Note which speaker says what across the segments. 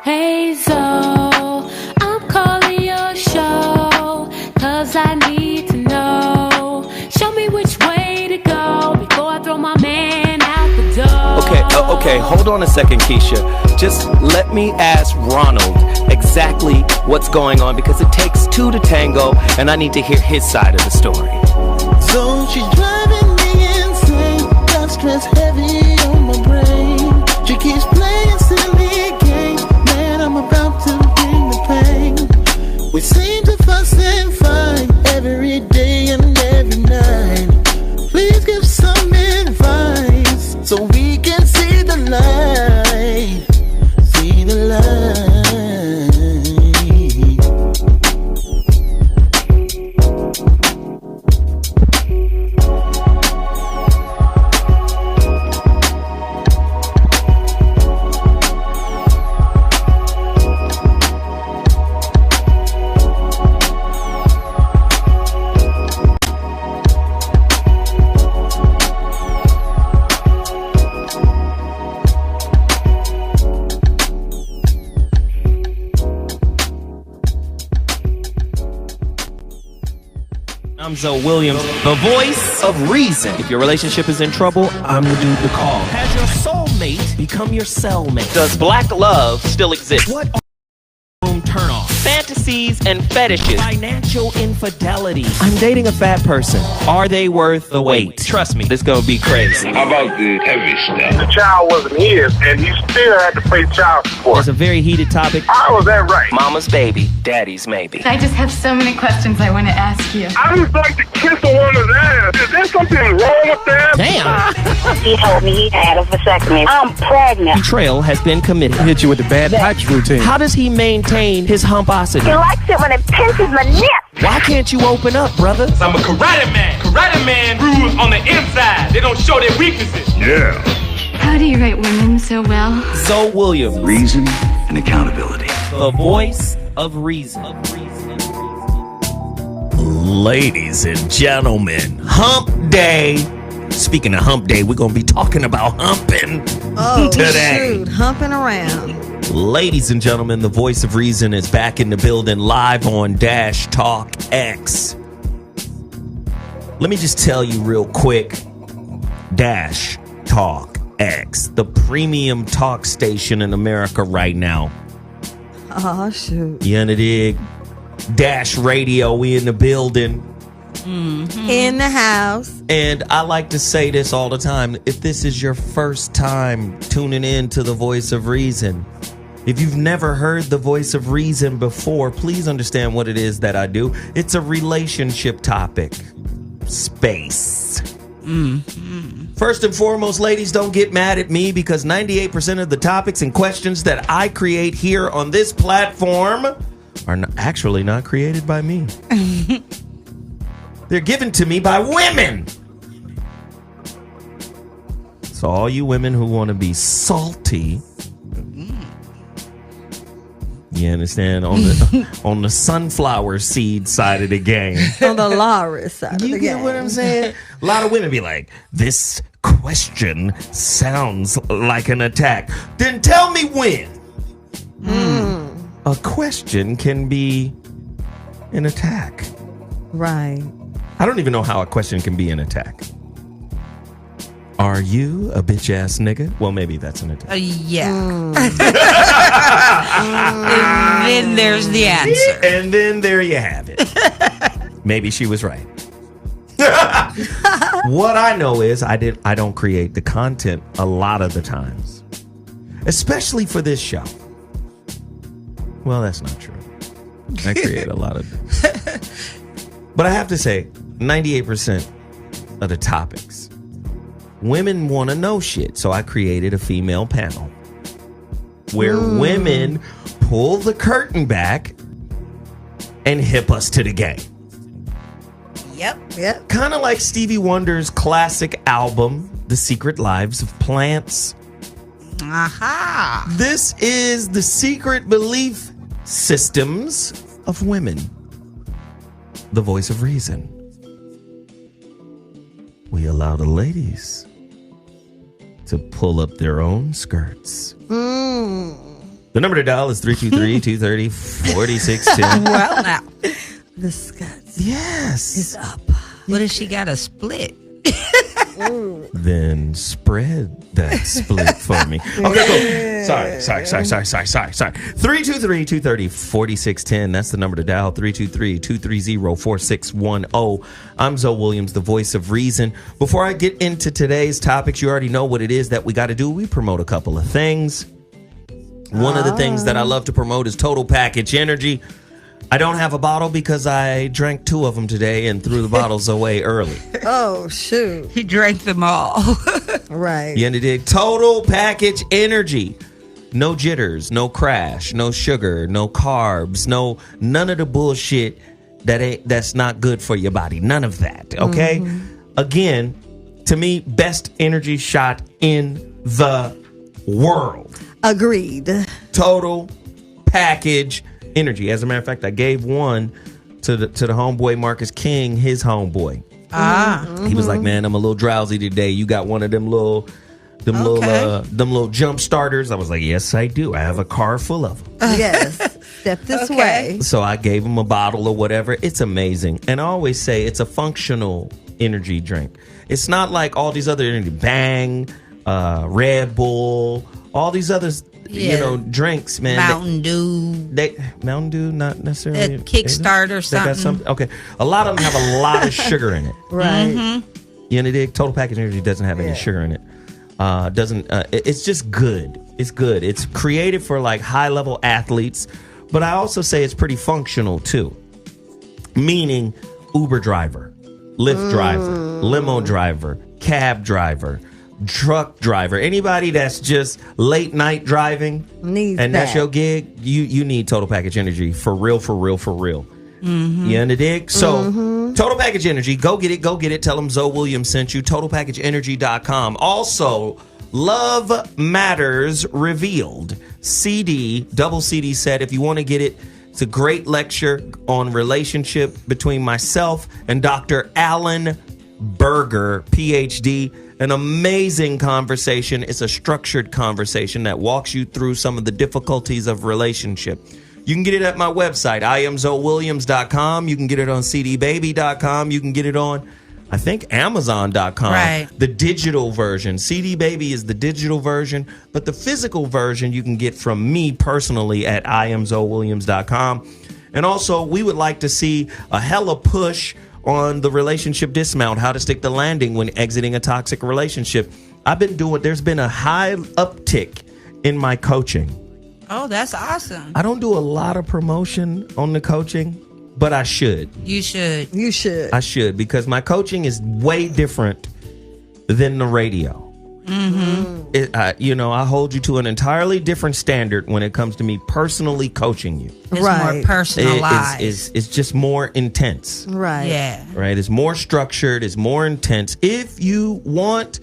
Speaker 1: Hey Zoe, I'm calling your show, 'cause I need to know. Show me which way to go before I throw my man out the door.
Speaker 2: Okay, hold on a second, Keisha. Just let me ask Ronald exactly what's going on, because it takes two to tango, and I need to hear his side of the story.
Speaker 3: So she's driving me insane, got stress heavy on my brain. She keeps playing silly games, man, I'm about to bring the pain. We seem to fuss and fight every day and every night. Please give some advice so we can see the light. See the light.
Speaker 2: I'm ZoWilliams, the voice of reason. If your relationship is in trouble, I'm the dude to call. Has your soulmate become your cellmate? Does black love still exist? What are turn off? Fantasies and fetishes. Financial infidelity. I'm dating a fat person. Are they worth the wait? Trust me, this gonna be crazy.
Speaker 4: How about the heavy stuff?
Speaker 5: The child wasn't his, and he still had to pay child support.
Speaker 2: It's a very heated topic.
Speaker 5: How was that right?
Speaker 2: Mama's baby, daddy's maybe.
Speaker 6: I just have so many questions I want to ask you.
Speaker 5: I just like to kiss a woman's ass. Is there something wrong with that?
Speaker 2: Damn.
Speaker 7: He told me he had a vasectomy. I'm pregnant.
Speaker 2: Betrayal has been committed.
Speaker 8: Hit you with the bad pipes routine.
Speaker 2: How does he maintain his humposity?
Speaker 7: He likes it when it pinches my nips.
Speaker 2: Why can't you open up, brother?
Speaker 9: I'm a karate man. Karate man rules on the inside. They don't show their weaknesses.
Speaker 4: Yeah.
Speaker 6: How do you rate women so well?
Speaker 2: ZoWilliams,
Speaker 10: Reason and accountability.
Speaker 2: the voice of reason. Ladies and gentlemen, hump day. Speaking of hump day, we're going to be talking about humping today.
Speaker 11: Shoot, humping around.
Speaker 2: Ladies and gentlemen, the voice of reason is back in the building live on Dash Talk X. Let me just tell you real quick. Dash Talk X, the premium talk station in America right now.
Speaker 11: Oh, shoot.
Speaker 2: You under dig? Dash Radio, we in the building.
Speaker 11: Mm-hmm. In the house.
Speaker 2: And I like to say this all the time. If this is your first time tuning in to the voice of reason, if you've never heard the voice of reason before, please understand what it is that I do. It's a relationship topic. Space.
Speaker 11: Mm-hmm.
Speaker 2: First and foremost, ladies, don't get mad at me, because 98% of the topics and questions that I create here on this platform are actually not created by me. They're given to me by women. So all you women who want to be salty, you understand, on the sunflower seed side of the game.
Speaker 11: On the Laura side of the game.
Speaker 2: You get what I'm saying? A lot of women be like, this question sounds like an attack. Then tell me when. A question can be an attack.
Speaker 11: Right.
Speaker 2: I don't even know how a question can be an attack. Are you a bitch ass nigga? Well, maybe that's an attack.
Speaker 12: Yeah. And then there's the answer.
Speaker 2: And then there you have it. Maybe she was right. What I know is I don't create the content a lot of the times, especially for this show. Well, that's not true. I create a lot of things. But I have to say, 98% of the topics, women want to know shit. So I created a female panel where women pull the curtain back and hip us to the game.
Speaker 11: Yep.
Speaker 2: Kind of like Stevie Wonder's classic album, The Secret Lives of Plants.
Speaker 12: Aha.
Speaker 2: This is the secret belief systems of women. The voice of reason. We allow the ladies to pull up their own skirts. The The number to dial is 323-230-4610.
Speaker 12: Well, now.
Speaker 11: The Scots
Speaker 2: Yes.
Speaker 11: is up.
Speaker 12: What if she got a split?
Speaker 2: Then spread that split for me. Okay, cool. Sorry. 323-230-4610. That's the number to dial. 323-230-4610. I'm ZoWilliams, the voice of reason. Before I get into today's topics, you already know what it is that we got to do. We promote a couple of things. One of the things that I love to promote is Total Package Energy. I don't have a bottle because I drank 2 of them today and threw the bottles away early.
Speaker 11: Oh, shoot.
Speaker 12: He drank them all.
Speaker 11: Right.
Speaker 2: You end dig? Total Package Energy. No jitters, no crash, no sugar, no carbs, none of the bullshit that's not good for your body. None of that. Okay? Again, to me, best energy shot in the world.
Speaker 11: Agreed.
Speaker 2: Total Package Energy. As a matter of fact, I gave one to the homeboy Marcus King, his homeboy. He was like, "Man, I'm a little drowsy today. You got one of them little jump starters?" I was like, "Yes, I do. I have a car full of them."
Speaker 11: Yes. Step this way.
Speaker 2: So I gave him a bottle or whatever. It's amazing. And I always say it's a functional energy drink. It's not like all these other energy, Bang, Red Bull, all these others. Drinks, man.
Speaker 12: Mountain Dew.
Speaker 2: Mountain Dew, not necessarily.
Speaker 12: Kickstart or something.
Speaker 2: Okay. A lot of them have a lot of sugar in it.
Speaker 11: Right.
Speaker 2: You know, Total Package Energy doesn't have any sugar in it. It's just good. It's good. It's created for like high level athletes, but I also say it's pretty functional too. Meaning Uber driver, Lyft driver, limo driver, cab driver, truck driver, anybody that's just late night driving that's your gig, you need Total Package Energy for real. You understand? So Total Package Energy, go get it. Tell them ZoWilliams sent you. TotalPackageEnergy.com. Also, Love Matters Revealed double CD set. If you want to get it, it's a great lecture on relationship between myself and Dr. Alan Berger, PhD. An amazing conversation. It's a structured conversation that walks you through some of the difficulties of relationship. You can get it at my website, IamZoWilliams.com. You can get it on CDBaby.com. You can get it on, I think, Amazon.com.
Speaker 12: Right.
Speaker 2: The digital version. CD Baby is the digital version, but the physical version you can get from me personally at IamZoWilliams.com. And also, we would like to see a hella push on the relationship dismount, how to stick the landing when exiting a toxic relationship. There's been a high uptick in my coaching.
Speaker 12: Oh, that's awesome.
Speaker 2: I don't do a lot of promotion on the coaching, but I should.
Speaker 12: You should.
Speaker 2: I should, because my coaching is way different than the radio. I hold you to an entirely different standard when it comes to me personally coaching you.
Speaker 12: It's more personalized.
Speaker 2: It's just more intense.
Speaker 11: Right.
Speaker 12: Yeah.
Speaker 2: Right. It's more structured. It's more intense. If you want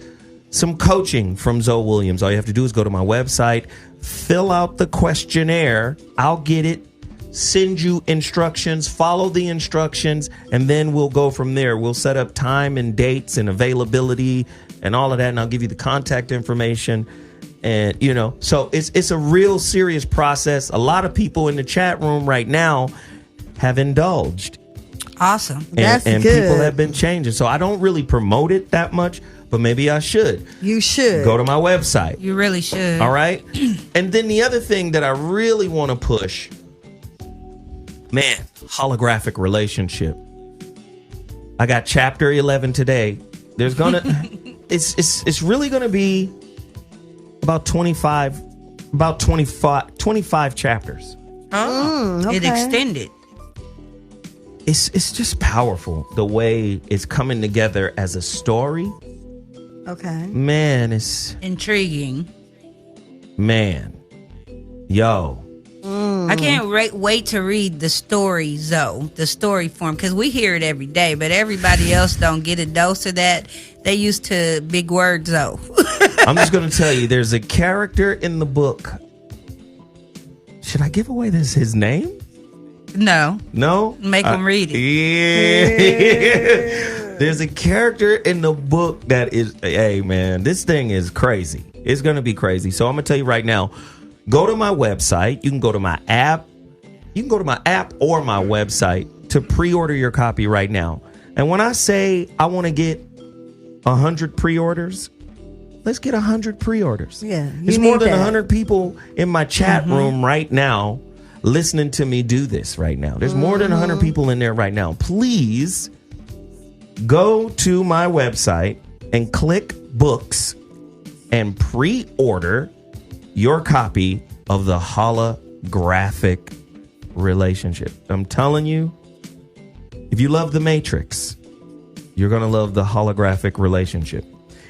Speaker 2: some coaching from ZoWilliams, all you have to do is go to my website, fill out the questionnaire. I'll get it, send you instructions, follow the instructions, and then we'll go from there. We'll set up time and dates and availability and all of that, and I'll give you the contact information. And, so it's a real serious process. A lot of people in the chat room right now have indulged.
Speaker 12: Awesome.
Speaker 11: That's
Speaker 2: good. And people have been changing. So I don't really promote it that much, but maybe I should.
Speaker 11: You should.
Speaker 2: Go to my website.
Speaker 12: You really should.
Speaker 2: All right? And then the other thing that I really want to push, man, holographic relationship. I got chapter 11 today. There's gonna it's really gonna be about 25 chapters.
Speaker 12: Oh,
Speaker 11: okay.
Speaker 12: It extended.
Speaker 2: It's just powerful the way it's coming together as a story.
Speaker 11: Okay.
Speaker 2: Man, it's
Speaker 12: intriguing.
Speaker 2: Man. Yo.
Speaker 12: I can't wait to read the story, Zoe, the story form, because we hear it every day, but everybody else don't get a dose of that. They used to big word, Zoe.
Speaker 2: I'm just going to tell you, there's a character in the book. Should I give away his name?
Speaker 12: No.
Speaker 2: No?
Speaker 12: Make them read it.
Speaker 2: Yeah. There's a character in the book that is, hey, man, this thing is crazy. It's going to be crazy. So I'm going to tell you right now, Go to my website. You can go to my app. You can go to my app or my website to pre-order your copy right now. And when I say I want to get 100 pre-orders, let's get 100 pre-orders.
Speaker 11: Yeah,
Speaker 2: there's more than 100 people in my chat room right now listening to me do this right now. There's more than 100 people in there right now. Please go to my website and click books and pre-order your copy of the holographic relationship. I'm telling you, if you love The Matrix, you're going to love the holographic relationship.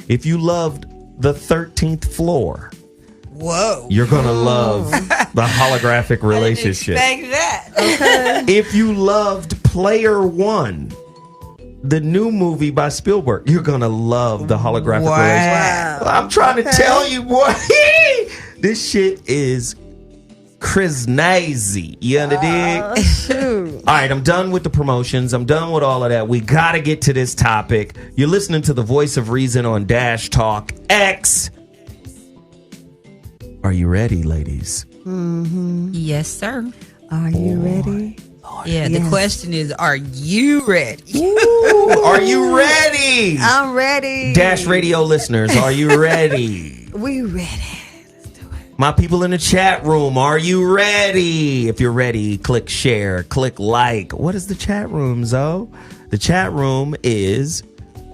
Speaker 2: If you loved The 13th Floor,
Speaker 12: whoa,
Speaker 2: you're going to love the holographic relationship.
Speaker 12: I didn't expect that.
Speaker 11: Okay.
Speaker 2: If you loved Player One, the new movie by Spielberg, you're going to love the holographic relationship. I'm trying to tell you, boy, this shit is crazy. You understand?
Speaker 11: Shoot.
Speaker 2: All right, I'm done with the promotions. I'm done with all of that. We got to get to this topic. You're listening to the Voice of Reason on Dash Talk X. Are you ready, ladies?
Speaker 11: Mm-hmm.
Speaker 12: Yes, sir.
Speaker 11: Are you ready?
Speaker 12: Yeah, the question is, are you ready?
Speaker 2: Ooh, are you ready?
Speaker 11: I'm ready.
Speaker 2: Dash Radio listeners, are you ready?
Speaker 11: We ready.
Speaker 2: My people in the chat room, are you ready? If you're ready, click share, click like. What is the chat room, Zo? The chat room is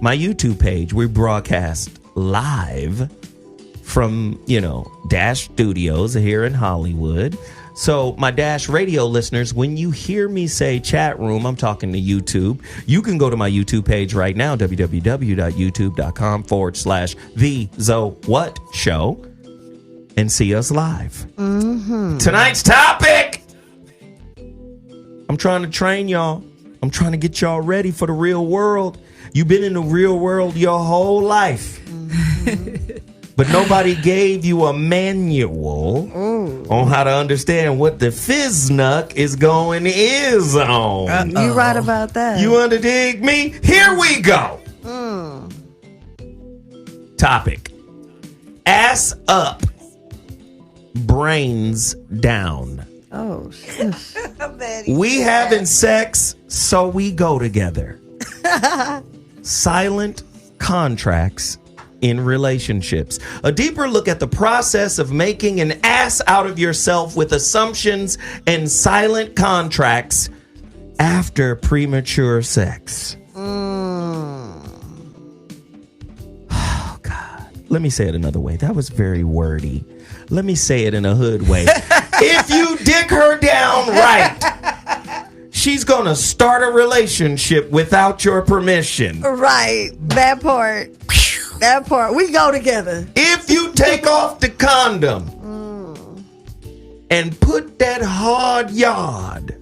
Speaker 2: my YouTube page. We broadcast live from, Dash Studios here in Hollywood. So my Dash Radio listeners, when you hear me say chat room, I'm talking to YouTube. You can go to my YouTube page right now, www.youtube.com/The Zo What Show, and see us live. Mm-hmm. Tonight's topic. I'm trying to train y'all. I'm trying to get y'all ready for the real world. You've been in the real world your whole life. Mm-hmm. But nobody gave you a manual on how to understand what the fiznuck is going is on.
Speaker 11: You right about that.
Speaker 2: You underdig me? Here we go. Topic. Ass up, brains down.
Speaker 11: Oh, shush.
Speaker 2: We having sex, so we go together. Silent contracts in relationships. A deeper look at the process of making an ass out of yourself with assumptions and silent contracts after premature sex. Oh, God. Let me say it another way. That was very wordy. Let me say it in a hood way. If you dick her down right, she's going to start a relationship without your permission.
Speaker 11: Right. That part. That part. We go together.
Speaker 2: If you take off the condom and put that hard yard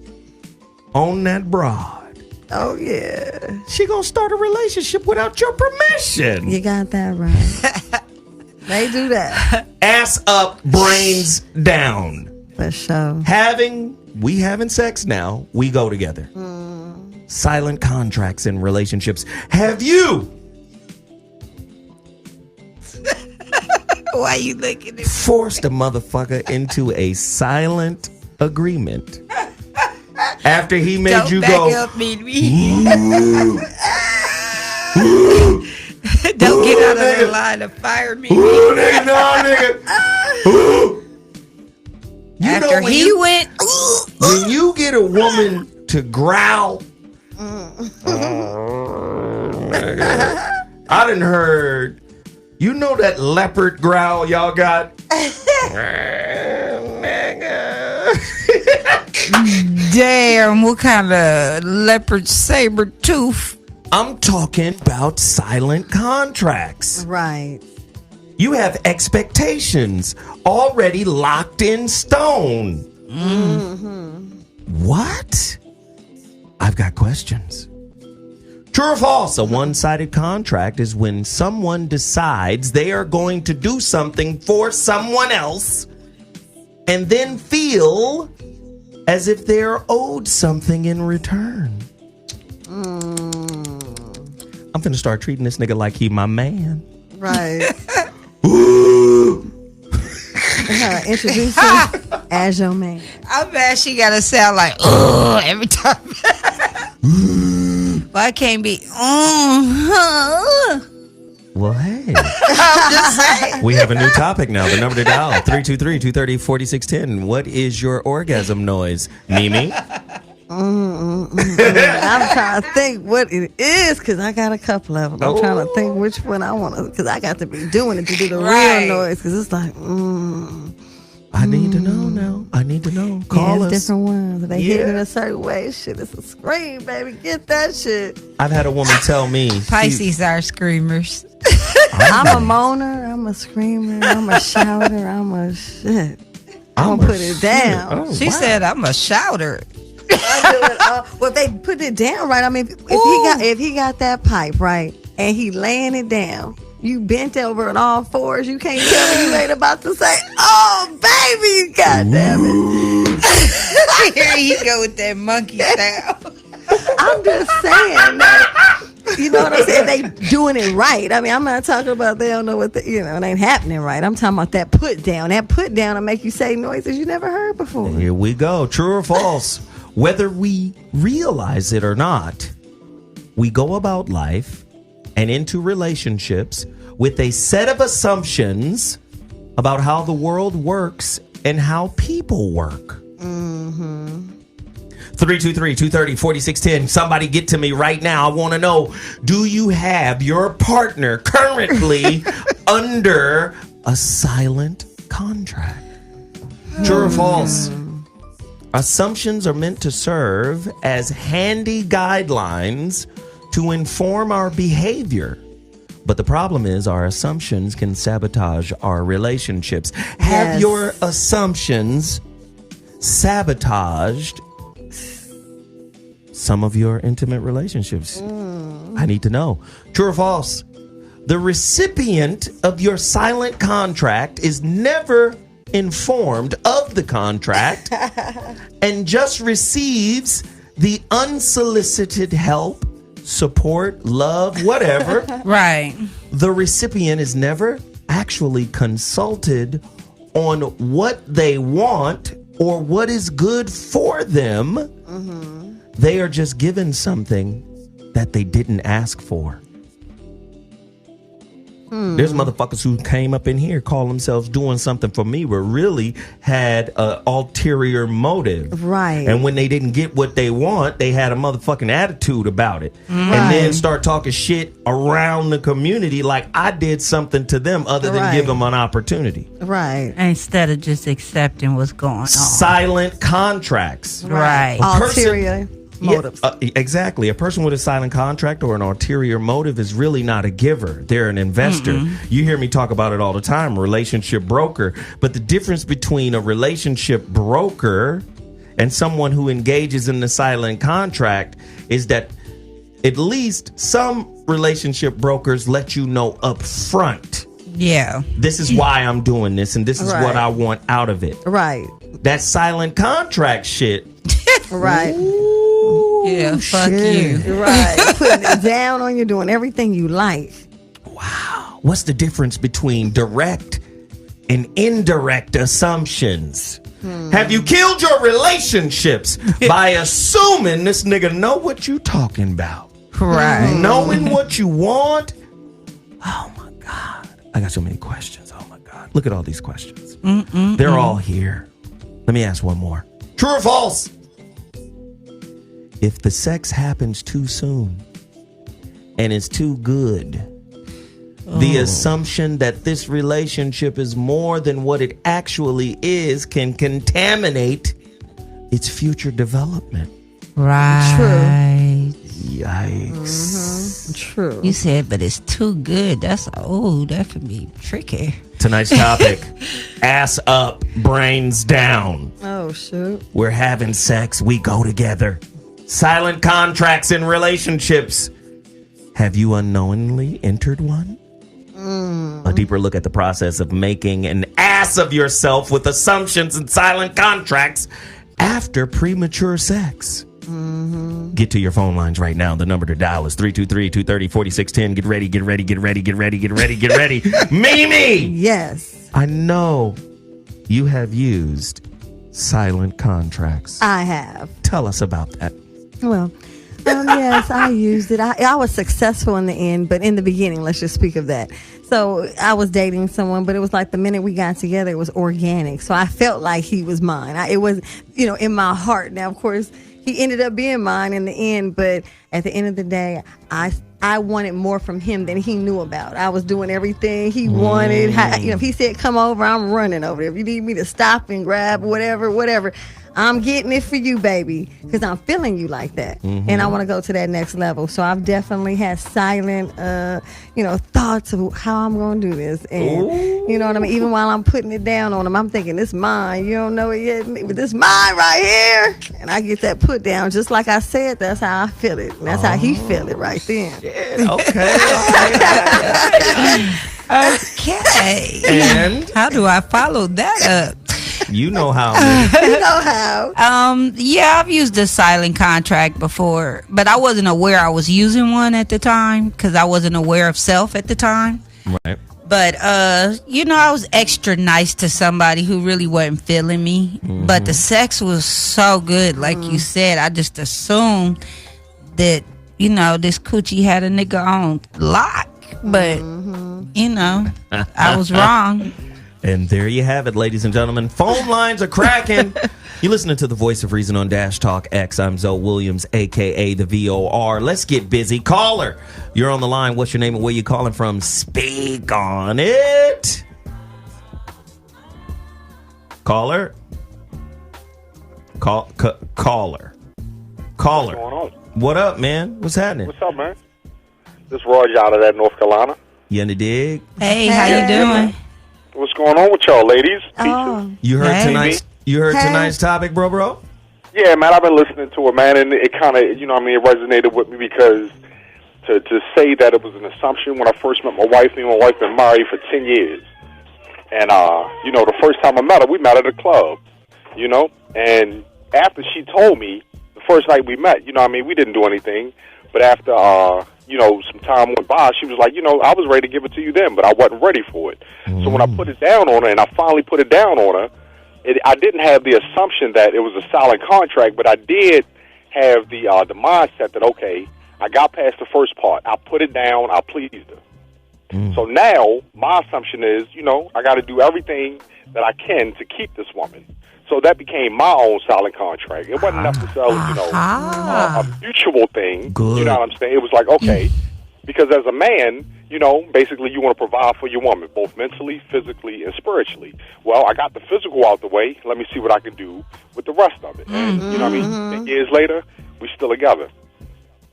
Speaker 2: on that broad,
Speaker 11: oh, yeah,
Speaker 2: she going to start a relationship without your permission.
Speaker 11: You got that right. They do that.
Speaker 2: Ass up, brains down.
Speaker 11: For sure.
Speaker 2: We having sex now, we go together. Silent contracts in relationships. Have you?
Speaker 12: Why you looking at
Speaker 2: forced a motherfucker into a silent agreement after he made
Speaker 12: Don't
Speaker 2: you
Speaker 12: back
Speaker 2: go
Speaker 12: up, me. Don't get out of that line of fire, me.
Speaker 2: Ooh, nigga, no, nigga. Ooh.
Speaker 12: After he went,
Speaker 2: when you get a woman to growl, I done heard. You know that leopard growl y'all got?
Speaker 12: damn, what kind of leopard saber tooth?
Speaker 2: I'm talking about silent contracts.
Speaker 11: Right.
Speaker 2: You have expectations already locked in stone. What? I've got questions. True or false? A one-sided contract is when someone decides they are going to do something for someone else and then feel as if they're owed something in return. I'm finna start treating this nigga like he my man.
Speaker 11: Right. her, introduce him as your man.
Speaker 12: I bet she gotta sound like every time. Well, I can't be.
Speaker 2: Well, hey.
Speaker 12: I'm just saying.
Speaker 2: We have a new topic now. The number to dial, 323-230-4610. What is your orgasm noise, Mimi?
Speaker 11: I'm trying to think what it is because I got a couple of them. I'm trying to think which one I want to, because I got to be doing it to do the real noise because it's like,
Speaker 2: I need to know now. I need to know. Call us.
Speaker 11: Different ones. They hit in a certain way. Shit, it's a scream, baby. Get that shit.
Speaker 2: I've had a woman tell me.
Speaker 12: Pisces are screamers.
Speaker 11: I'm a moaner. I'm a screamer. I'm a shouter. I'm a shit. I'm going to put it down.
Speaker 2: Oh,
Speaker 12: she said, I'm a shouter.
Speaker 11: I do it all. Well, if they put it down right, I mean, if he got that pipe right and he laying it down, you bent over on all fours, you can't tell me you ain't about to say, "Oh, baby, goddamn it!"
Speaker 12: Here you go with that monkey style.
Speaker 11: I'm just saying that. You know what I'm saying? They doing it right. I mean, I'm not talking about they don't know what it ain't happening right. I'm talking about that put down. That put down will make you say noises you never heard before.
Speaker 2: Here we go. True or false? Whether we realize it or not, we go about life and into relationships with a set of assumptions about how the world works and how people work. 323-230-4610. Somebody get to me right now. I want to know, do you have your partner currently under a silent contract? True or false? Assumptions are meant to serve as handy guidelines to inform our behavior. But the problem is our assumptions can sabotage our relationships. Have your assumptions sabotaged some of your intimate relationships? I need to know. True or false? The recipient of your silent contract is never informed of the contract and just receives the unsolicited help, support, love, whatever.
Speaker 12: Right.
Speaker 2: The recipient is never actually consulted on what they want or what is good for them. They are just given something that they didn't ask for. There's motherfuckers who came up in here, call themselves doing something for me, but really had an ulterior motive.
Speaker 11: Right.
Speaker 2: And when they didn't get what they want, they had a motherfucking attitude about it. And then start talking shit around the community like I did something to them other than give them an opportunity.
Speaker 11: Right.
Speaker 12: Instead of just accepting what's going on.
Speaker 2: Silent contracts.
Speaker 12: Right.
Speaker 11: Ulterior motives.
Speaker 2: Exactly. A person with a silent contract or an ulterior motive is really not a giver. They're an investor. You hear me talk about it all the time, relationship broker. But the difference between a relationship broker and someone who engages in the silent contract is that at least some relationship brokers let you know up front.
Speaker 12: Yeah.
Speaker 2: This is why I'm doing this, and this is what I want out of it.
Speaker 11: Right.
Speaker 2: That silent contract shit.
Speaker 11: Right.
Speaker 12: Yeah, fuck you.
Speaker 11: Right. Putting it down on you, doing everything you like.
Speaker 2: Wow. What's the difference between direct and indirect assumptions? Have you killed your relationships by assuming this nigga know what you talking about?
Speaker 12: Right.
Speaker 2: Knowing what you want? Oh my God. I got so many questions. Oh my God. Look at all these questions. They're all here. Let me ask one more. True or false? If the sex happens too soon and it's too good, the assumption that this relationship is more than what it actually is can contaminate its future development.
Speaker 12: Right.
Speaker 11: True.
Speaker 2: Yikes.
Speaker 11: True.
Speaker 12: You said, but it's too good. That could be tricky.
Speaker 2: Tonight's topic, ass up, brains down.
Speaker 11: Oh, shoot.
Speaker 2: We're having sex. We go together. Silent contracts in relationships. Have you unknowingly entered one? A deeper look at the process of making an ass of yourself with assumptions and silent contracts after premature sex. Get to your phone lines right now. The number to dial is 323-230-4610. Get ready, get ready, get ready, get ready, get ready, get ready. Mimi!
Speaker 11: Yes.
Speaker 2: I know you have used silent contracts.
Speaker 11: I have.
Speaker 2: Tell us about that.
Speaker 11: Well, yes, I used it. I was successful in the end, but in the beginning, let's just speak of that. So I was dating someone, but it was like the minute we got together, it was organic. So I felt like he was mine. It was, in my heart. Now, of course, he ended up being mine in the end, but at the end of the day, I wanted more from him than he knew about. I was doing everything he wanted. If he said, come over, I'm running over there. If you need me to stop and grab whatever, I'm getting it for you, baby, because I'm feeling you like that. And I want to go to that next level. So I've definitely had silent, thoughts of how I'm going to do this. And you know what I mean? Even while I'm putting it down on him, I'm thinking, this mine. You don't know it yet, but this mine right here. And I get that put down. Just like I said, that's how I feel it. And that's how he feel it right then.
Speaker 2: Okay.
Speaker 12: Okay.
Speaker 2: And
Speaker 12: how do I follow that up?
Speaker 2: You know how. Man.
Speaker 11: You know how.
Speaker 12: Yeah, I've used a silent contract before, but I wasn't aware I was using one at the time because I wasn't aware of self at the time.
Speaker 2: Right.
Speaker 12: But I was extra nice to somebody who really wasn't feeling me. But the sex was so good, like you said. I just assumed that this coochie had a nigga on lock, but I was wrong.
Speaker 2: And there you have it, ladies and gentlemen. Phone lines are cracking. You're listening to the Voice of Reason on Dash Talk X. I'm ZoWilliams, a.k.a. the VOR. Let's get busy. Caller, you're on the line. What's your name and where you calling from? Speak on it. Caller? Caller.
Speaker 5: What's going on?
Speaker 2: What up, man? What's happening?
Speaker 5: What's up, man? This is Roger out of that North Carolina.
Speaker 2: You in the dig?
Speaker 12: Hey, how you doing?
Speaker 5: What's going on with y'all, ladies?
Speaker 2: You heard tonight's topic, bro?
Speaker 5: Yeah, man, I've been listening to it, man, and it kind of, it resonated with me because to say that it was an assumption when I first met my wife, me and my wife been married for 10 years. And, the first time I met her, we met at a club, and after she told me, the first night we met, we didn't do anything, but after, some time went by, she was like, I was ready to give it to you then, but I wasn't ready for it. So when I put it down on her, and I finally put it down on her, I didn't have the assumption that it was a silent contract, but I did have the mindset that, okay, I got past the first part. I put it down. I pleased her. So now my assumption is, I got to do everything that I can to keep this woman. So that became my own silent contract. It wasn't necessarily, a mutual thing.
Speaker 2: Good.
Speaker 5: You know what I'm saying? It was like, okay, because as a man, basically you want to provide for your woman, both mentally, physically, and spiritually. Well, I got the physical out the way. Let me see what I can do with the rest of it. And, you know what I mean? 10 years later, we're still together.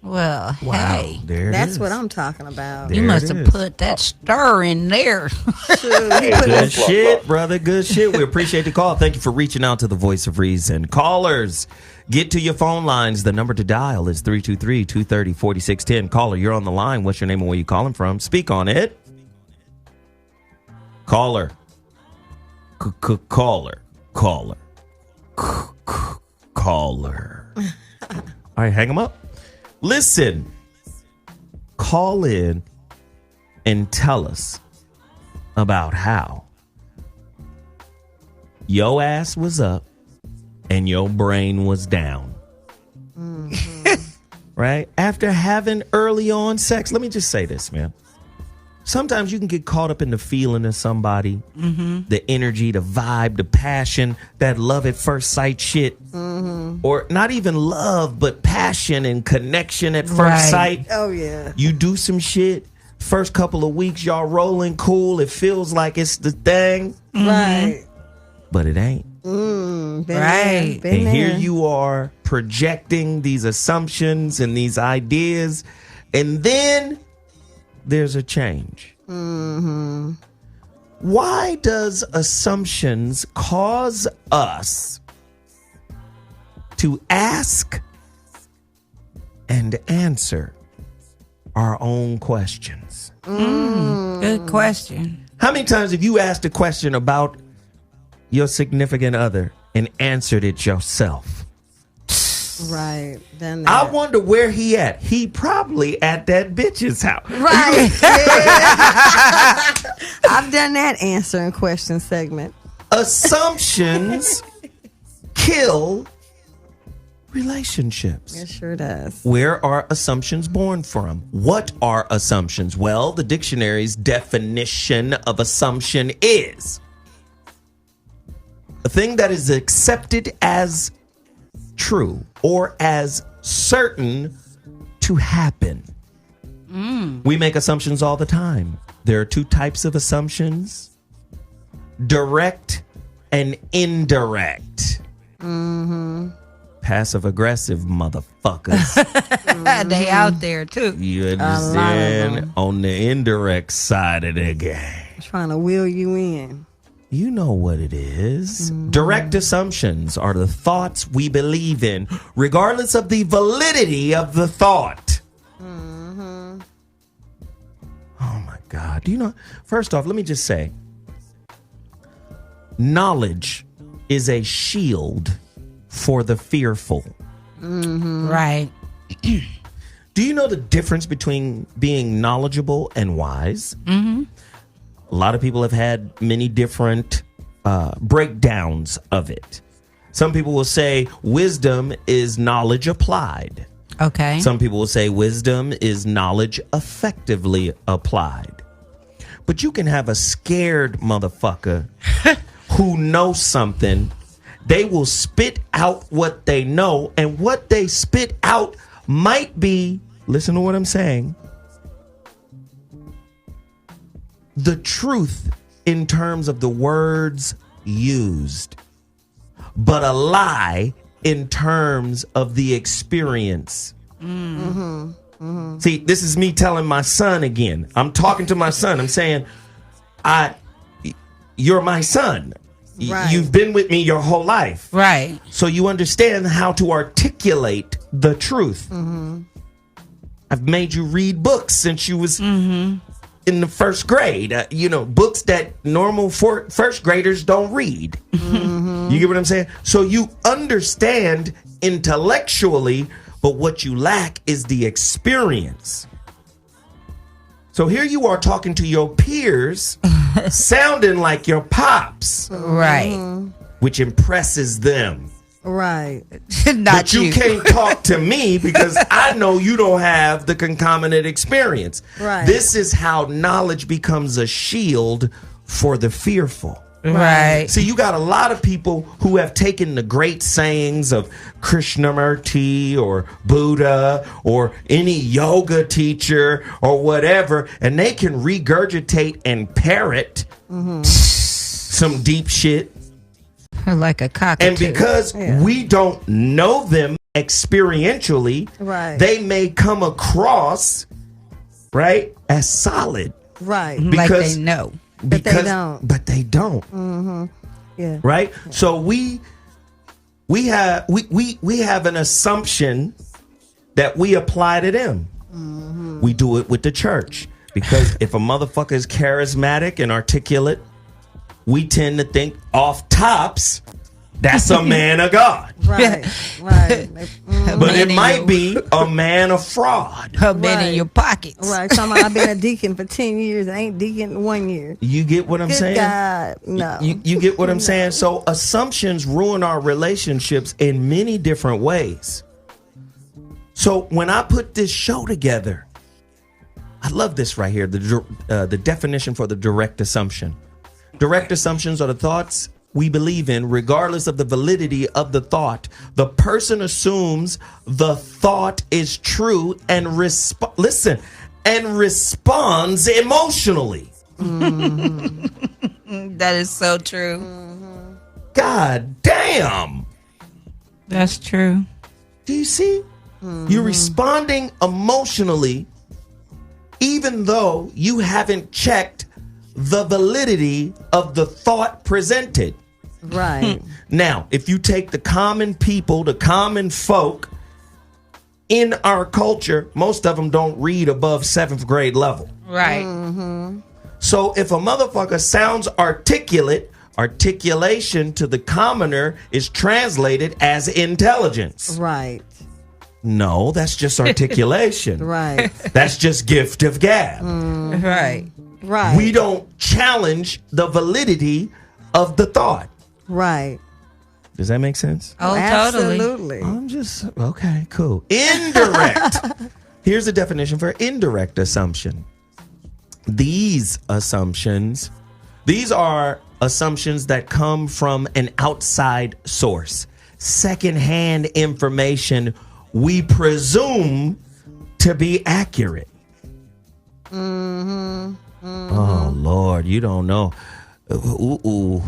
Speaker 12: Well, hey,
Speaker 11: that's what I'm talking about.
Speaker 12: You must have put that stir in there.
Speaker 2: Good shit, brother. Good shit. We appreciate the call. Thank you for reaching out to the Voice of Reason. Callers, get to your phone lines. The number to dial is 323-230-4610. Caller, you're on the line. What's your name and where you calling from? Speak on it. Caller. Caller. All right, hang them up. Listen, call in and tell us about how your ass was up and your brain was down. Right? After having early on sex. Let me just say this, man. Sometimes you can get caught up in the feeling of somebody, the energy, the vibe, the passion, that love at first sight shit. Or not even love, but passion and connection at first sight.
Speaker 11: Oh, yeah.
Speaker 2: You do some shit. First couple of weeks, y'all rolling cool. It feels like it's the thing.
Speaker 11: Right.
Speaker 2: But it ain't.
Speaker 12: Right.
Speaker 2: And here you are projecting these assumptions and these ideas. And then there's a change. Why does assumptions cause us to ask and answer our own questions?
Speaker 12: Good question.
Speaker 2: How many times have you asked a question about your significant other and answered it yourself?
Speaker 11: Right. Then
Speaker 2: I wonder where he at. He probably at that bitch's house.
Speaker 11: Right. I've done that answering question segment.
Speaker 2: Assumptions kill relationships.
Speaker 11: It sure does.
Speaker 2: Where are assumptions born from? What are assumptions? Well, the dictionary's definition of assumption is a thing that is accepted as true or as certain to happen. We make assumptions all the time. There are two types of assumptions: direct and indirect. Passive aggressive motherfuckers.
Speaker 12: They out there too.
Speaker 2: You understand? On the indirect side of the game.
Speaker 11: Trying to wheel you in.
Speaker 2: You know what it is. Direct assumptions are the thoughts we believe in, regardless of the validity of the thought. Oh my God. Do you know? First off, let me just say, knowledge is a shield for the fearful.
Speaker 12: Right.
Speaker 2: Do you know the difference between being knowledgeable and wise? A lot of people have had many different breakdowns of it. Some people will say wisdom is knowledge applied.
Speaker 12: Okay.
Speaker 2: Some people will say wisdom is knowledge effectively applied. But you can have a scared motherfucker who knows something. They will spit out what they know, and what they spit out might be, listen to what I'm saying, the truth in terms of the words used, but a lie in terms of the experience. See, this is me telling my son again. I'm talking to my son. I'm saying, you're my son.
Speaker 11: Right.
Speaker 2: You've been with me your whole life.
Speaker 12: Right.
Speaker 2: So you understand how to articulate the truth. I've made you read books since you was in the first grade. Books that normal first graders don't read. You get what I'm saying? So you understand intellectually, but what you lack is the experience. So here you are talking to your peers, sounding like your pops.
Speaker 12: Right.
Speaker 2: Which impresses them.
Speaker 11: Right.
Speaker 12: Not
Speaker 2: But you can't talk to me because I know you don't have the concomitant experience.
Speaker 11: Right.
Speaker 2: This is how knowledge becomes a shield for the fearful.
Speaker 12: Right.
Speaker 2: See, you got a lot of people who have taken the great sayings of Krishnamurti or Buddha or any yoga teacher or whatever, and they can regurgitate and parrot some deep shit.
Speaker 12: Like a cockatoo.
Speaker 2: And because we don't know them experientially, they may come across, right, as solid.
Speaker 11: Right.
Speaker 12: Like they know.
Speaker 11: But they don't.
Speaker 2: But they don't.
Speaker 11: Yeah.
Speaker 2: Right? So we have an assumption that we apply to them. We do it with the church. Because if a motherfucker is charismatic and articulate, we tend to think off tops, that's a man of God.
Speaker 11: Right.
Speaker 2: But it might be a man of fraud.
Speaker 12: A man in your pockets.
Speaker 11: Right. Talking about I've been a deacon for 10 years. I ain't deacon 1 year.
Speaker 2: You get what I'm saying?
Speaker 11: God, no.
Speaker 2: You get what I'm saying? So assumptions ruin our relationships in many different ways. So when I put this show together, I love this right here, the definition for the direct assumption. Direct assumptions are the thoughts we believe in, regardless of the validity of the thought. The person assumes the thought is true and responds emotionally.
Speaker 12: That is so true.
Speaker 2: God damn.
Speaker 12: That's true.
Speaker 2: Do you see? You're responding emotionally, even though you haven't checked the validity of the thought presented.
Speaker 11: Right.
Speaker 2: Now, if you take the common people, the common folk in our culture, most of them don't read above 7th grade level.
Speaker 12: Right.
Speaker 2: So if a motherfucker sounds articulate, articulation to the commoner is translated as intelligence.
Speaker 11: Right.
Speaker 2: No, that's just articulation.
Speaker 11: Right.
Speaker 2: That's just gift of gab.
Speaker 12: Right.
Speaker 11: Right.
Speaker 2: We don't challenge the validity of the thought.
Speaker 11: Right.
Speaker 2: Does that make sense?
Speaker 12: Oh, totally.
Speaker 11: Absolutely.
Speaker 2: I'm just, okay, cool. Indirect. Here's a definition for indirect assumption. These are assumptions that come from an outside source. Secondhand information we presume to be accurate. Oh, Lord, you don't know. Ooh.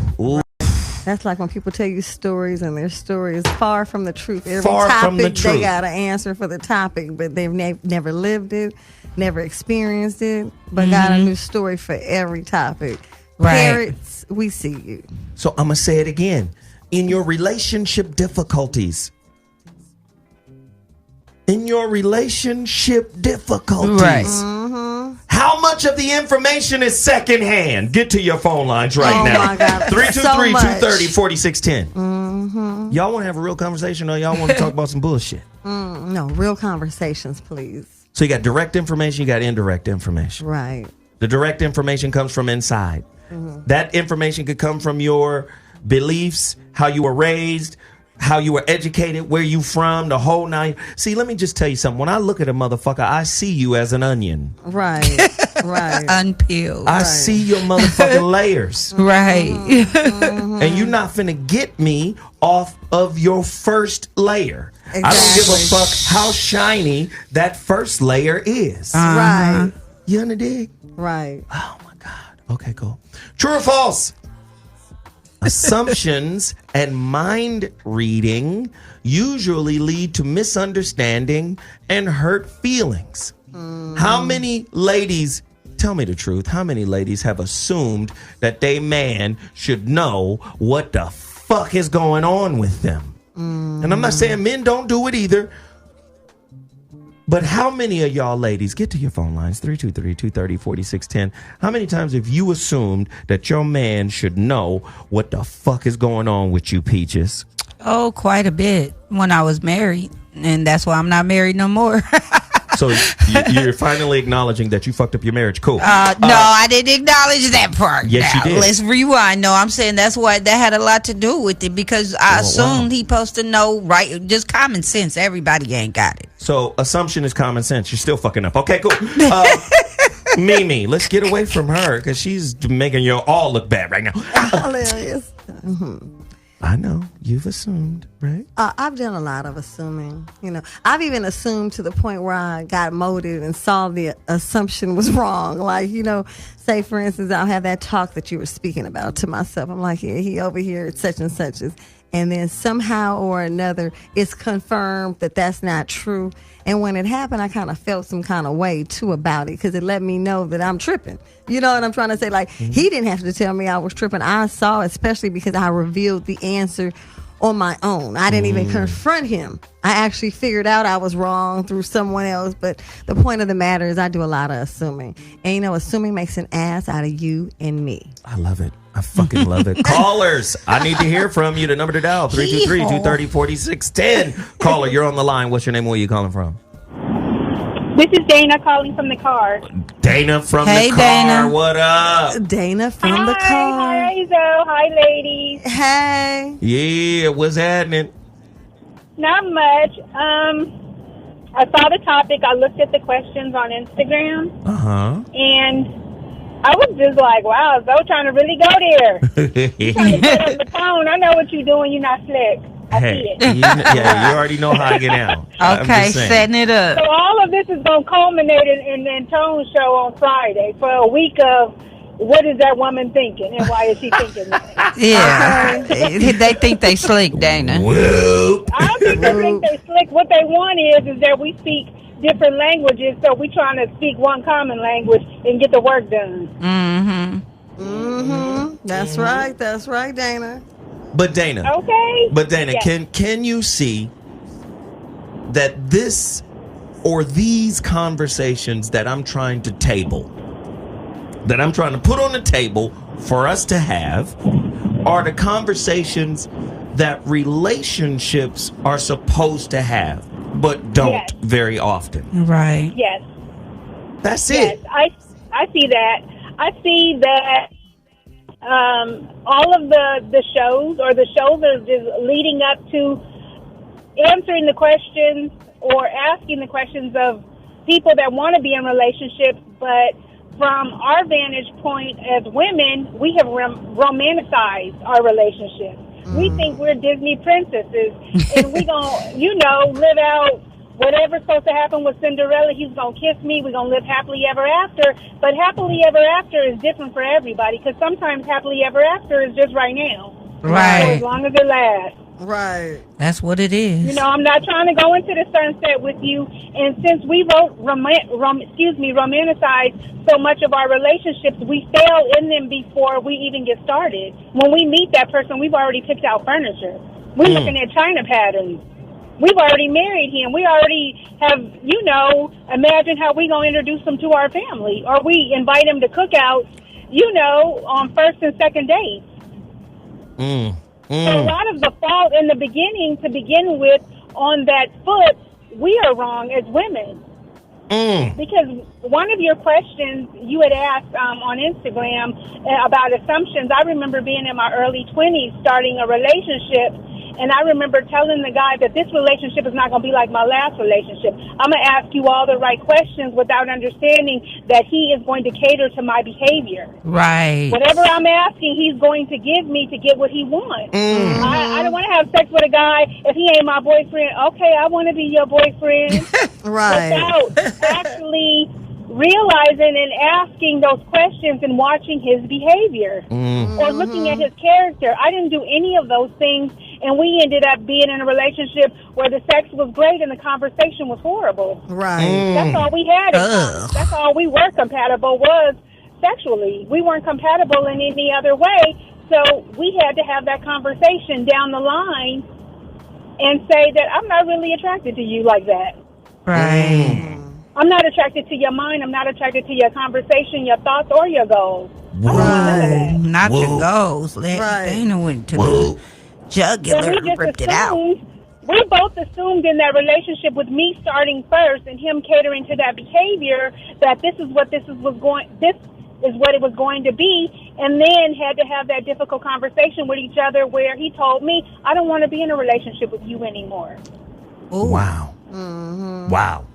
Speaker 11: That's like when people tell you stories and their story is far from the truth. Every
Speaker 2: Far
Speaker 11: topic,
Speaker 2: from the truth.
Speaker 11: they got an answer for the topic, but they've never lived it, never experienced it, but got a new story for every topic.
Speaker 12: Right.
Speaker 11: Parrots, we see you.
Speaker 2: So I'm going to say it again. In your relationship difficulties.
Speaker 12: Right.
Speaker 2: How much of the information is secondhand? Get to your phone lines right now.
Speaker 11: My God.
Speaker 2: 323-230-4610. Y'all want to have a real conversation or y'all want to talk about some bullshit?
Speaker 11: No, real conversations, please.
Speaker 2: So you got direct information, you got indirect information.
Speaker 11: Right.
Speaker 2: The direct information comes from inside. That information could come from your beliefs, how you were raised, how you were educated, where you from, the whole nine. See, let me just tell you something. When I look at a motherfucker, I see you as an onion.
Speaker 11: Right. Right.
Speaker 12: Unpeeled.
Speaker 2: I see your motherfucking layers.
Speaker 12: Right.
Speaker 2: And you're not finna get me off of your first layer.
Speaker 11: Exactly.
Speaker 2: I don't give a fuck how shiny that first layer is.
Speaker 11: Right.
Speaker 2: You under dig?
Speaker 11: Right.
Speaker 2: Oh my God. Okay, cool. True or false? Assumptions and mind reading usually lead to misunderstanding and hurt feelings. How many ladies, tell me the truth, how many ladies have assumed that they man should know what the fuck is going on with them? And I'm not saying men don't do it either. But how many of y'all ladies, get to your phone lines, 323-230-4610. How many times have you assumed that your man should know what the fuck is going on with you, Peaches?
Speaker 12: Oh, quite a bit when I was married. And that's why I'm not married no more.
Speaker 2: So you're finally acknowledging that you fucked up your marriage. Cool.
Speaker 12: No, I didn't acknowledge that part.
Speaker 2: Yes, you did.
Speaker 12: Let's rewind. No, I'm saying that's why that had a lot to do with it because I assumed he supposed to know, right? Just common sense. Everybody ain't got it.
Speaker 2: So assumption is common sense. You're still fucking up. Okay, cool. Mimi, let's get away from her because she's making you all look bad right now.
Speaker 11: Hilarious.
Speaker 2: I know. You've assumed, right?
Speaker 11: I've done a lot of assuming. I've even assumed to the point where I got molded and saw the assumption was wrong. Like, say, for instance, I'll have that talk that you were speaking about to myself. I'm like, yeah, he over here at such and such. And then somehow or another, it's confirmed that that's not true. And when it happened, I kind of felt some kind of way, too, about it because it let me know that I'm tripping. You know what I'm trying to say? Like, he didn't have to tell me I was tripping. I saw, especially because I revealed the answer on my own. I didn't even confront him. I actually figured out I was wrong through someone else. But the point of the matter is I do a lot of assuming. And, assuming makes an ass out of you and me.
Speaker 2: I love it. I fucking love it. Callers, I need to hear from you. The number to dial, 323-230-4610. Caller, you're on the line. What's your name? Where are you calling from?
Speaker 8: This is Dana calling from the car.
Speaker 2: Dana from the car.
Speaker 12: Dana.
Speaker 2: What up?
Speaker 11: Dana from the car.
Speaker 8: Hi, Zo. Hi, ladies.
Speaker 11: Hey.
Speaker 2: Yeah, what's happening?
Speaker 8: Not much. I saw the topic. I looked at the questions on Instagram. And I was just like, wow, Zo trying to really go there. You're trying to get on the phone. I know what you're doing. You're not slick. I see it.
Speaker 2: You already know how I get out.
Speaker 12: Okay, setting it up.
Speaker 8: So all of this is going to culminate in Antone's show on Friday for a week of what is that woman thinking and why is she thinking that?
Speaker 12: Yeah. They think they slick, Dana.
Speaker 2: Whoop.
Speaker 8: I don't think they think they slick. What they want is that we speak different languages, so we're trying to speak one common language and get the work done.
Speaker 11: That's right. That's right, Dana.
Speaker 2: But Dana.
Speaker 8: Okay.
Speaker 2: But Dana,
Speaker 8: yes.
Speaker 2: can you see that this or these conversations that I'm trying to table, that I'm trying to put on the table for us to have, are the conversations that relationships are supposed to have, but don't very often.
Speaker 12: Right.
Speaker 8: Yes.
Speaker 2: That's
Speaker 8: yes.
Speaker 2: it.
Speaker 8: I see that. I see that all of the shows are just leading up to answering the questions or asking the questions of people that want to be in relationships, but from our vantage point as women, we have romanticized our relationships. We think we're Disney princesses, and we gonna, live out whatever's supposed to happen with Cinderella. He's gonna kiss me. We're gonna live happily ever after. But happily ever after is different for everybody, because sometimes happily ever after is just right now.
Speaker 12: Right.
Speaker 8: So as long as it lasts.
Speaker 11: Right.
Speaker 12: That's what it is.
Speaker 8: I'm not trying to go into the sunset with you. And since we romanticize so much of our relationships, we fail in them before we even get started. When we meet that person, we've already picked out furniture. We're looking at China patterns. We've already married him. We already have, imagine how we going to introduce him to our family. Or we invite him to cookouts, on first and second dates. So a lot of the fault in the beginning, to begin with, on that foot, we are wrong as women. Because one of your questions you had asked on Instagram about assumptions, I remember being in my early 20s, starting a relationship, and I remember telling the guy that this relationship is not going to be like my last relationship. I'm going to ask you all the right questions without understanding that he is going to cater to my behavior.
Speaker 12: Right.
Speaker 8: Whatever I'm asking, he's going to give me to get what he wants. I don't want to have sex with a guy if he ain't my boyfriend. Okay, I want to be your boyfriend.
Speaker 11: Right.
Speaker 8: Without actually realizing and asking those questions and watching his behavior or looking at his character. I didn't do any of those things, and we ended up being in a relationship where the sex was great and the conversation was horrible.
Speaker 11: Right.
Speaker 8: That's all we had. That's all we were compatible was sexually. We weren't compatible in any other way, so we had to have that conversation down the line and say that I'm not really attracted to you like that.
Speaker 12: Right.
Speaker 8: I'm not attracted to your mind. I'm not attracted to your conversation, your thoughts, or your goals.
Speaker 11: Right.
Speaker 12: Not your goals. Dana went to the jugular and ripped it out.
Speaker 8: We both assumed in that relationship with me starting first and him catering to that behavior that this is what it was going to be, and then had to have that difficult conversation with each other where he told me, I don't want to be in a relationship with you anymore.
Speaker 2: Ooh. Wow. Wow.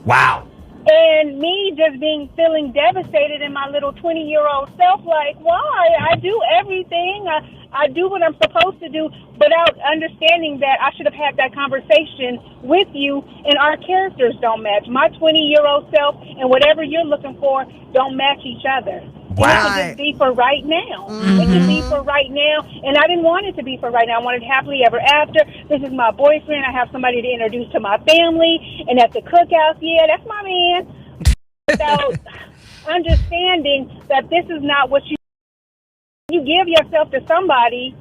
Speaker 2: Wow.
Speaker 8: And me just feeling devastated in my little 20-year-old self, like, why? I do everything. I do what I'm supposed to do without understanding that I should have had that conversation with you, and our characters don't match. My 20-year-old self and whatever you're looking for don't match each other. Wow. It could just be for right now. It could be for right now, and I didn't want it to be for right now. I wanted happily ever after. This is my boyfriend. I have somebody to introduce to my family, and at the cookouts, yeah, that's my man. Without understanding that this is not what you give yourself to somebody,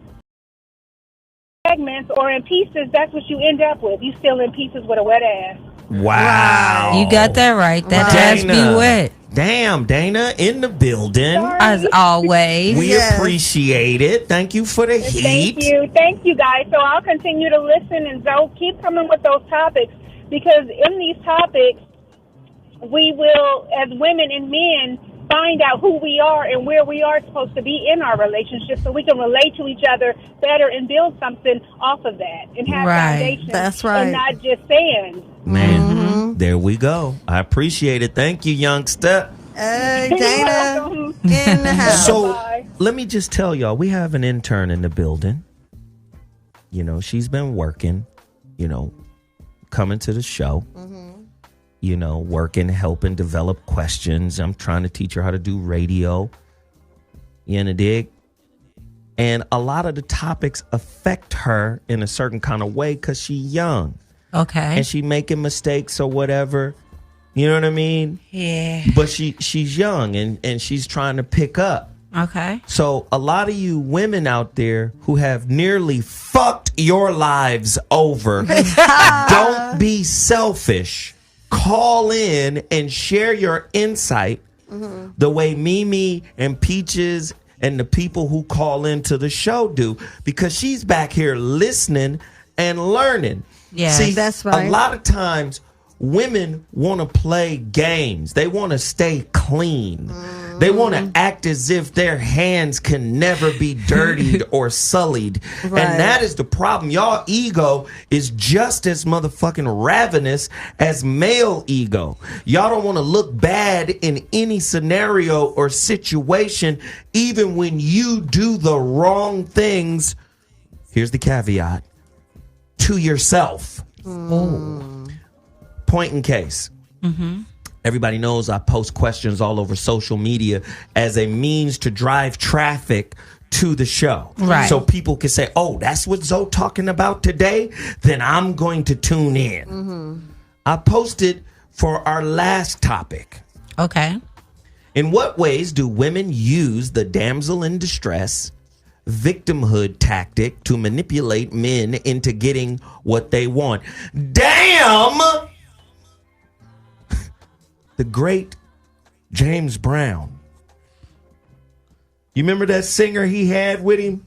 Speaker 8: segments or in pieces, that's what you end up with. You still in pieces with a wet ass.
Speaker 2: Wow.
Speaker 12: You got that right. That ass be wet.
Speaker 2: Damn, Dana in the building.
Speaker 8: Sorry.
Speaker 12: As always.
Speaker 2: We appreciate it. Thank you for the heat.
Speaker 8: Thank you guys. So I'll continue to listen, and Zoe, keep coming with those topics, because in these topics we will, as women and men, find out who we are and where we are supposed to be in our relationship, so we can relate to each other better and build something off of that and have foundation.
Speaker 11: That's right.
Speaker 8: And not just sand.
Speaker 2: Man, there we go. I appreciate it. Thank you, youngster.
Speaker 11: Hey, Dana. In the house.
Speaker 2: So let me just tell y'all, we have an intern in the building. She's been working, coming to the show. Working, helping develop questions. I'm trying to teach her how to do radio. You in a dig? And a lot of the topics affect her in a certain kind of way because she's young.
Speaker 12: Okay.
Speaker 2: And she making mistakes or whatever. You know what I mean?
Speaker 12: Yeah.
Speaker 2: But she's young and she's trying to pick up.
Speaker 12: Okay.
Speaker 2: So a lot of you women out there who have nearly fucked your lives over, don't be selfish. Call in and share your insight the way Mimi and Peaches and the people who call into the show do, because she's back here listening and learning.
Speaker 12: Yeah,
Speaker 2: see,
Speaker 11: that's right.
Speaker 2: A lot of times women want to play games. They want to stay clean. They want to act as if their hands can never be dirtied or sullied.
Speaker 11: Right.
Speaker 2: And that is the problem. Y'all ego is just as motherfucking ravenous as male ego. Y'all don't want to look bad in any scenario or situation, even when you do the wrong things. Here's the caveat. To yourself. Point in case. Everybody knows I post questions all over social media as a means to drive traffic to the show.
Speaker 12: Right.
Speaker 2: So people can say, oh, that's what Zoe talking about today? Then I'm going to tune in. I posted for our last topic.
Speaker 12: Okay.
Speaker 2: In what ways do women use the damsel in distress victimhood tactic to manipulate men into getting what they want? Damn! The great James Brown. You remember that singer he had with him?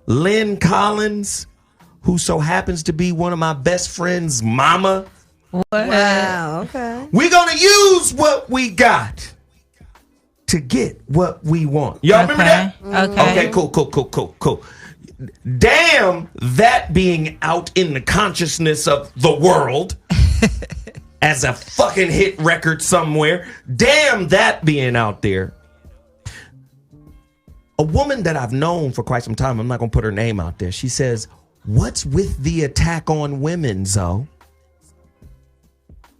Speaker 2: Lynn Collins, who so happens to be one of my best friend's mama.
Speaker 11: Wow, okay.
Speaker 2: We're going to use what we got to get what we want. Y'all remember that?
Speaker 12: Okay.
Speaker 2: Okay, cool. Damn, that being out in the consciousness of the world as a fucking hit record somewhere. Damn, that being out there. A woman that I've known for quite some time, I'm not going to put her name out there. She says, what's with the attack on women, Zoe?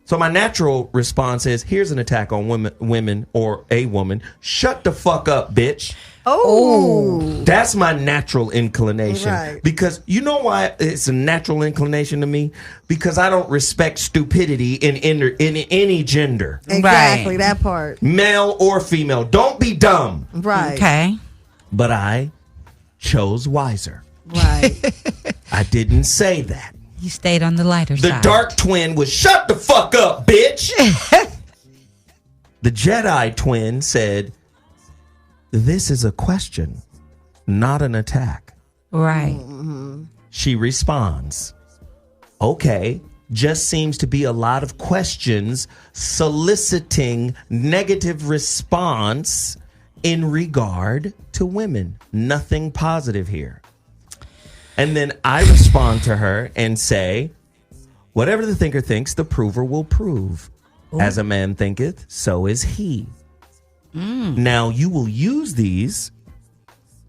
Speaker 2: So my natural response is, here's an attack on women or a woman. Shut the fuck up, bitch.
Speaker 11: Oh.
Speaker 2: That's my natural inclination.
Speaker 11: Right.
Speaker 2: Because you know why it's a natural inclination to me? Because I don't respect stupidity in any gender.
Speaker 11: Exactly, that part.
Speaker 2: Male or female. Don't be dumb.
Speaker 11: Right.
Speaker 12: Okay.
Speaker 2: But I chose wiser.
Speaker 11: Right.
Speaker 2: I didn't say that.
Speaker 12: You stayed on the lighter
Speaker 2: The
Speaker 12: side.
Speaker 2: dark twin was, shut the fuck up, bitch. The Jedi twin said, this is a question, not an attack.
Speaker 12: Right.
Speaker 2: She responds, okay, just seems to be a lot of questions soliciting negative response in regard to women. Nothing positive here. And then I respond to her and say, whatever the thinker thinks, the prover will prove. Ooh. As a man thinketh, so is he. Now, you will use these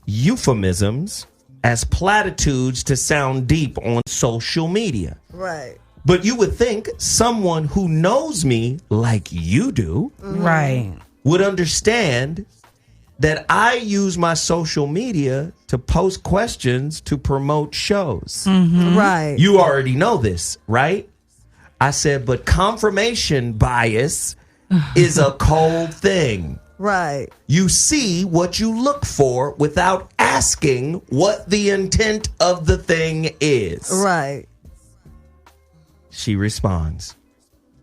Speaker 2: euphemisms as platitudes to sound deep on social media.
Speaker 11: Right.
Speaker 2: But you would think someone who knows me like you do,
Speaker 12: right,
Speaker 2: would understand that I use my social media to post questions to promote shows.
Speaker 11: Right.
Speaker 2: You already know this, right? I said, but confirmation bias is a cold thing.
Speaker 11: Right.
Speaker 2: You see what you look for without asking what the intent of the thing is.
Speaker 11: Right.
Speaker 2: She responds,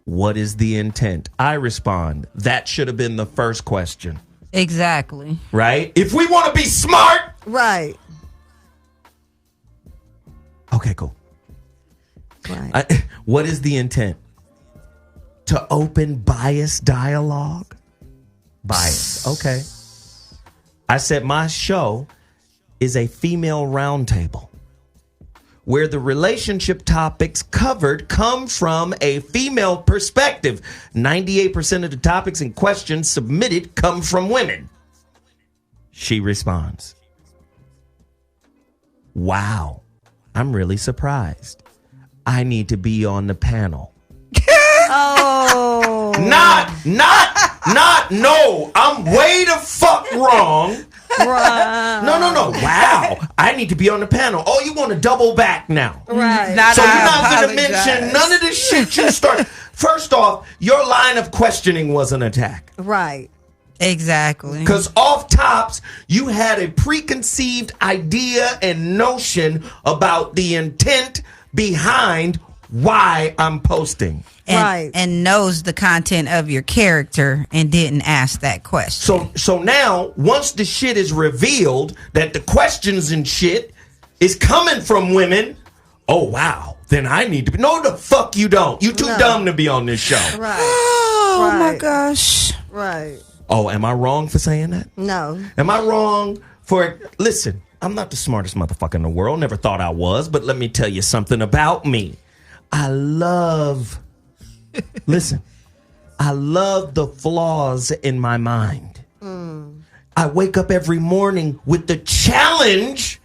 Speaker 2: what is the intent? I respond, that should have been the first question.
Speaker 12: Exactly.
Speaker 2: Right? If we want to be smart.
Speaker 11: Right.
Speaker 2: Okay, cool.
Speaker 11: Right.
Speaker 2: What is the intent? To open bias dialogue? Bias. Okay. I said my show is a female roundtable where the relationship topics covered come from a female perspective. 98% of the topics and questions submitted come from women. She responds, wow, I'm really surprised. I need to be on the panel.
Speaker 11: Oh.
Speaker 2: No, I'm way the fuck wrong.
Speaker 11: Right.
Speaker 2: No. Wow. I need to be on the panel. Oh, you want to double back now.
Speaker 11: Right.
Speaker 2: So you're not going to mention none of this shit you start. First off, your line of questioning was an attack.
Speaker 11: Right.
Speaker 12: Exactly.
Speaker 2: Because off tops, you had a preconceived idea and notion about the intent behind why I'm posting.
Speaker 12: And knows the content of your character and didn't ask that question.
Speaker 2: So now, once the shit is revealed that the questions and shit is coming from women, oh wow, then I need to be. No, the fuck you don't. You too dumb to be on this show.
Speaker 11: Right.
Speaker 12: Oh
Speaker 11: right.
Speaker 12: my gosh.
Speaker 11: Right.
Speaker 2: Oh, am I wrong for saying that?
Speaker 11: No.
Speaker 2: Am I wrong for... Listen, I'm not the smartest motherfucker in the world. Never thought I was, but let me tell you something about me. I love... Listen, I love the flaws in my mind. I wake up every morning with the challenge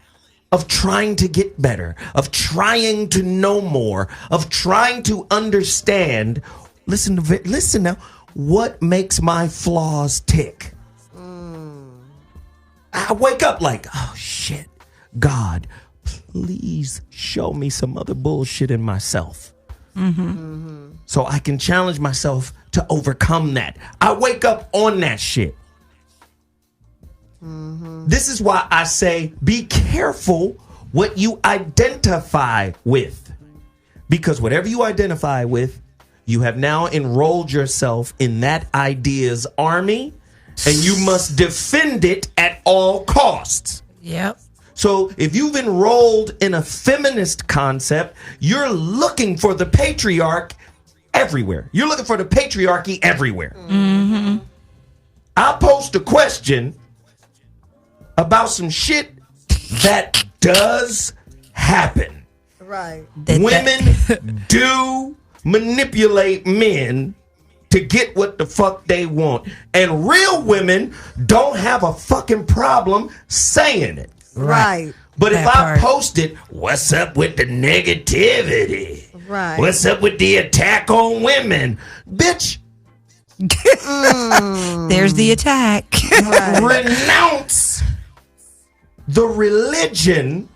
Speaker 2: of trying to get better, of trying to know more, of trying to understand. Listen now. What makes my flaws tick? I wake up like, oh shit, God, please show me some other bullshit in myself. So I can challenge myself to overcome that. I wake up on that shit. This is why I say be careful what you identify with. Because whatever you identify with, you have now enrolled yourself in that idea's army, and you must defend it at all costs.
Speaker 12: Yep.
Speaker 2: So if you've enrolled in a feminist concept, you're looking for the patriarch everywhere. You're looking for the patriarchy everywhere. I'll post a question about some shit that does happen.
Speaker 11: Right.
Speaker 2: Women do manipulate men to get what the fuck they want. And real women don't have a fucking problem saying it.
Speaker 11: Right.
Speaker 2: But
Speaker 12: That
Speaker 2: if
Speaker 12: part.
Speaker 2: I posted, what's up with the negativity?
Speaker 11: Right.
Speaker 2: What's up with the attack on women? Bitch,
Speaker 12: There's the attack.
Speaker 2: renounce the religion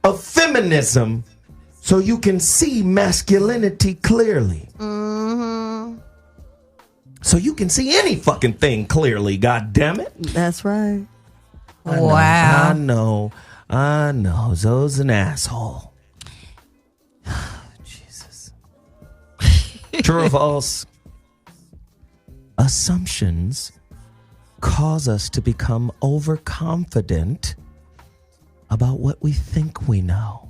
Speaker 2: of feminism so you can see masculinity clearly. So you can see any fucking thing clearly, God damn it.
Speaker 11: That's right.
Speaker 12: Wow.
Speaker 2: I know. Zoe's an asshole. Jesus. True or false? Assumptions cause us to become overconfident about what we think we know.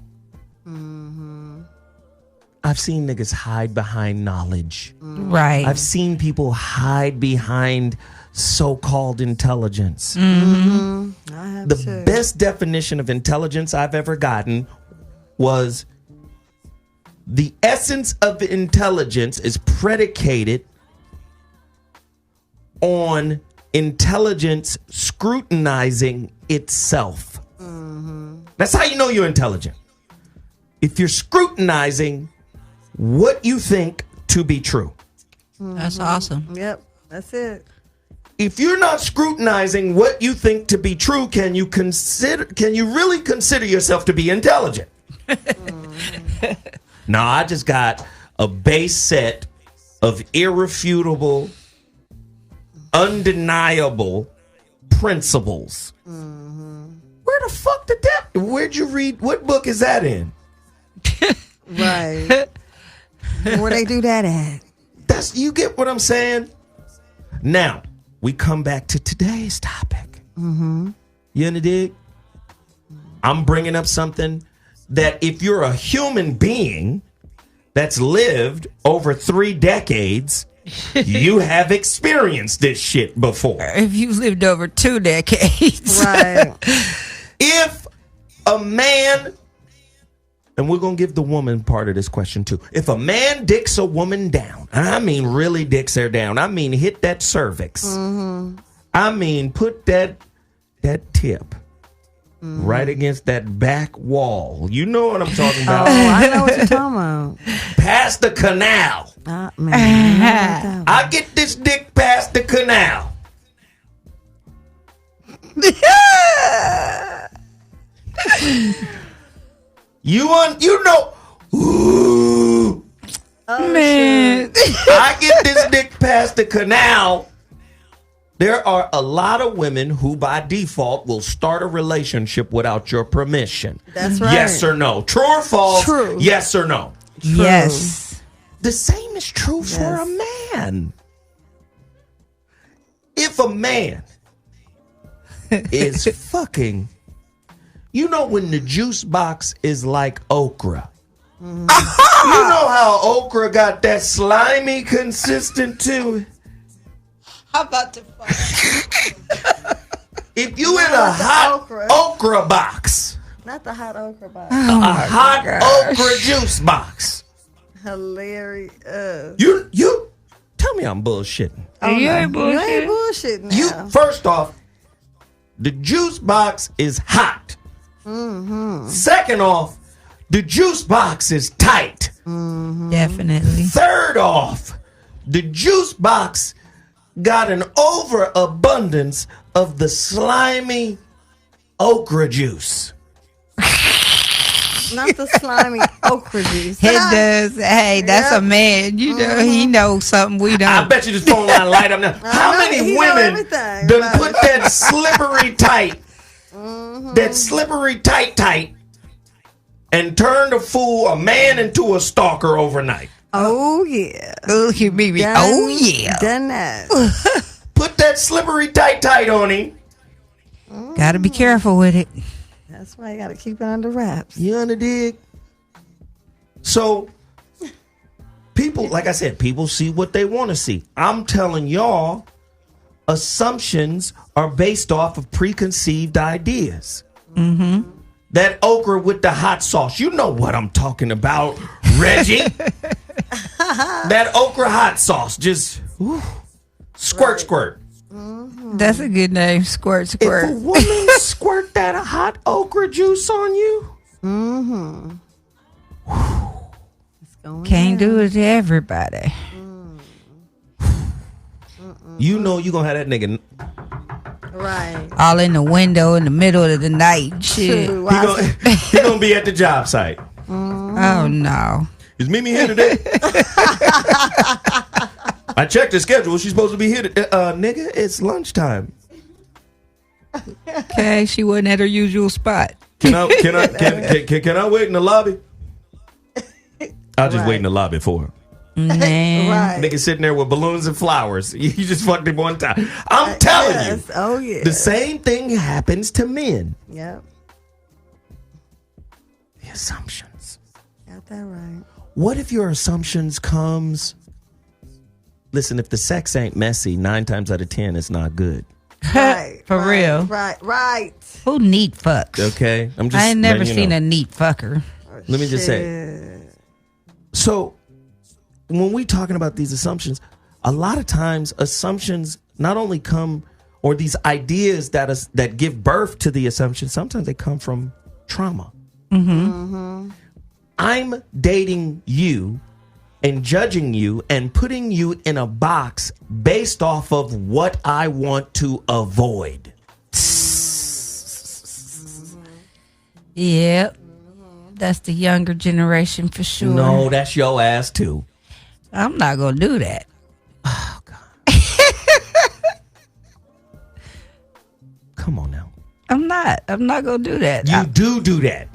Speaker 2: I've seen niggas hide behind knowledge.
Speaker 12: Right.
Speaker 2: I've seen people hide behind so-called intelligence.
Speaker 11: I have
Speaker 2: The
Speaker 11: too.
Speaker 2: best definition of intelligence I've ever gotten was the essence of intelligence is predicated on intelligence scrutinizing itself. That's how you know you're intelligent. If you're scrutinizing what you think to be true.
Speaker 12: That's awesome.
Speaker 11: Yep. That's it.
Speaker 2: If you're not scrutinizing what you think to be true, can you really consider yourself to be intelligent? No, I just got a base set of irrefutable, undeniable principles. Where the fuck did that? Where'd you read? What book is that in?
Speaker 11: Right. Where they do that at?
Speaker 2: You get what I'm saying? Now, we come back to today's topic. You in the dig? I'm bringing up something that if you're a human being that's lived over 3 decades, you have experienced this shit before.
Speaker 12: If you've lived over 2 decades.
Speaker 11: Right.
Speaker 2: If a man, and we're going to give the woman part of this question too. If a man dicks a woman down, and I mean really dicks her down, I mean hit that cervix. I mean put that tip right against that back wall. You know what I'm talking about.
Speaker 11: Oh, I know what you're talking about.
Speaker 2: Past the canal.
Speaker 11: Man,
Speaker 2: I get this dick past the canal. You know. Ooh.
Speaker 12: Man.
Speaker 2: I get this dick past the canal. There are a lot of women who by default will start a relationship without your permission.
Speaker 11: That's right.
Speaker 2: Yes or no? True or false?
Speaker 11: True.
Speaker 2: Yes or no?
Speaker 12: Yes.
Speaker 2: The same is true for a man. If a man is fucking, you know when the juice box is like okra. You know how okra got that slimy consistent to it?
Speaker 12: How about the fuck?
Speaker 2: If you in a hot okra box,
Speaker 11: Not the hot okra box.
Speaker 2: a hot okra juice box,
Speaker 11: Hilarious.
Speaker 2: you tell me I'm bullshitting.
Speaker 12: You ain't
Speaker 11: You ain't
Speaker 12: bullshit.
Speaker 11: bullshitting now.
Speaker 2: You first off, the juice box is hot. Second off, the juice box is tight.
Speaker 12: Definitely.
Speaker 2: Third off, the juice box got an overabundance of the slimy okra juice.
Speaker 11: Not the slimy okra juice.
Speaker 12: It does. Hey, that's a man. You know, he knows something we don't.
Speaker 2: I bet you this phone line light up now. How many women done put that slippery tight, tight, and turned a man into a stalker overnight?
Speaker 11: Oh, yeah.
Speaker 12: Oh, you mean me?
Speaker 11: Done,
Speaker 12: Oh, yeah.
Speaker 11: Done that.
Speaker 2: Put that slippery tight on him.
Speaker 12: Gotta be careful with it.
Speaker 11: That's why you got to keep it under wraps.
Speaker 2: You under dig? So, people, like I said, people see what they want to see. I'm telling y'all, assumptions are based off of preconceived ideas.
Speaker 12: Mm-hmm.
Speaker 2: That okra with the hot sauce. You know what I'm talking about, Reggie. That okra hot sauce. Just squirt.
Speaker 12: That's a good name. Squirt.
Speaker 2: If a woman squirt that hot okra juice on you,
Speaker 12: can't do it to everybody.
Speaker 2: you know you going to have that nigga.
Speaker 11: Right.
Speaker 12: All in the window in the middle of the night. Shit.
Speaker 11: True.
Speaker 2: He gonna be at the job site.
Speaker 12: Oh, no.
Speaker 2: Is Mimi here today? I checked the schedule. She's supposed to be here. Nigga, it's lunchtime.
Speaker 12: Okay, she wasn't at her usual spot.
Speaker 2: Can I wait in the lobby? I'll just wait in the lobby for her.
Speaker 12: Man.
Speaker 11: Right.
Speaker 2: Nigga sitting there with balloons and flowers. You just fucked him one time. I'm telling you.
Speaker 11: Oh, yeah.
Speaker 2: The same thing happens to men.
Speaker 11: Yep.
Speaker 2: The assumptions.
Speaker 11: Got that right.
Speaker 2: What if your assumptions comes... Listen, if the sex ain't messy, 9 times out of 10, it's not good.
Speaker 11: Right.
Speaker 12: For real.
Speaker 11: Right.
Speaker 12: Who neat fucks?
Speaker 2: Okay?
Speaker 12: I ain't never seen a neat fucker.
Speaker 2: Let me just say. So, when we talking about these assumptions, a lot of times assumptions not only come, or these ideas that give birth to the assumption, sometimes they come from trauma. I'm dating you and judging you and putting you in a box based off of what I want to avoid.
Speaker 12: Yep. That's the younger generation for sure.
Speaker 2: No, that's your ass too.
Speaker 12: I'm not going to do that.
Speaker 2: Oh, God. Come on now.
Speaker 12: I'm not going to do that.
Speaker 2: You do that.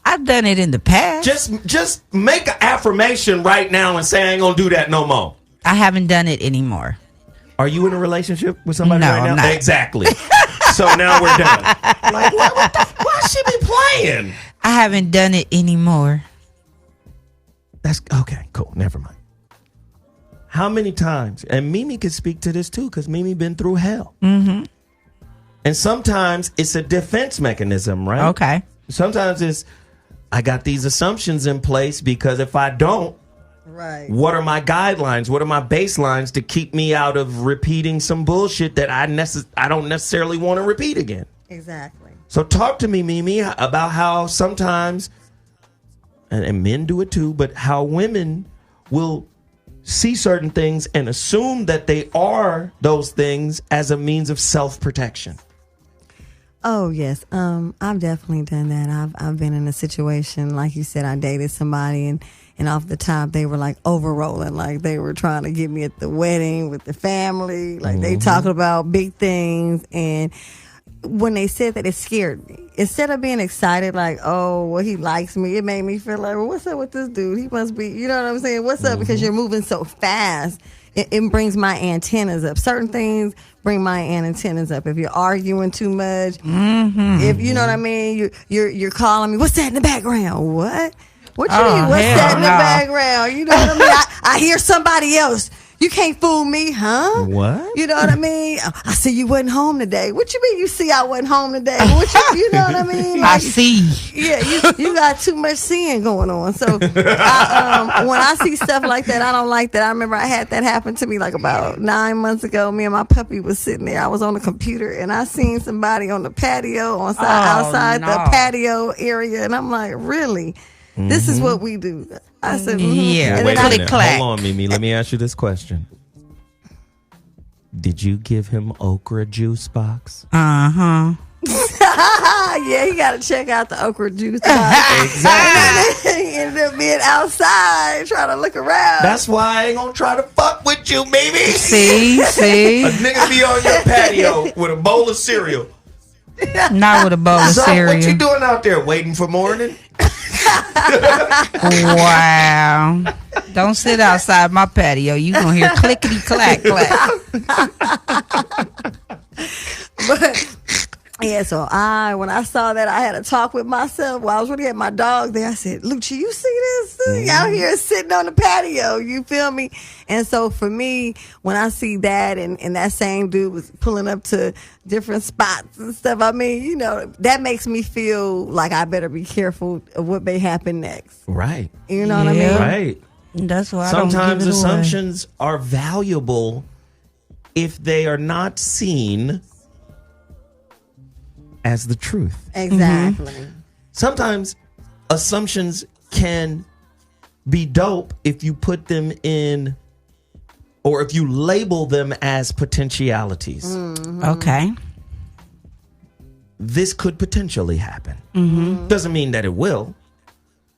Speaker 12: I've done it in the past.
Speaker 2: Just make an affirmation right now and say I ain't gonna do that no more.
Speaker 12: I haven't done it anymore.
Speaker 2: Are you in a relationship with somebody
Speaker 12: No,
Speaker 2: right now?
Speaker 12: I'm not.
Speaker 2: Exactly. So now we're done. Like, why she be playing?
Speaker 12: I haven't done it anymore.
Speaker 2: That's okay. Cool. Never mind. How many times? And Mimi could speak to this too, because Mimi been through hell.
Speaker 12: Mm-hmm.
Speaker 2: And sometimes it's a defense mechanism, right?
Speaker 12: Okay.
Speaker 2: Sometimes it's, I got these assumptions in place because if I don't, what are my guidelines? What are my baselines to keep me out of repeating some bullshit that I don't necessarily want to repeat again?
Speaker 11: Exactly.
Speaker 2: So talk to me, Mimi, about how sometimes, and men do it too, but how women will see certain things and assume that they are those things as a means of self-protection.
Speaker 11: Oh, yes. I've definitely done that. I've been in a situation, like you said, I dated somebody and off the top they were like over-rolling, like they were trying to get me at the wedding with the family, like they talking about big things. And when they said that, it scared me. Instead of being excited, like, oh, well, he likes me, it made me feel like, well, what's up with this dude? He must be, you know what I'm saying? What's up? Because you're moving so fast. It brings my antennas up. Certain things bring my antennas up. If you're arguing too much, if you know what I mean, you're calling me. What's that in the background? What? What you mean? What's that in the background? You know what I mean? I hear somebody else. You can't fool me, huh?
Speaker 2: What?
Speaker 11: You know what I mean? I see you wasn't home today. What you mean you see I wasn't home today? You know what I mean? Like,
Speaker 12: I see.
Speaker 11: Yeah, you got too much seeing going on. So when I see stuff like that, I don't like that. I remember I had that happen to me like about 9 months ago. Me and my puppy was sitting there. I was on the computer and I seen somebody on the patio outside the patio area. And I'm like, really? This is what we do. I said,
Speaker 12: yeah.
Speaker 11: And
Speaker 2: Wait
Speaker 11: then
Speaker 2: a minute. Hold on, Mimi. Let me ask you this question. Did you give him okra juice box?
Speaker 12: Uh-huh.
Speaker 11: Yeah, he got to check out the okra juice box.
Speaker 2: Exactly.
Speaker 11: He ended up being outside trying to look around.
Speaker 2: That's why I ain't gonna try to fuck with you, baby.
Speaker 12: See?
Speaker 2: A nigga be on your patio with a bowl of cereal.
Speaker 12: Not with a bowl of
Speaker 2: So
Speaker 12: cereal.
Speaker 2: what you doing out there? Waiting for morning?
Speaker 12: Wow. Don't sit outside my patio. You gonna hear clickety clack clack.
Speaker 11: But yeah, so when I saw that, I had a talk with myself while I was really at my dog there. I said, Lucci, you see this? Out here sitting on the patio, you feel me? And so for me, when I see that and that same dude was pulling up to different spots and stuff, I mean, you know, that makes me feel like I better be careful of what may happen next.
Speaker 2: Right.
Speaker 11: You know what I mean?
Speaker 2: Right.
Speaker 12: That's why
Speaker 2: Sometimes
Speaker 12: I don't give it
Speaker 2: assumptions are valuable if they are not seen as the truth.
Speaker 11: Exactly.
Speaker 2: Sometimes assumptions can be dope if you put them in, or if you label them as potentialities.
Speaker 12: Okay.
Speaker 2: This could potentially happen. Doesn't mean that it will.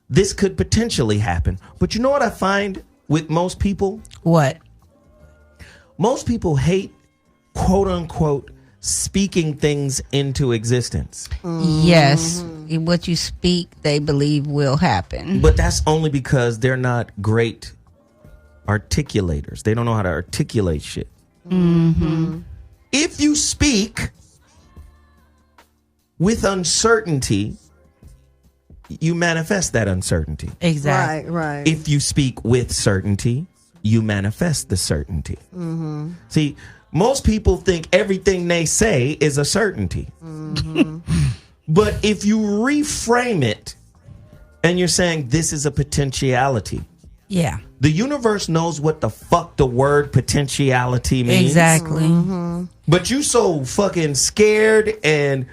Speaker 2: This could potentially happen. But you know what I find with most people?
Speaker 12: What?
Speaker 2: Most people hate, quote unquote, speaking things into existence.
Speaker 12: Yes. What you speak, they believe will happen.
Speaker 2: But that's only because they're not great articulators. They don't know how to articulate shit. If you speak with uncertainty, you manifest that uncertainty.
Speaker 12: Exactly.
Speaker 11: Right.
Speaker 2: If you speak with certainty, you manifest the certainty. See, most people think everything they say is a certainty. But if you reframe it and you're saying this is a potentiality,
Speaker 12: Yeah.
Speaker 2: the universe knows what the fuck the word potentiality means.
Speaker 12: Exactly.
Speaker 2: But you so fucking scared and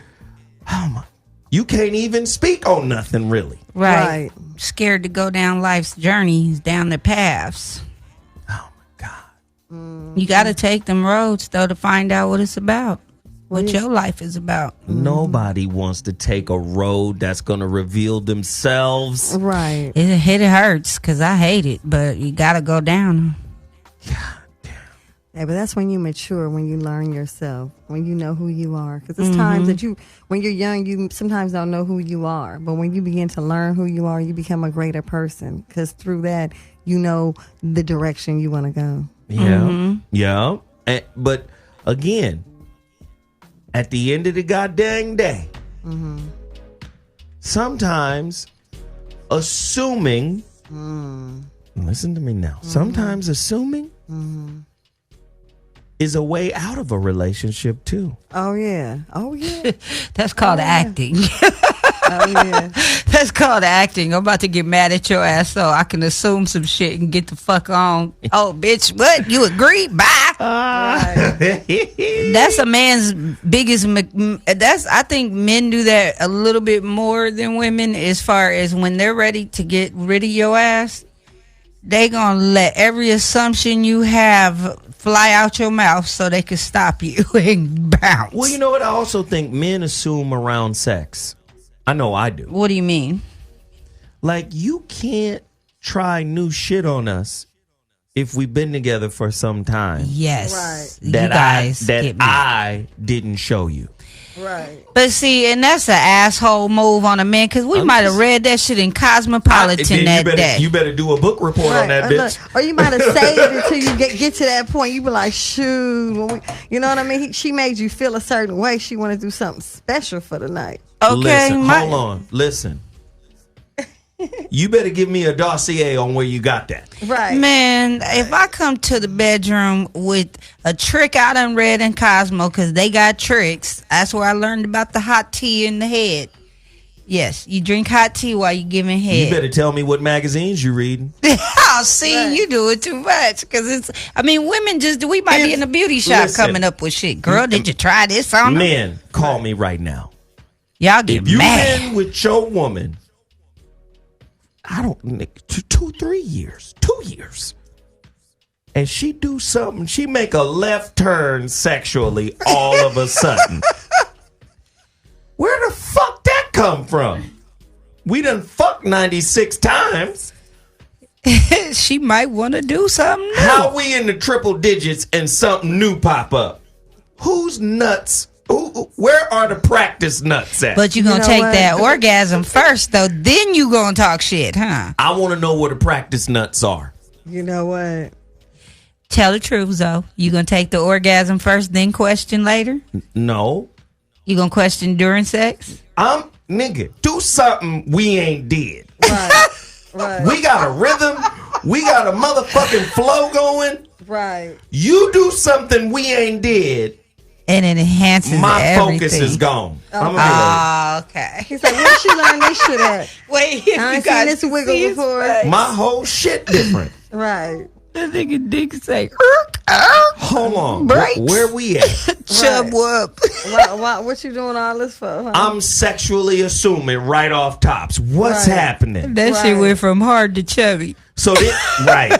Speaker 2: you can't even speak on nothing really.
Speaker 12: Right. Scared to go down life's journeys, down the paths.
Speaker 2: Oh my God.
Speaker 12: You got to take them roads, though, to find out what it's about, what your life is about.
Speaker 2: Nobody wants to take a road that's going to reveal themselves.
Speaker 11: Right.
Speaker 12: It hurts because I hate it, but you got to go down.
Speaker 11: Yeah, but that's when you mature, when you learn yourself, when you know who you are. Because there's times that when you're young, you sometimes don't know who you are. But when you begin to learn who you are, you become a greater person. Because through that, you know the direction you want to go.
Speaker 2: Yeah. Yeah. But again, at the end of the goddamn day, sometimes assuming, listen to me now, sometimes assuming is a way out of a relationship too.
Speaker 11: Oh, yeah. Oh, yeah.
Speaker 12: That's called acting.
Speaker 11: Oh, yeah.
Speaker 12: That's called acting. I'm about to get mad at your ass so I can assume some shit and get the fuck on. Oh, bitch, what? You agree? Bye. That's a man's biggest. I think men do that a little bit more than women, as far as when they're ready to get rid of your ass. They gonna let every assumption you have fly out your mouth so they can stop you and bounce.
Speaker 2: Well, you know what? I also think men assume around sex. I know I do.
Speaker 12: What do you mean?
Speaker 2: Like, you can't try new shit on us if we've been together for some time.
Speaker 12: Yes.
Speaker 11: Right.
Speaker 2: That
Speaker 12: you guys
Speaker 2: I
Speaker 12: get me.
Speaker 2: I didn't show you.
Speaker 11: Right.
Speaker 12: But see, and that's an asshole move on a man, because we might have read that shit in Cosmopolitan that day.
Speaker 2: You better do a book report on that bitch.
Speaker 11: Look, or you might have saved it until you get to that point. You be like, shoot. You know what I mean? She made you feel a certain way. She want to do something special for the night.
Speaker 12: Okay.
Speaker 2: Listen, hold on. Listen. You better give me a dossier on where you got that.
Speaker 11: Right.
Speaker 12: Man, if I come to the bedroom with a trick I done read in Cosmo, because they got tricks, that's where I learned about the hot tea in the head. Yes, you drink hot tea while you giving head.
Speaker 2: You better tell me what magazines you reading.
Speaker 12: Oh, see, you do it too much. Because women we might be in a beauty shop coming up with shit. Girl, did you try this on them?
Speaker 2: Men, call me right now.
Speaker 12: Y'all get
Speaker 2: if
Speaker 12: mad.
Speaker 2: You've been with your woman, I don't, 2 years, and she do something, she make a left turn sexually all of a sudden. Where the fuck that come from? We done fucked 96 times.
Speaker 12: She might want to do something new.
Speaker 2: How we in the triple digits and something new pop up? Who's nuts? Where are the practice nuts at?
Speaker 12: But you gonna take that orgasm first, though. Then you gonna talk shit, huh?
Speaker 2: I want to know where the practice nuts are.
Speaker 11: You know what?
Speaker 12: Tell the truth, though. You gonna take the orgasm first, then question later?
Speaker 2: No.
Speaker 12: You gonna question during sex?
Speaker 2: Nigga, do something we ain't did.
Speaker 11: Right. Right.
Speaker 2: We got a rhythm. We got a motherfucking flow going.
Speaker 11: Right.
Speaker 2: You do something we ain't did.
Speaker 12: And it enhances
Speaker 2: my
Speaker 12: everything.
Speaker 2: Focus is gone.
Speaker 12: Okay.
Speaker 11: He's like, where she learn this shit at?
Speaker 12: Wait,
Speaker 11: I ain't seen this wiggle before.
Speaker 2: My whole shit different.
Speaker 11: Right.
Speaker 12: That nigga dick say,
Speaker 2: hold on.
Speaker 12: Breaks.
Speaker 2: Where we at?
Speaker 12: Chub up.
Speaker 11: What you doing all this for? Huh?
Speaker 2: I'm sexually assuming right off tops. What's happening?
Speaker 12: That shit went from hard to chubby.
Speaker 2: So right.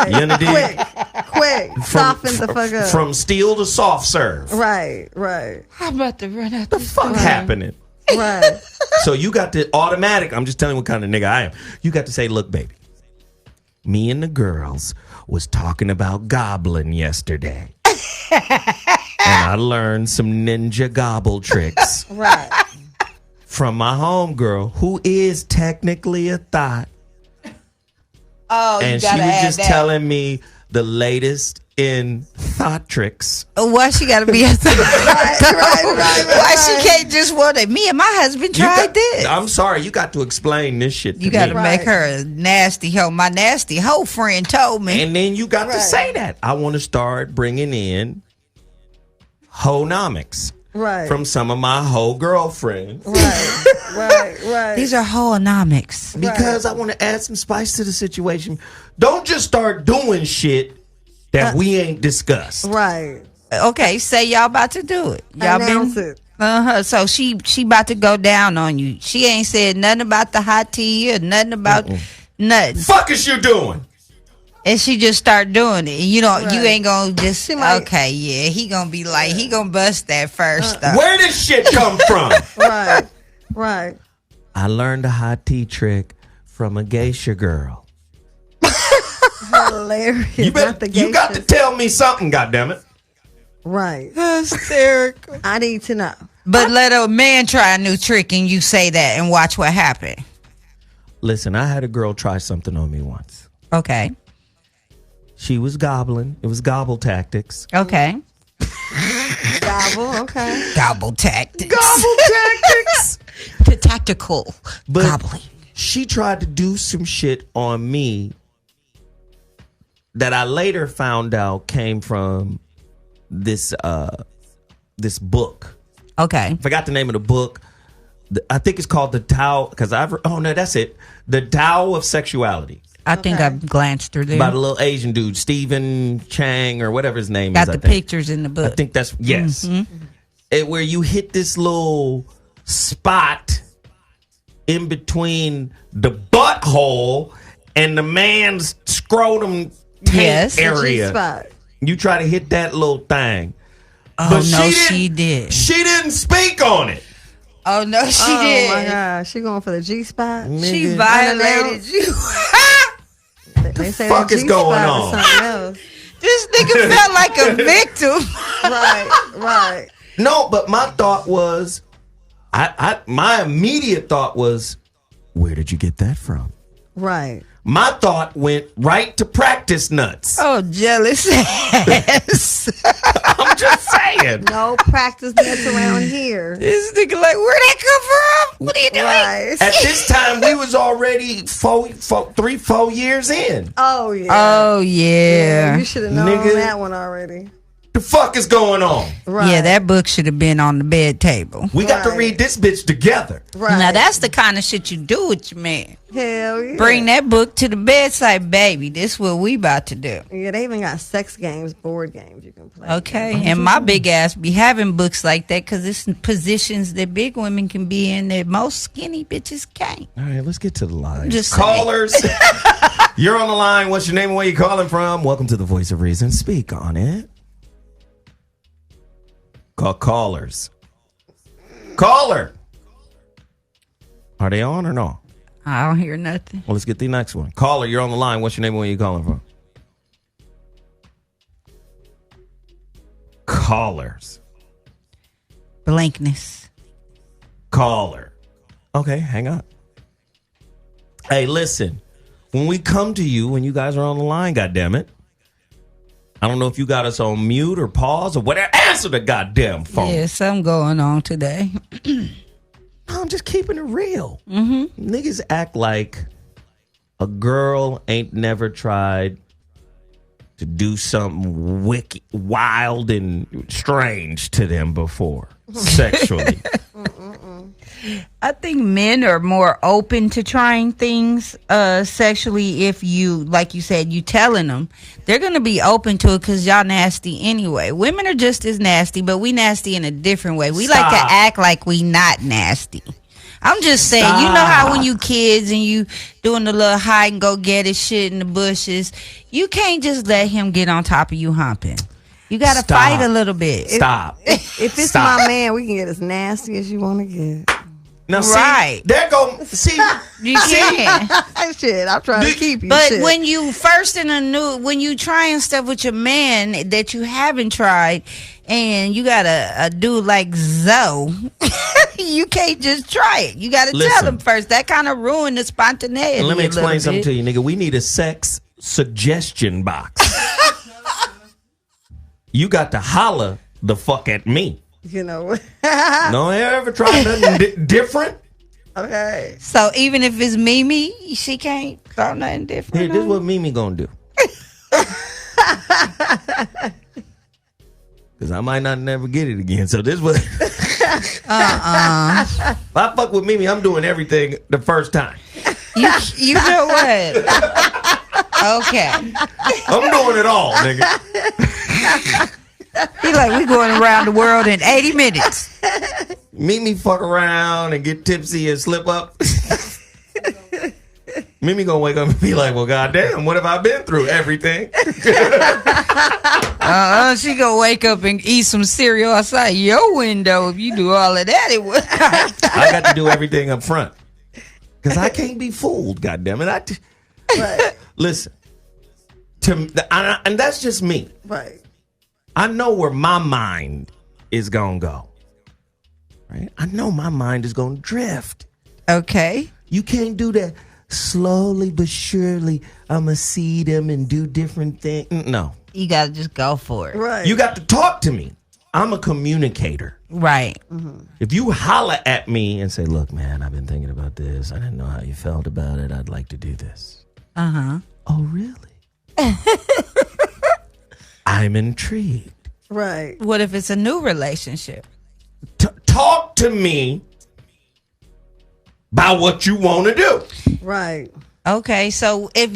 Speaker 2: You understand?
Speaker 11: Quick. Soften the fuck up.
Speaker 2: From steel to soft serve.
Speaker 11: Right.
Speaker 12: I'm about to run out
Speaker 2: the fuck happening?
Speaker 11: Right.
Speaker 2: So you got the automatic. I'm just telling you what kind of nigga I am. You got to say, look, baby. Me and the girls was talking about gobbling yesterday. And I learned some ninja gobble tricks.
Speaker 11: Right.
Speaker 2: From my homegirl, who is technically a thought.
Speaker 12: Oh,
Speaker 2: and she was just telling me the latest in thought tricks.
Speaker 12: Why she gotta be a thought? right. Why she can't just want it? Me and my husband tried this.
Speaker 2: I'm sorry, you got to explain this shit to me.
Speaker 12: You got to make her a nasty hoe. My nasty hoe friend told me.
Speaker 2: And then you got to say that. I want to start bringing in hoenomics.
Speaker 11: Right.
Speaker 2: From some of my hoe girlfriends.
Speaker 11: Right.
Speaker 12: These are hoenomics.
Speaker 2: Because I want to add some spice to the situation. Don't just start doing shit that we ain't discussed.
Speaker 11: Right.
Speaker 12: Okay, say y'all about to do it. Y'all
Speaker 11: Announce it.
Speaker 12: So she about to go down on you. She ain't said nothing about the hot tea or nothing about nothing.
Speaker 2: Fuck is you doing?
Speaker 12: And she just start doing it. You know, you ain't gonna just okay, yeah. He gonna be like, he gonna bust that first though.
Speaker 2: Where did shit come from?
Speaker 11: Right.
Speaker 2: I learned a hot tea trick from a geisha girl.
Speaker 11: Hilarious.
Speaker 2: You got to tell me something, goddammit.
Speaker 11: Right.
Speaker 12: Hysterical.
Speaker 11: I need to know.
Speaker 12: But let a man try a new trick and you say that and watch what happened.
Speaker 2: Listen, I had a girl try something on me once.
Speaker 12: Okay.
Speaker 2: She was gobbling. It was gobble tactics.
Speaker 12: Okay.
Speaker 11: Gobble, okay.
Speaker 12: Gobble tactics.
Speaker 2: Gobble tactics.
Speaker 12: The tactical gobbling.
Speaker 2: She tried to do some shit on me that I later found out came from this book.
Speaker 12: Okay.
Speaker 2: Forgot the name of the book. I think it's called The Tao, that's it. The Tao of Sexuality.
Speaker 12: I think I glanced through there.
Speaker 2: About a little Asian dude, Stephen Chang or whatever his name is.
Speaker 12: Got the pictures in the book.
Speaker 2: I think that's, yes. Mm-hmm. Where you hit this little spot in between the butthole and the man's scrotum tank area.
Speaker 11: Spot.
Speaker 2: You try to hit that little thing.
Speaker 12: Oh,
Speaker 2: but
Speaker 12: no, she did.
Speaker 2: She didn't speak on it.
Speaker 12: Oh, no, she did.
Speaker 11: Oh, my God. She going for the G-spot?
Speaker 12: She violated you.
Speaker 11: They say
Speaker 2: fuck is going on?
Speaker 12: This nigga felt like a victim.
Speaker 11: Right.
Speaker 2: No, but my thought was, my immediate thought was, where did you get that from?
Speaker 11: Right.
Speaker 2: My thought went right to practice nuts.
Speaker 12: Oh, jealous ass.
Speaker 2: I'm just saying.
Speaker 11: No practice nuts around here.
Speaker 12: This nigga like, where'd that come from? What are you doing?
Speaker 11: Right.
Speaker 2: At this time, we was already 3-4 years in.
Speaker 11: Oh, yeah.
Speaker 12: Oh, yeah.
Speaker 11: You should have known
Speaker 2: Nigga.
Speaker 11: that one already.
Speaker 2: The fuck is going on?
Speaker 11: Right.
Speaker 12: Yeah, that book should have been on the bed table.
Speaker 2: We got to read this bitch together.
Speaker 11: Right.
Speaker 12: Now, that's the kind of shit you do with your man.
Speaker 11: Hell yeah.
Speaker 12: Bring that book to the bedside, baby. This is what we about to do.
Speaker 11: Yeah, they even got sex games, board games you can play.
Speaker 12: Okay, and my big ass be having books like that because it's positions that big women can be in that most skinny bitches can't.
Speaker 2: All right, let's get to the line.
Speaker 12: Just
Speaker 2: Callers, you're on the line. What's your name and where you calling from? Welcome to the Voice of Reason. Speak on it. Call callers. Caller. Are they on or no?
Speaker 12: I don't hear nothing.
Speaker 2: Well, let's get the next one. Caller, you're on the line. What's your name and where you calling from? Callers.
Speaker 12: Blankness.
Speaker 2: Caller. Okay, hang up. Hey, listen. When we come to you, when you guys are on the line, goddammit, I don't know if you got us on mute or pause or whatever. Answer the goddamn phone.
Speaker 12: Yeah, something going on today.
Speaker 2: I'm just keeping it real.
Speaker 12: Mm-hmm.
Speaker 2: Niggas act like a girl ain't never tried to do something wicked, wild, and strange to them before sexually.
Speaker 12: I think men are more open to trying things sexually if you, like you said, you telling them. They're going to be open to it because y'all nasty anyway. Women are just as nasty, but we nasty in a different way. We like to act like we not nasty. I'm just saying, you know how when you kids and you doing the little hide and go get it shit in the bushes, you can't just let him get on top of you humping. You got to fight a little bit.
Speaker 2: Stop.
Speaker 11: If it's my man, we can get as nasty as you want to get.
Speaker 2: Now,
Speaker 12: right.
Speaker 2: See, there go. See,
Speaker 12: you can.
Speaker 11: Shit, I'm trying to keep you.
Speaker 12: But
Speaker 11: shit.
Speaker 12: when you first when you trying stuff with your man that you haven't tried, and you got a dude like Zoe, you can't just try it. You got to tell him first. That kind of ruined the spontaneity.
Speaker 2: And let me explain something to you, nigga. We need a sex suggestion box. You got to holler the fuck at me.
Speaker 11: You know.
Speaker 2: No, I ever tried nothing different?
Speaker 11: Okay.
Speaker 12: So even if it's Mimi, she can't throw nothing different.
Speaker 2: Here, this is what Mimi gonna do. Because I might not never get it again. So this was. If I fuck with Mimi, I'm doing everything the first time.
Speaker 12: You know what? Okay.
Speaker 2: I'm doing it all, nigga.
Speaker 12: He like, we going around the world in 80 minutes.
Speaker 2: Mimi fuck around and get tipsy and slip up. Mimi gonna wake up and be like, well, goddamn, what have I been through? Everything.
Speaker 12: She gonna wake up and eat some cereal outside your window. If you do all of that, it would.
Speaker 2: I got to do everything up front. Because I can't be fooled, goddammit.
Speaker 11: Right.
Speaker 2: Listen, and that's just me.
Speaker 11: Right.
Speaker 2: I know where my mind is gonna go. Right? I know my mind is gonna drift.
Speaker 12: Okay.
Speaker 2: You can't do that slowly but surely. I'ma see them and do different things. No.
Speaker 12: You gotta just go for it.
Speaker 11: Right.
Speaker 2: You got to talk to me. I'm a communicator.
Speaker 12: Right.
Speaker 11: Mm-hmm.
Speaker 2: If you holler at me and say, look, man, I've been thinking about this. I didn't know how you felt about it. I'd like to do this.
Speaker 12: Uh-huh.
Speaker 2: Oh, really? I'm intrigued.
Speaker 11: Right.
Speaker 12: What if it's a new relationship?
Speaker 2: Talk to me about what you want to do.
Speaker 11: Right.
Speaker 12: Okay, so if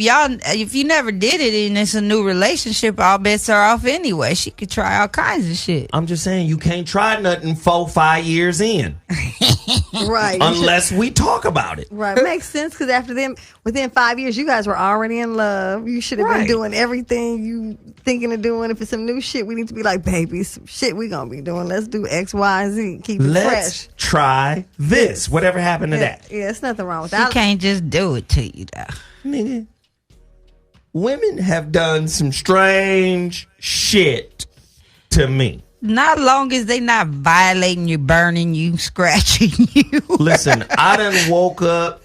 Speaker 12: you never did it and it's a new relationship, all bets are off anyway. She could try all kinds of shit.
Speaker 2: I'm just saying you can't try nothing 4-5 years in.
Speaker 11: Right.
Speaker 2: Unless we talk about it.
Speaker 11: Right. Makes sense because after them, within 5 years, you guys were already in love. You should have been doing everything you thinking of doing. If it's some new shit, we need to be like, baby, some shit we gonna be doing. Let's do X, Y, Z. Keep it
Speaker 2: Let's
Speaker 11: fresh.
Speaker 2: Try this. Whatever happened to that?
Speaker 11: Yeah, it's nothing wrong with
Speaker 12: She
Speaker 11: that.
Speaker 12: can't just do it to you, though.
Speaker 2: Nigga, women have done some strange shit to me.
Speaker 12: Not long as they not violating you, burning you, scratching you.
Speaker 2: Listen, I done woke up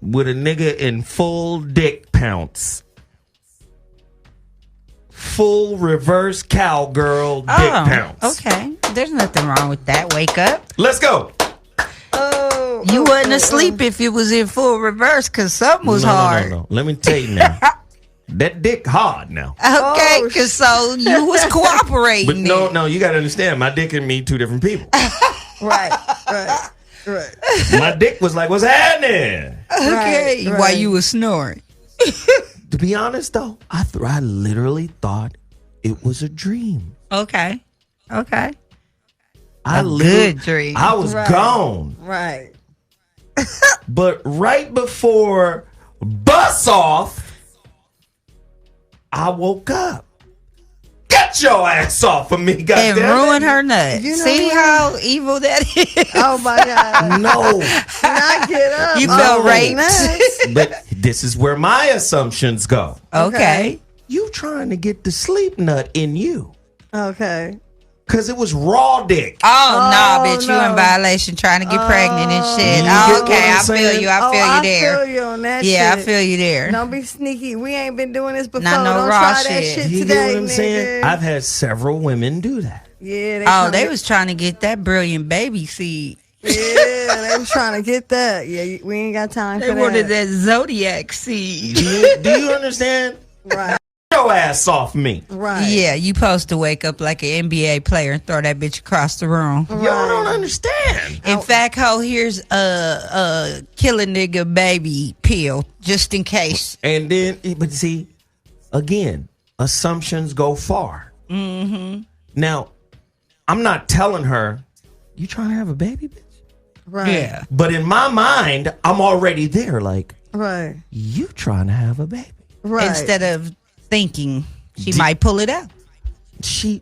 Speaker 2: with a nigga in full dick pounce. Full reverse cowgirl dick pounce.
Speaker 12: Okay. There's nothing wrong with that. Wake up.
Speaker 2: Let's go.
Speaker 12: You wasn't asleep if it was in full reverse because something was hard.
Speaker 2: No. Let me tell you now. That dick hard now.
Speaker 12: Okay, because so you was cooperating.
Speaker 2: But no, you got to understand. My dick and me, two different people.
Speaker 11: Right.
Speaker 2: My dick was like, what's happening?
Speaker 12: Okay.
Speaker 11: Right.
Speaker 12: While you was snoring.
Speaker 2: To be honest, though, I literally thought it was a dream.
Speaker 12: Okay.
Speaker 2: A
Speaker 12: good dream.
Speaker 2: I was gone.
Speaker 11: Right.
Speaker 2: But right before bus off, I woke up. Get your ass off of me,
Speaker 12: And
Speaker 2: goddamn.
Speaker 12: ruin her nut.
Speaker 11: You know
Speaker 12: See
Speaker 11: what?
Speaker 12: how evil that is?
Speaker 11: Oh my God.
Speaker 2: No.
Speaker 11: Not get up.
Speaker 12: You felt raped.
Speaker 11: nuts.
Speaker 2: But this is where my assumptions go.
Speaker 12: Okay.
Speaker 2: You trying to get the sleep nut in you.
Speaker 11: Okay.
Speaker 2: Because it was raw dick.
Speaker 12: Oh, no, bitch. You
Speaker 11: no.
Speaker 12: in violation trying to get pregnant and shit.
Speaker 2: You get what
Speaker 12: Okay,
Speaker 2: I'm
Speaker 12: I feel
Speaker 2: saying?
Speaker 12: you. I feel you there.
Speaker 11: I feel you on that shit.
Speaker 12: Yeah, I feel you there.
Speaker 11: Don't be sneaky. We ain't been doing this before.
Speaker 12: Not no
Speaker 11: Don't
Speaker 12: raw
Speaker 11: try that
Speaker 12: shit.
Speaker 11: shit
Speaker 2: You
Speaker 11: today,
Speaker 2: get what I'm
Speaker 11: nigga.
Speaker 2: saying? I've had several women do that.
Speaker 11: Yeah,
Speaker 12: They was trying to get that brilliant baby seed.
Speaker 11: Yeah, they was trying to get that. Yeah, we ain't got time
Speaker 12: They
Speaker 11: for
Speaker 12: wanted
Speaker 11: that.
Speaker 12: that zodiac seed.
Speaker 2: Do you understand?
Speaker 11: Right,
Speaker 2: Get your ass off me.
Speaker 11: right.
Speaker 12: Yeah, you supposed to wake up like an NBA player and throw that bitch across the room.
Speaker 2: Y'all don't understand.
Speaker 12: In fact, here's a kill a nigga baby pill just in case.
Speaker 2: And then, but see, again, assumptions go far.
Speaker 12: Mm-hmm.
Speaker 2: Now, I'm not telling her, you trying to have a baby, bitch?
Speaker 11: Right.
Speaker 12: Yeah.
Speaker 2: But in my mind, I'm already there. Like,
Speaker 11: Right.
Speaker 2: you trying to have a baby?
Speaker 11: Right.
Speaker 12: Instead of thinking she might pull it out.
Speaker 2: She,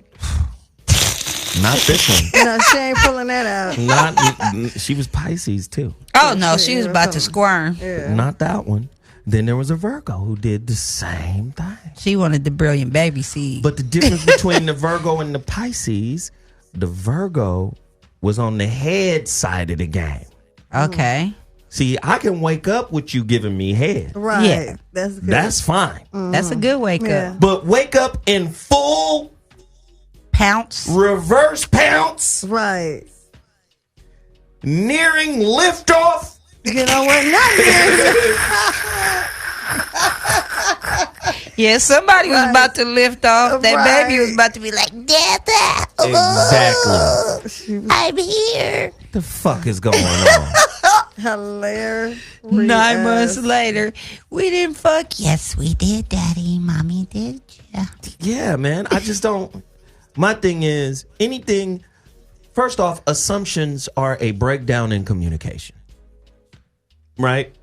Speaker 2: not this one.
Speaker 11: No, she ain't pulling that out.
Speaker 2: She was Pisces too.
Speaker 12: Oh no, she was about to squirm.
Speaker 11: Yeah.
Speaker 2: Not that one. Then there was a Virgo who did the same thing.
Speaker 12: She wanted the brilliant baby seed.
Speaker 2: But the difference between the Virgo and the Pisces, the Virgo was on the head side of the game.
Speaker 12: Okay.
Speaker 2: See, I can wake up with you giving me head.
Speaker 11: Right.
Speaker 12: Yeah.
Speaker 11: That's good.
Speaker 2: That's fine.
Speaker 12: That's a good wake
Speaker 11: Yeah.
Speaker 12: up.
Speaker 2: But wake up in full
Speaker 12: Pounce.
Speaker 2: reverse pounce,
Speaker 11: right.
Speaker 2: nearing liftoff.
Speaker 11: You know what? Not
Speaker 12: Yeah, somebody was about to lift off. That
Speaker 11: Right.
Speaker 12: baby was about to be like, Dad,
Speaker 2: Exactly.
Speaker 12: I'm here.
Speaker 2: The fuck is going on?
Speaker 11: hilarious.
Speaker 12: 9 months later, we didn't fuck. Yes, we did, Daddy. Mommy did. Yeah.
Speaker 2: Yeah, man. I just don't. My thing is anything. First off, assumptions are a breakdown in communication. Right?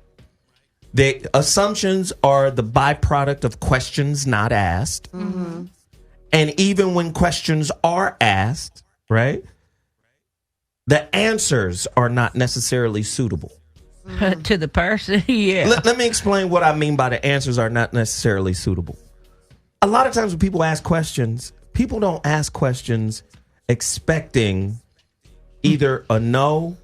Speaker 2: Assumptions are the byproduct of questions not asked. Mm-hmm. And even when questions are asked, right, the answers are not necessarily suitable.
Speaker 12: To the person, yeah.
Speaker 2: Let me explain what I mean by the answers are not necessarily suitable. A lot of times when people ask questions, people don't ask questions expecting either a no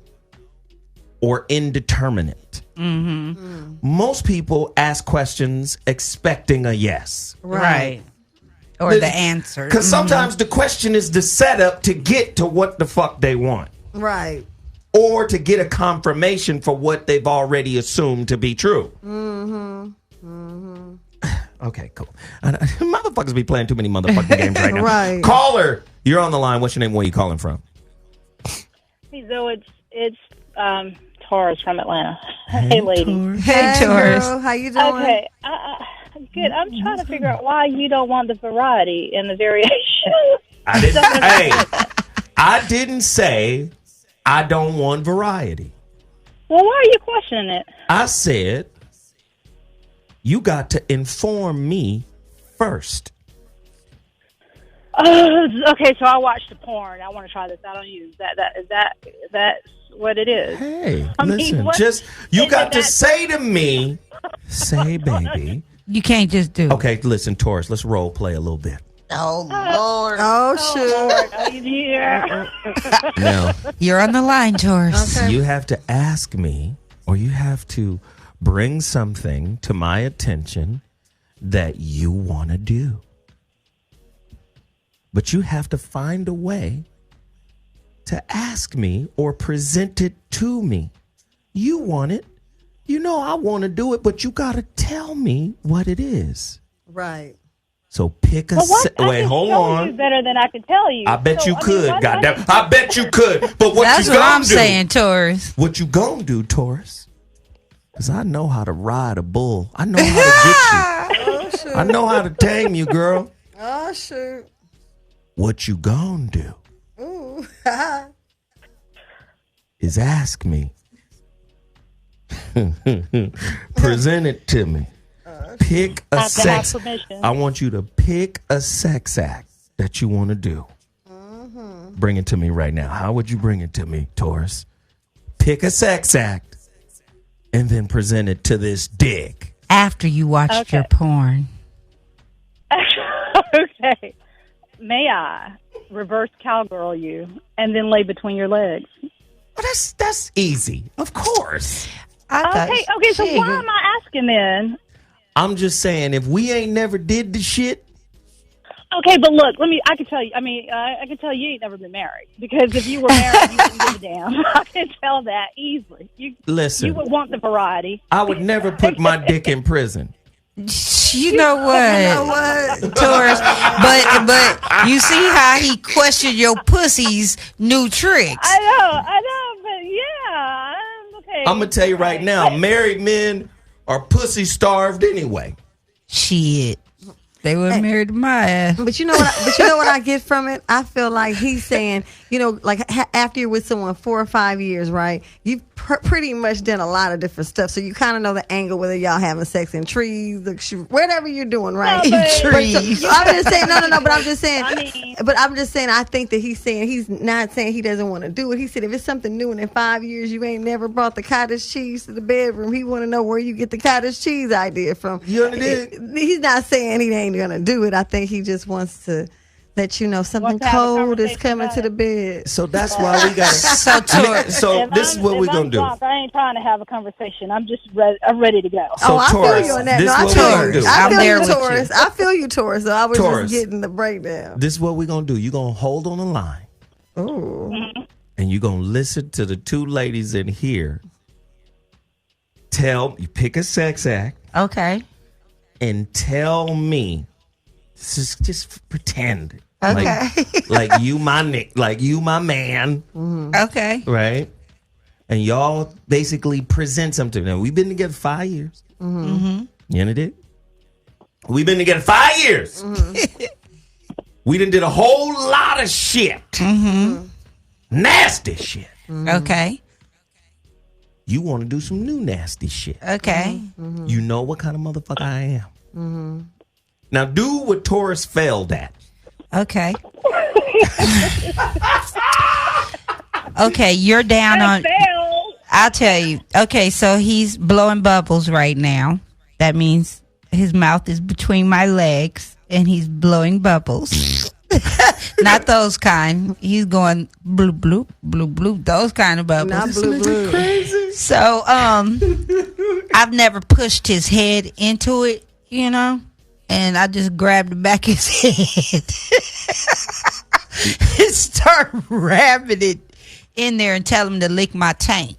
Speaker 2: or indeterminate. Mm-hmm. Most people ask questions expecting a yes.
Speaker 12: Right. Or the answer.
Speaker 2: Because sometimes the question is the setup to get to what the fuck they want.
Speaker 11: Right.
Speaker 2: Or to get a confirmation for what they've already assumed to be true.
Speaker 11: Mm-hmm. Mm-hmm.
Speaker 2: Okay, cool. Motherfuckers be playing too many motherfucking games right now.
Speaker 11: Right.
Speaker 2: Caller, you're on the line. What's your name? Where are you calling from?
Speaker 8: Hey, Zoe, it's Taurus from Atlanta. Hey, lady.
Speaker 12: Hey, Taurus.
Speaker 11: Girl, how you doing?
Speaker 8: Okay, good. I'm trying to figure out why you don't want the variety and the variation.
Speaker 2: I didn't say I don't want variety.
Speaker 8: Well, why are you questioning it?
Speaker 2: I said you got to inform me first.
Speaker 8: Okay, so I watched the porn. I want to try this out on you. Is that what it is?
Speaker 2: Hey,
Speaker 8: I mean,
Speaker 2: listen,
Speaker 8: what-
Speaker 2: you got to say to me, say, baby.
Speaker 12: You can't just do.
Speaker 2: Okay, listen, Taurus, let's role play a little bit.
Speaker 12: Oh, Lord.
Speaker 11: Oh, shit.
Speaker 8: Are you here?
Speaker 2: Now,
Speaker 12: You're on the line, Taurus.
Speaker 11: Okay.
Speaker 2: you have to ask me, or you have to bring something to my attention that you want to do. But you have to find a way to ask me or present it to me. You want it. You know I want to do it, but you got to tell me what it is.
Speaker 11: Right.
Speaker 2: So pick a wait, hold on.
Speaker 8: You better than I can tell you.
Speaker 2: I bet you could. Goddamn. I bet you could. But what
Speaker 12: That's
Speaker 2: you
Speaker 12: what
Speaker 2: gonna
Speaker 12: I'm
Speaker 2: do?
Speaker 12: saying, Taurus.
Speaker 2: What you gonna do, Taurus? Because I know how to ride a bull. I know how to get you.
Speaker 11: Oh, shoot.
Speaker 2: I know how to tame you, girl.
Speaker 11: Oh, shoot.
Speaker 2: What you gonna do
Speaker 11: Ooh.
Speaker 2: is ask me. Present it to me. Pick a sex. I want you to pick a sex act that you want to do. Bring it to me right now. How would you bring it to me, Taurus? Pick a sex act and then present it to this dick.
Speaker 12: After you watched your porn.
Speaker 8: Okay. May I reverse cowgirl you and then lay between your legs?
Speaker 2: Well, that's easy. Of course.
Speaker 8: Okay, so why am I asking then?
Speaker 2: I'm just saying, if we ain't never did the shit.
Speaker 8: Okay, but look, I can tell you, I can tell you ain't never been married. Because if you were married, you wouldn't give a damn. I can tell that easily.
Speaker 2: Listen.
Speaker 8: You would want the variety.
Speaker 2: I would never put my dick in prison.
Speaker 12: You know what, Taurus? But you see how he questioned your pussy's new tricks.
Speaker 8: I know, but yeah, okay.
Speaker 2: I'm going to tell you right now, married men are pussy starved anyway.
Speaker 12: Shit. They were married to my ass.
Speaker 11: But you know what I get from it? I feel like he's saying, like after you're with someone 4 or 5 years, right? You've pretty much done a lot of different stuff. So you kind of know the angle, whether y'all having sex in trees, whatever you're doing, right?
Speaker 12: Trees.
Speaker 11: So I'm just saying, no, but I'm just saying, I think that he's not saying he doesn't want to do it. He said if it's something new and in 5 years you ain't never brought the cottage cheese to the bedroom, he want to know where you get the cottage cheese idea from.
Speaker 2: You understand?
Speaker 11: He's not saying he ain't gonna do it. I think he just wants to let you know something cold is coming to the bed.
Speaker 2: So that's why we got to. So this is what we're gonna do.
Speaker 8: I ain't trying to have a conversation. I'm just ready to go.
Speaker 2: So
Speaker 11: I
Speaker 2: Taurus,
Speaker 11: feel you on that.
Speaker 2: this
Speaker 11: No,
Speaker 2: is what we're gonna do.
Speaker 11: I
Speaker 12: I'm
Speaker 11: feel
Speaker 12: there
Speaker 11: you,
Speaker 12: with
Speaker 11: Taurus.
Speaker 12: you.
Speaker 11: I feel you, Taurus. So I was
Speaker 2: Taurus.
Speaker 11: just getting the breakdown.
Speaker 2: This is what we're gonna do. You're gonna hold on the line.
Speaker 11: Ooh.
Speaker 2: And you're gonna listen to the two ladies in here. You pick a sex act.
Speaker 12: Okay.
Speaker 2: And tell me. Just pretend.
Speaker 12: Okay.
Speaker 2: Like you my man.
Speaker 11: Mm-hmm.
Speaker 12: Okay.
Speaker 2: Right? And y'all basically present something. Now we've been together 5 years.
Speaker 12: Mm-hmm.
Speaker 2: You know it? We've been together 5 years.
Speaker 11: Mm-hmm.
Speaker 2: We done did a whole lot of shit.
Speaker 12: Mm-hmm.
Speaker 2: Nasty shit.
Speaker 11: Mm-hmm.
Speaker 12: Okay.
Speaker 2: You want to do some new nasty shit.
Speaker 12: Okay.
Speaker 11: Mm-hmm.
Speaker 2: You know what kind of motherfucker I am.
Speaker 11: Mm-hmm.
Speaker 2: Now do what Taurus failed at.
Speaker 12: Okay. Okay, you're down on. I'll tell you. Okay, so he's blowing bubbles right now. That means his mouth is between my legs and he's blowing bubbles. Not those kind. He's going bloop bloop bloop bloop. Those kind of bubbles.
Speaker 11: Not blue blue.
Speaker 2: Crazy.
Speaker 12: So I've never pushed his head into it, and I just grabbed the back of his head and start ramming it in there and tell him to lick my tank.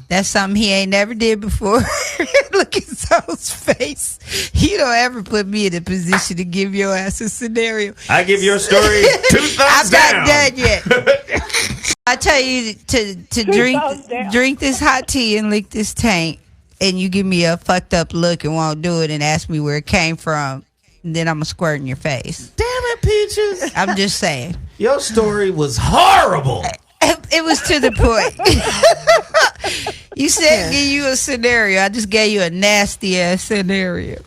Speaker 12: That's something he ain't never did before. Look at Zoe's face. You don't ever put me in a position to give your ass a scenario.
Speaker 2: I give your story 2 thumbs down.
Speaker 12: I'm not done yet. I tell you to drink this hot tea and lick this tank, and you give me a fucked up look and won't do it and ask me where it came from, and then I'm gonna squirt in your face.
Speaker 2: Damn it, Peaches.
Speaker 12: I'm just saying.
Speaker 2: Your story was horrible.
Speaker 12: It was to the point. You said give you a scenario. I just gave you a nasty ass scenario.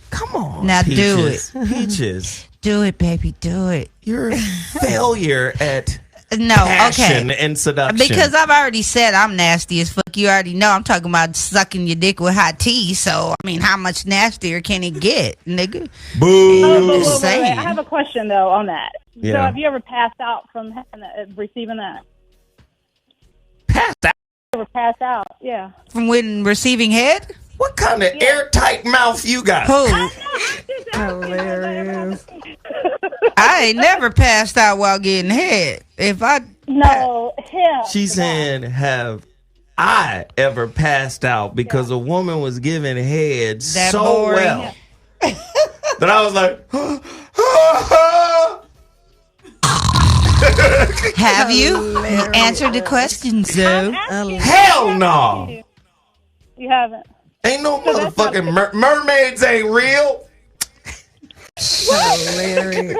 Speaker 2: Come on.
Speaker 12: Now
Speaker 2: Peaches.
Speaker 12: do it.
Speaker 2: Peaches.
Speaker 12: Do it, baby. Do it.
Speaker 2: You're a failure at
Speaker 12: passion
Speaker 2: and seduction.
Speaker 12: Because I've already said I'm nasty as fuck. You already know I'm talking about sucking your dick with hot tea. So, I mean, how much nastier can it get, nigga?
Speaker 2: Boo.
Speaker 8: Wait. I have a question, though, on that.
Speaker 2: Yeah.
Speaker 8: So have you ever passed out from receiving that?
Speaker 2: Passed out?
Speaker 8: ever pass out. Yeah.
Speaker 12: From when receiving head?
Speaker 2: What kind of airtight mouth you got?
Speaker 12: Who?
Speaker 11: Hilarious.
Speaker 12: I ain't never passed out while getting head.
Speaker 8: No, him.
Speaker 2: She's saying, have I ever passed out because a woman was giving head
Speaker 12: That
Speaker 2: so
Speaker 12: boring.
Speaker 2: well that I was like,
Speaker 12: have you answered the question, Zoe?
Speaker 2: hell no.
Speaker 8: You haven't.
Speaker 2: Ain't no motherfucking mermaids ain't real.
Speaker 11: Hilarious.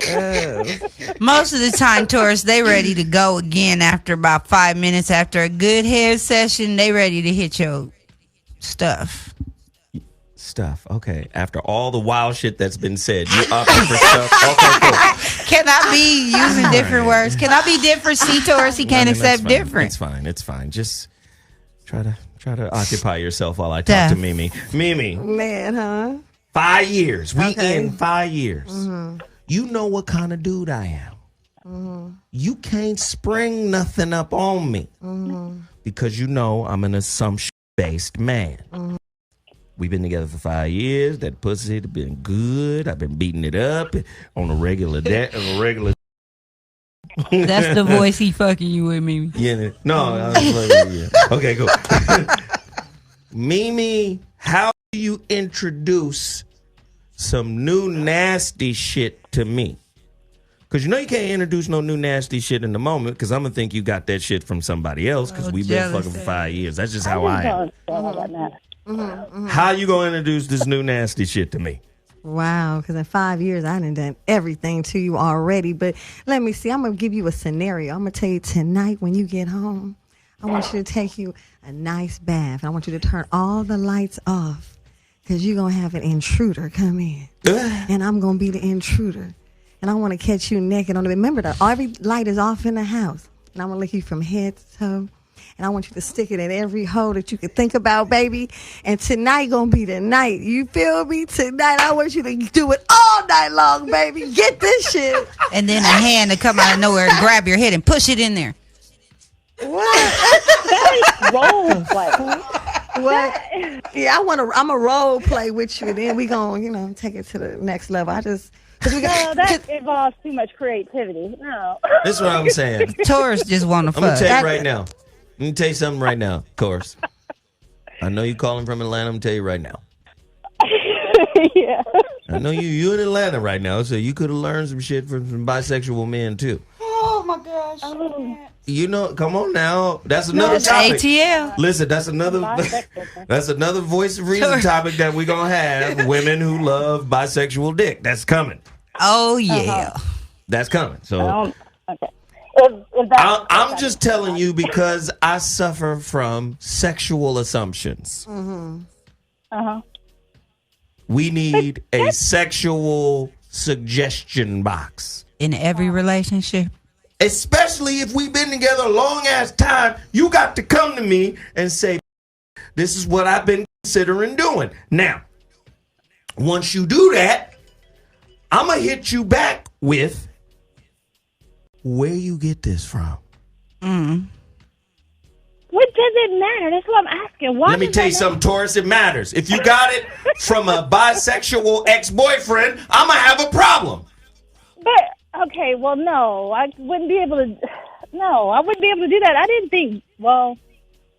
Speaker 12: Most of the time, Taurus, they ready to go again after about 5 minutes. After a good head session, they ready to hit your stuff.
Speaker 2: Okay. After all the wild shit that's been said, you up for stuff. Okay, cool.
Speaker 12: Can I be using different words? Can I be different? See, Taurus, he can't accept different.
Speaker 2: It's fine. Just try to occupy yourself while I talk to Mimi. Mimi.
Speaker 11: Man, huh?
Speaker 2: 5 years. We in 5 years. Mm-hmm. You know what kind of dude I am. Mm-hmm. You can't spring nothing up on me. Mm-hmm. Because you know I'm an assumption-based man. Mm-hmm. We've been together for 5 years. That pussy has been good. I've been beating it up on a regular day.
Speaker 12: That's the voice he fucking you with, Mimi.
Speaker 2: Yeah. No. Okay, cool. Mimi, how do you introduce some new nasty shit to me? Because you know you can't introduce no new nasty shit in the moment because I'm going to think you got that shit from somebody else because we've been fucking for 5 years. That's just how I am. How you going to introduce this new nasty shit to me?
Speaker 11: Wow, because in 5 years, I done everything to you already. But let me see. I'm going to give you a scenario. I'm going to tell you tonight when you get home, I want you to take you a nice bath. I want you to turn all the lights off because you're going to have an intruder come in. And I'm going to be the intruder. And I want to catch you naked on the bed. Remember that every light is off in the house. And I'm going to lick you from head to toe. And I want you to stick it in every hole that you could think about, baby. And tonight gonna be the night. You feel me? Tonight, I want you to do it all night long, baby. Get this shit.
Speaker 12: And then a hand to come out of nowhere and grab your head and push it in there.
Speaker 11: What?
Speaker 8: Role play.
Speaker 11: What? Yeah, I'm a role play with you. Then we gonna, take it to the next level.
Speaker 8: That involves too much creativity. No.
Speaker 2: This is what I'm saying.
Speaker 12: Taurus just want to fuck.
Speaker 2: I'm gonna tell you right now. Let me tell you something right now, of course. I know you calling from Atlanta. I'm going to tell you right now.
Speaker 8: Yeah.
Speaker 2: I know you in Atlanta right now, so you could have learned some shit from some bisexual men, too.
Speaker 12: Oh, my gosh.
Speaker 2: You know, come on now. That's another topic.
Speaker 12: ATL.
Speaker 2: Listen, that's another voice of reason topic that we're going to have. Women who love bisexual dick. That's coming.
Speaker 12: Oh, yeah.
Speaker 2: That's coming. So,
Speaker 8: okay.
Speaker 2: I'm just telling you because I suffer from sexual assumptions.
Speaker 8: Mm-hmm.
Speaker 2: We need a sexual suggestion box.
Speaker 12: In every relationship.
Speaker 2: Especially if we've been together a long ass time, you got to come to me and say, this is what I've been considering doing. Now, once you do that, I'm going to hit you back with, where you get this from?
Speaker 8: What does it matter? That's what I'm asking. Why?
Speaker 2: Let me tell you something, Taurus. It matters. If you got it from a bisexual ex-boyfriend, I'm going to have a problem.
Speaker 8: But, okay, well, no. I wouldn't be able to do that. I didn't think,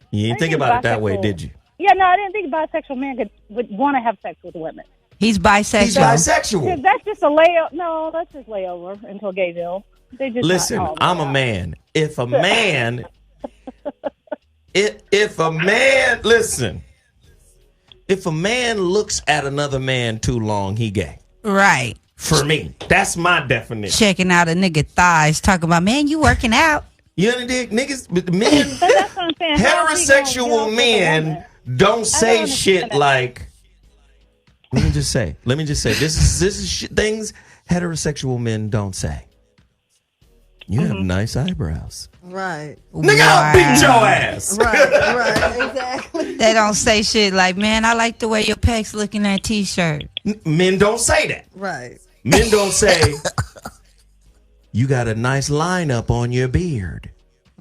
Speaker 2: You didn't think about it that way, did you?
Speaker 8: Yeah, no, I didn't think a bisexual man would want to have sex with women.
Speaker 12: He's bisexual.
Speaker 2: He's bisexual.
Speaker 8: That's just a layover. No, that's just layover until Gayville.
Speaker 2: Listen, I'm a man. If a man, if a man looks at another man too long, he gay.
Speaker 12: Right.
Speaker 2: For me, that's my definition.
Speaker 12: Checking out a nigga thighs, talking about, man, you working out.
Speaker 2: You know what I mean? Niggas, men, heterosexual men don't say shit like. Let me just say, this is things heterosexual men don't say. You have nice eyebrows.
Speaker 11: Right.
Speaker 2: Nigga, I'll beat your ass.
Speaker 11: Right, exactly.
Speaker 12: They don't say shit like, man, I like the way your pecs look in that t-shirt.
Speaker 2: Men don't say that.
Speaker 11: Right.
Speaker 2: Men don't say, you got a nice line up on your beard.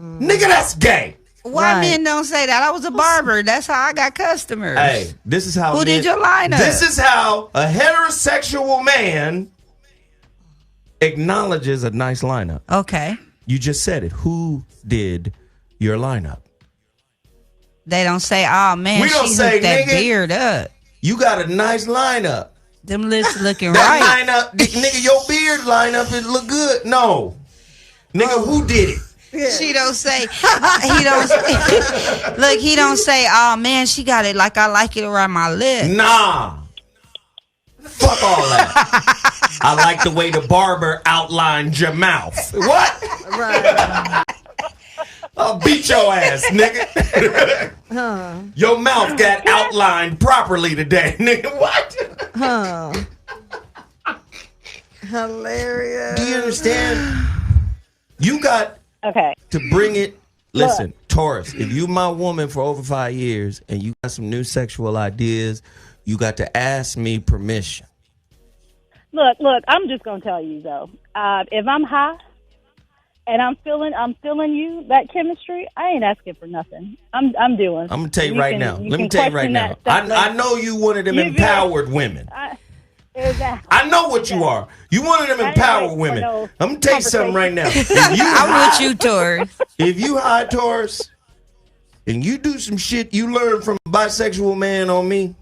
Speaker 2: Nigga, that's gay.
Speaker 12: Why men don't say that? I was a barber. That's how I got customers.
Speaker 2: Hey, this is how
Speaker 12: Who did your lineup?
Speaker 2: This is how a heterosexual man acknowledges a nice lineup.
Speaker 12: Okay.
Speaker 2: You just said it. Who did your lineup?
Speaker 12: They don't say, oh man,
Speaker 2: we don't
Speaker 12: she
Speaker 2: say,
Speaker 12: hooked that
Speaker 2: nigga,
Speaker 12: beard up.
Speaker 2: You got a nice lineup.
Speaker 12: Them lips looking
Speaker 2: that
Speaker 12: right.
Speaker 2: Lineup, nigga, your beard lineup, it look good. No. Nigga, who did it?
Speaker 12: Yeah. She don't say, he don't look, he don't say, oh man, she got it like I like it around my lips.
Speaker 2: Nah. Fuck all that. I like the way the barber outlined your mouth. What?
Speaker 11: Right.
Speaker 2: I'll beat your ass, nigga. Your mouth got outlined properly today, nigga. What?
Speaker 11: Hilarious.
Speaker 2: Do you understand? You got
Speaker 8: okay
Speaker 2: to bring it. Listen, Taurus, if you my woman for over 5 years and you got some new sexual ideas, you got to ask me permission.
Speaker 8: Look, I'm just gonna tell you though. If I'm high and I'm feeling you, that chemistry, I ain't asking for nothing. I'm doing.
Speaker 2: I'm gonna tell you right now. Let me tell you right now. I know you one of them empowered women.
Speaker 8: Exactly.
Speaker 2: I know what you are. You one of them empowered women. I'm gonna tell you something right now.
Speaker 12: I'm with you, Taurus.
Speaker 2: If you high, Taurus, and you do some shit you learn from a bisexual man on me.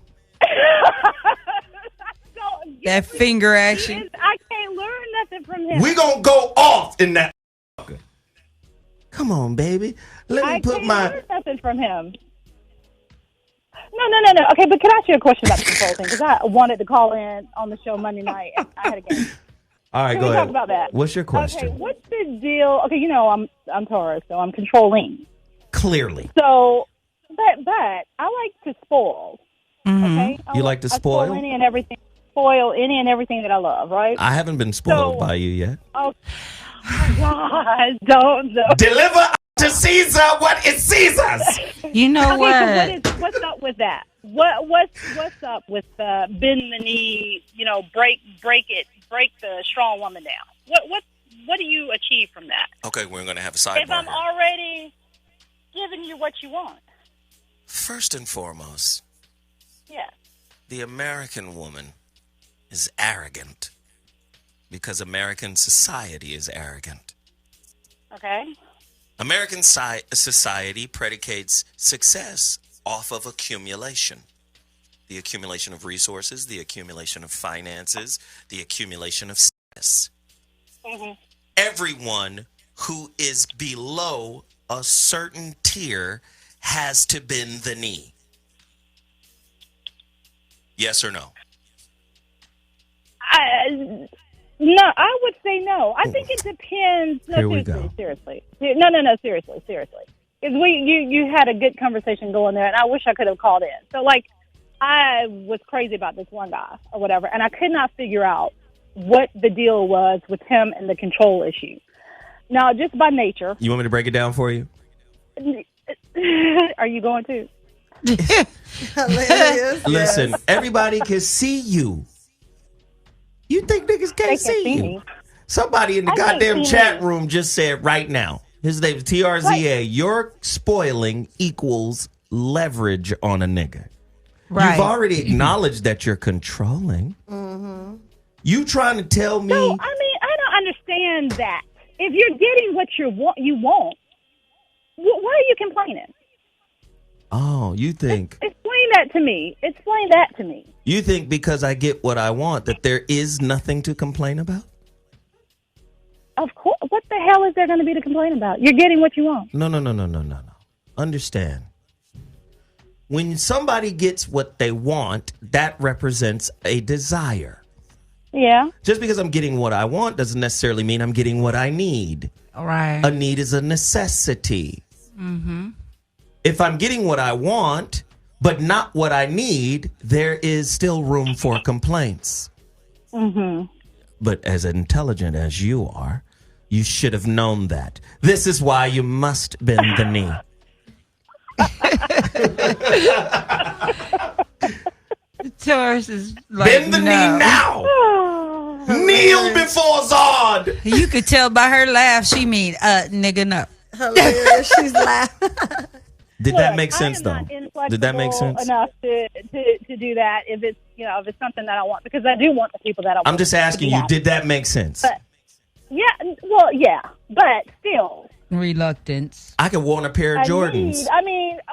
Speaker 12: That finger action.
Speaker 8: I can't learn nothing from him.
Speaker 2: We gonna go off in that. Come on, baby. Let me put my.
Speaker 8: I can't learn nothing from him. No. Okay, but can I ask you a question about the control thing? Because I wanted to call in on the show Monday night, and I had a game.
Speaker 2: All right,
Speaker 8: can
Speaker 2: go
Speaker 8: we
Speaker 2: ahead.
Speaker 8: Talk about that.
Speaker 2: What's your question?
Speaker 8: Okay, what's the deal? Okay, you know I'm Taurus, so I'm controlling.
Speaker 2: Clearly.
Speaker 8: So, but I like to spoil. Okay,
Speaker 2: You like to spoil?
Speaker 8: I spoil any and everything. Spoil any and everything that I love, right?
Speaker 2: I haven't been spoiled by you yet.
Speaker 8: Oh my God! Don't.
Speaker 2: Deliver to Caesar what is Caesar's.
Speaker 12: You know
Speaker 8: what? So what's up with that? What's up with bend the knee? You know, break the strong woman down. What do you achieve from that?
Speaker 2: Okay, we're gonna have a sidebar.
Speaker 8: If I'm already giving you what you want.
Speaker 2: First and foremost,
Speaker 8: yes,
Speaker 2: the American woman is arrogant because American society is arrogant.
Speaker 8: Okay.
Speaker 2: American society predicates success off of accumulation. The accumulation of resources, the accumulation of finances, the accumulation of status.
Speaker 8: Mm-hmm.
Speaker 2: Everyone who is below a certain tier has to bend the knee. Yes or no?
Speaker 8: No, I would say no. I think it depends. No,
Speaker 2: Here we
Speaker 8: seriously. No, seriously. Because you had a good conversation going there, and I wish I could have called in. So, like, I was crazy about this one guy or whatever, and I could not figure out what the deal was with him and the control issue. Now, just by nature.
Speaker 2: You want me to break it down for you?
Speaker 8: Are you going to?
Speaker 11: Hilarious.
Speaker 2: Listen, everybody can see you. You think niggas can't see you?
Speaker 8: Me.
Speaker 2: Somebody in the
Speaker 8: I can't
Speaker 2: goddamn
Speaker 8: see
Speaker 2: chat
Speaker 8: me.
Speaker 2: room just said right now. His name is TRZA. Your spoiling equals leverage on a nigga.
Speaker 12: Right.
Speaker 2: You've already acknowledged that you're controlling.
Speaker 11: Mm-hmm.
Speaker 2: You trying to tell me?
Speaker 8: No, I mean, I don't understand that. If you're getting what you want, why are you complaining?
Speaker 2: Oh, you think?
Speaker 8: Explain that to me. Explain that to me.
Speaker 2: You think because I get what I want that there is nothing to complain about?
Speaker 8: Of course. What the hell is there going to be to complain about? You're getting what you want.
Speaker 2: No. Understand. When somebody gets what they want, that represents a desire.
Speaker 8: Yeah.
Speaker 2: Just because I'm getting what I want doesn't necessarily mean I'm getting what I need.
Speaker 12: All right.
Speaker 2: A need is a necessity.
Speaker 12: Mm-hmm.
Speaker 2: If I'm getting what I want, but not what I need, there is still room for complaints.
Speaker 8: Mm-hmm.
Speaker 2: But as intelligent as you are, you should have known that. This is why you must bend the knee.
Speaker 12: Taurus is like,
Speaker 2: Bend the knee now. Kneel before Zod.
Speaker 12: You could tell by her laugh, she mean, nigga, no.
Speaker 11: Hilarious. She's laughing.
Speaker 2: Did that make sense, though? Did that make sense?
Speaker 8: Enough to do that if it's if it's something that I want, because I do want the people that I want.
Speaker 2: I'm just asking you, did that make sense?
Speaker 8: But, but still.
Speaker 12: Reluctance.
Speaker 2: I could want a pair of Jordans.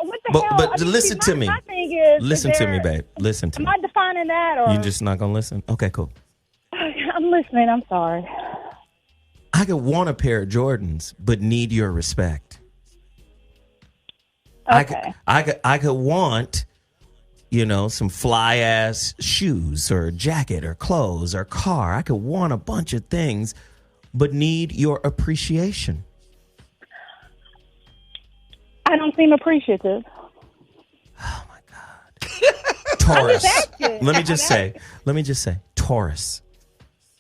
Speaker 8: What the hell?
Speaker 2: But listen to me.
Speaker 8: My thing is,
Speaker 2: listen to me, babe. Listen to me.
Speaker 8: Am I defining that, or
Speaker 2: you just not gonna listen? Okay, cool.
Speaker 8: I'm listening. I'm sorry.
Speaker 2: I could want a pair of Jordans, but need your respect.
Speaker 8: Okay.
Speaker 2: I could want, some fly ass shoes or jacket or clothes or car. I could want a bunch of things, but need your appreciation.
Speaker 8: I don't seem appreciative.
Speaker 2: Oh my God. Taurus. Let me just say, Taurus.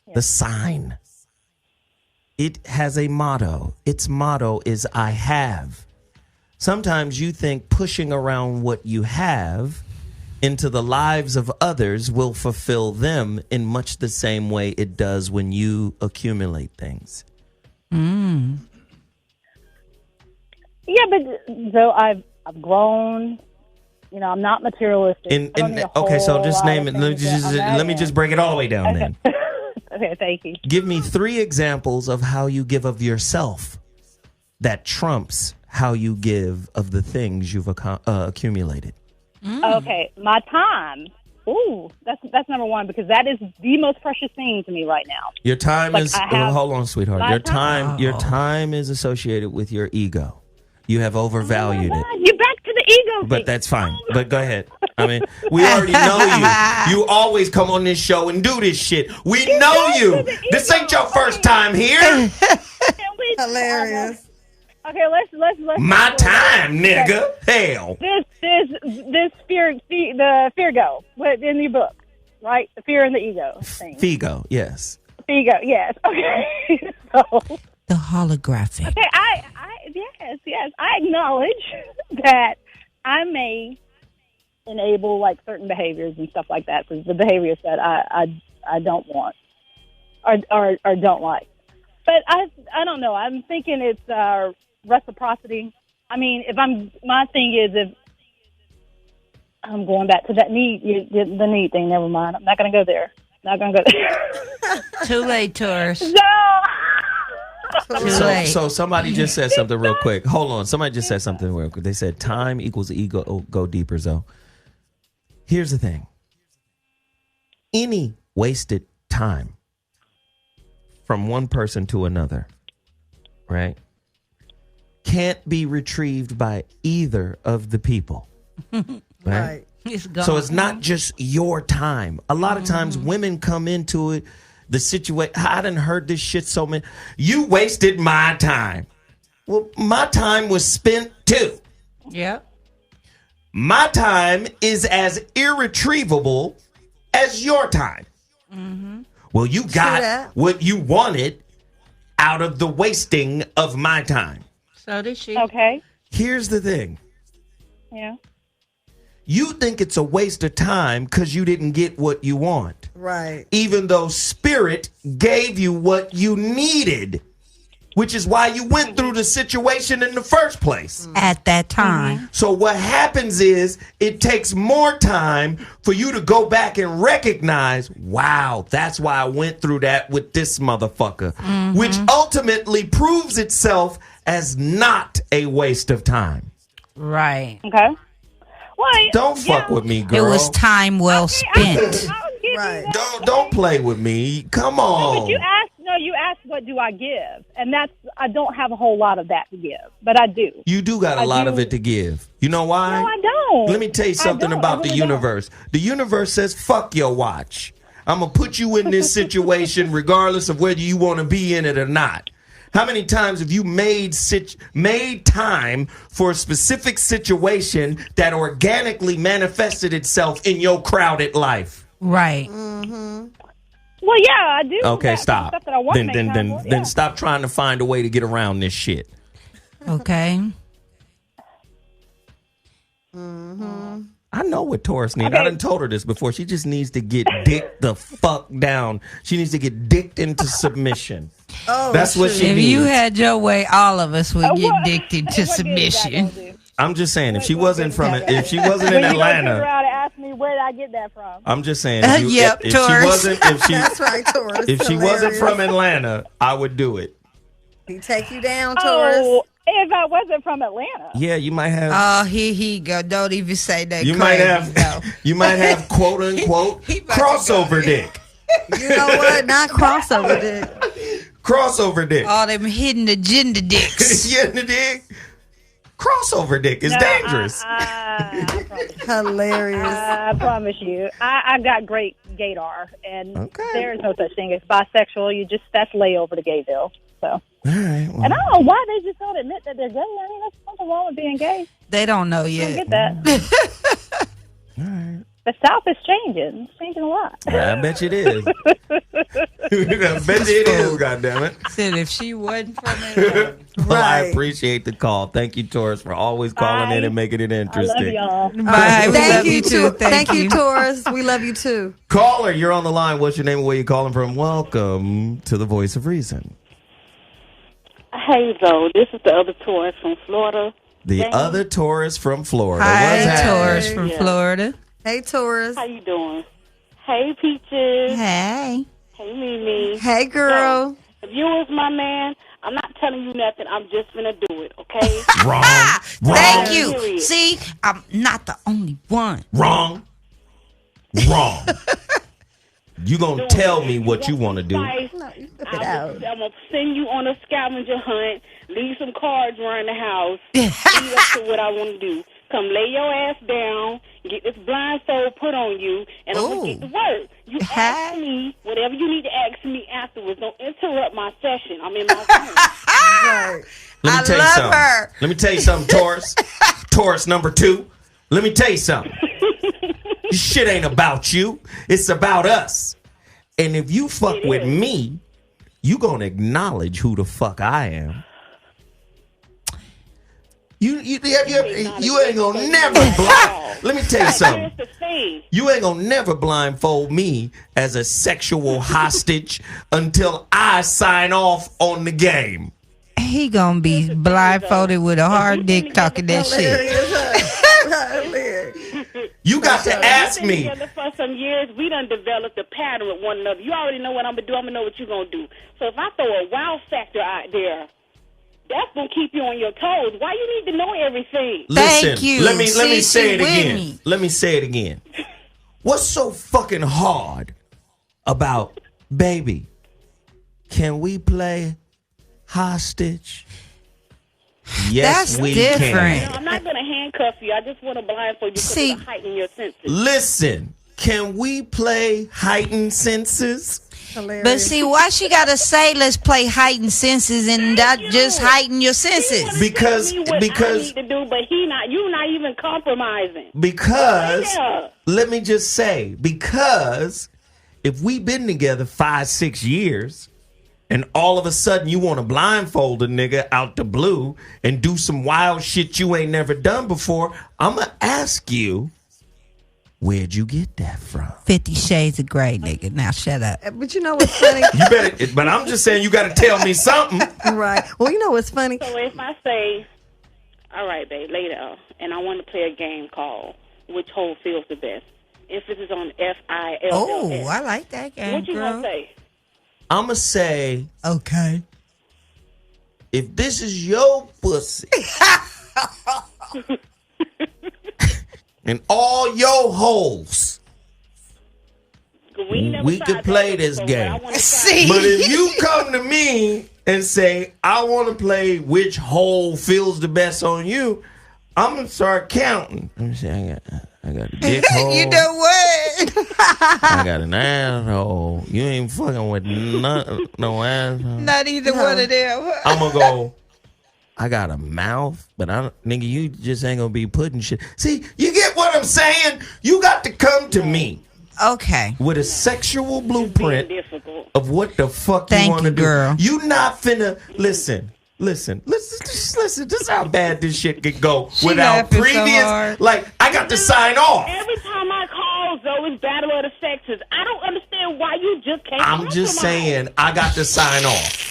Speaker 2: Yeah. The sign. It has a motto. Its motto is I have. Sometimes you think pushing around what you have into the lives of others will fulfill them in much the same way it does when you accumulate things.
Speaker 8: Yeah, but so I've grown. I'm not materialistic.
Speaker 2: Okay, so just name it. Let me just break it all the way down then.
Speaker 8: Okay, thank you.
Speaker 2: Give me 3 examples of how you give of yourself that trumps how you give of the things you've accumulated.
Speaker 8: Okay, my time. Ooh, that's number one, because that is the most precious thing to me right now.
Speaker 2: Your time is. Hold on, sweetheart. Your time is associated with your ego. You have overvalued it.
Speaker 8: You're back to the ego thing.
Speaker 2: But that's fine. But go ahead. We already know you. You always come on this show and do this shit. We know you. This ain't your first time here.
Speaker 11: Hilarious.
Speaker 8: Okay, let's.
Speaker 2: My time, nigga. Hell.
Speaker 8: This fear, the fear go in your book, right? The fear and the ego thing.
Speaker 2: Figo, yes.
Speaker 8: Figo, yes. Okay. So.
Speaker 12: The holographic.
Speaker 8: Okay, yes. I acknowledge that I may enable certain behaviors and stuff like that. The behaviors that I don't want or don't like. But I don't know. I'm thinking it's reciprocity. My thing is, if I'm going back to that the need thing. Never mind. I'm not going to go there.
Speaker 12: Too late, Taurus.
Speaker 8: No.
Speaker 2: So somebody just said something real quick. Hold on. Somebody just said something real quick. They said time equals ego. Oh, go deeper, Zo. Here's the thing. Any wasted time from one person to another, right, can't be retrieved by either of the people. Right? So it's not just your time. A lot of times women come into it, the situation. I done heard this shit so many. You wasted my time. Well, my time was spent too.
Speaker 12: Yeah.
Speaker 2: My time is as irretrievable as your time. Mm-hmm. Well, you got what you wanted out of the wasting of my time.
Speaker 12: So did she.
Speaker 8: Okay.
Speaker 2: Here's the thing.
Speaker 8: Yeah.
Speaker 2: You think it's a waste of time because you didn't get what you want.
Speaker 11: Right.
Speaker 2: Even though Spirit gave you what you needed, which is why you went through the situation in the first place.
Speaker 12: At that time.
Speaker 2: So what happens is it takes more time for you to go back and recognize, wow, that's why I went through that with this motherfucker, which ultimately proves itself as not a waste of time.
Speaker 12: Right.
Speaker 8: Okay. Well,
Speaker 2: don't fuck with me, girl.
Speaker 12: It was time well spent.
Speaker 11: Right.
Speaker 2: Don't play with me. Come on.
Speaker 8: No, but you asked what do I give? And I don't have a whole lot of that to give, but I do.
Speaker 2: You do got a lot of it to give. You know why?
Speaker 8: No, I don't.
Speaker 2: Let me tell you something about the universe. The universe says, fuck your watch. I'm going to put you in this situation regardless of whether you want to be in it or not. How many times have you made time for a specific situation that organically manifested itself in your crowded life?
Speaker 12: Right.
Speaker 11: Mm-hmm.
Speaker 8: Well, yeah, I do.
Speaker 2: Okay, stop.
Speaker 8: Stuff that I want to make time for,
Speaker 2: Then stop trying to find a way to get around this shit.
Speaker 12: Okay.
Speaker 11: Mm-hmm.
Speaker 2: I know what Taurus needs. I done told her this before. She just needs to get dicked the fuck down. She needs to get dicked into submission. That's what she needs.
Speaker 12: If you had your way, all of us would get dicked into submission.
Speaker 2: I'm just saying, if she wasn't in Atlanta,
Speaker 8: You figure out and ask me where did I get that from?
Speaker 2: I'm just saying,
Speaker 12: Taurus.
Speaker 11: That's right, Taurus.
Speaker 2: If she wasn't from Atlanta, I would do it.
Speaker 11: He take you down, Taurus.
Speaker 8: Oh, if I wasn't from Atlanta.
Speaker 2: Yeah, you might have.
Speaker 12: Oh, here he go. Don't even say that.
Speaker 2: You might have. You might have quote unquote crossover dick.
Speaker 11: You know what? Not crossover dick.
Speaker 2: Crossover dick.
Speaker 12: All them hidden agenda dicks.
Speaker 2: Hidden the dick. Crossover dick is dangerous.
Speaker 11: Hilarious.
Speaker 8: I promise you. I got great gaydar, and there is no such thing as bisexual. That's layover to Gayville. So.
Speaker 2: All right, well.
Speaker 8: And I don't know why they just don't admit that they're gay. I mean, there's something wrong with being gay.
Speaker 12: They don't know yet.
Speaker 8: I don't get that.
Speaker 2: All right.
Speaker 8: The South is changing. It's changing a lot.
Speaker 2: I bet you it is. I bet you it is, goddammit.
Speaker 12: Said if she wasn't from Atlanta.
Speaker 2: Well, I appreciate the call. Thank you, Taurus, for always calling in and making it interesting.
Speaker 8: I love y'all.
Speaker 12: Bye. We
Speaker 11: Thank
Speaker 12: love
Speaker 11: you
Speaker 12: you too.
Speaker 11: Thank you, Taurus. We love you too.
Speaker 2: Caller, you're on the line. What's your name and where you calling from? Welcome to the Voice of Reason.
Speaker 13: Hey, Zoe. This is the other Taurus from Florida.
Speaker 2: The other Taurus from Florida.
Speaker 12: Hi, Taurus from Florida.
Speaker 11: Hey, Taurus.
Speaker 13: How you doing? Hey, Peaches.
Speaker 12: Hey.
Speaker 13: Hey, Mimi.
Speaker 11: Hey, girl.
Speaker 13: So, if you was my man, I'm not telling you nothing. I'm just gonna do it, okay?
Speaker 2: Wrong.
Speaker 12: Thank you. See, I'm not the only one.
Speaker 2: Wrong. You gonna tell me what you want to do?
Speaker 13: I'm gonna send you on a scavenger hunt. Leave some cards around the house. Lead up to what I want to do. Come lay your ass down. Get this blindfold put on you, and I'm gonna get to work. You ask me whatever you need to ask me afterwards. Don't interrupt my session. I'm in my phone.
Speaker 2: Let me tell you something. Let me tell you something, Taurus. Taurus number 2. Let me tell you something. This shit ain't about you. It's about us. And if you fuck with me, you gonna acknowledge who the fuck I am. You ain't gonna never blind. Let me tell you something. You ain't gonna never blindfold me as a sexual hostage until I sign off on the game.
Speaker 12: He gonna be blindfolded with a hard dick talking that shit.
Speaker 2: You got to ask me.
Speaker 13: For some years, we done developed a pattern with one another. You already know what I'm gonna do. I'm gonna know what you're gonna do. So if I throw a wow factor out there, that's gonna keep you on your toes. Why you need to know everything?
Speaker 2: Listen,
Speaker 12: Thank you.
Speaker 2: Let me say it
Speaker 12: with
Speaker 2: again.
Speaker 12: me.
Speaker 2: Let me say it again. What's so fucking hard about, baby, can we play hostage? Yes,
Speaker 12: That's
Speaker 2: we
Speaker 12: different.
Speaker 2: can.
Speaker 13: No, I'm not gonna handcuff you. I just want to blindfold you because it'll heighten your senses.
Speaker 2: Listen, can we play heightened senses?
Speaker 11: Hilarious.
Speaker 12: But see, why she gotta say let's play heightened senses and not just heighten your senses?
Speaker 2: Because
Speaker 13: I need to do, but you're not even compromising.
Speaker 2: Because let me just say, because if we've been together 5-6 years, and all of a sudden you want to blindfold a nigga out the blue and do some wild shit you ain't never done before, I'm gonna ask you, where'd you get that from?
Speaker 12: 50 Shades of Grey, nigga. Now shut up.
Speaker 11: But you know what's funny?
Speaker 2: You better. But I'm just saying you got to tell me something.
Speaker 11: Right. Well, you know what's funny?
Speaker 13: So if I say, all right, babe, lay down, and I want to play a game called Which Hole Feels the Best. Emphasis on FILLS.
Speaker 12: Oh, I like that game,
Speaker 13: What you
Speaker 12: girl.
Speaker 13: gonna say?
Speaker 2: I'm gonna say,
Speaker 12: okay,
Speaker 2: if this is your pussy and all your holes, we could play this game.
Speaker 12: See?
Speaker 2: But if you come to me and say, I want to play which hole feels the best on you, I'm gonna start counting. Let me see. I got a dick hole.
Speaker 12: You know what?
Speaker 2: I got an asshole. You ain't fucking with no asshole.
Speaker 12: Not either one of them.
Speaker 2: I'm gonna go, I got a mouth, but nigga, you just ain't gonna be putting shit. See, you get what I'm saying? You got to come to me.
Speaker 12: Okay.
Speaker 2: With a sexual blueprint of what the fuck you want to do.
Speaker 12: Girl.
Speaker 2: You not finna, listen, Listen. This is how bad this shit could go
Speaker 12: She
Speaker 2: without
Speaker 12: laughing so
Speaker 2: previous.
Speaker 12: hard.
Speaker 2: Like, I got to sign off.
Speaker 13: Every time I call, Zoe, it's battle of the sexes. I don't understand why you just can't.
Speaker 2: I'm just saying, I got to sign off.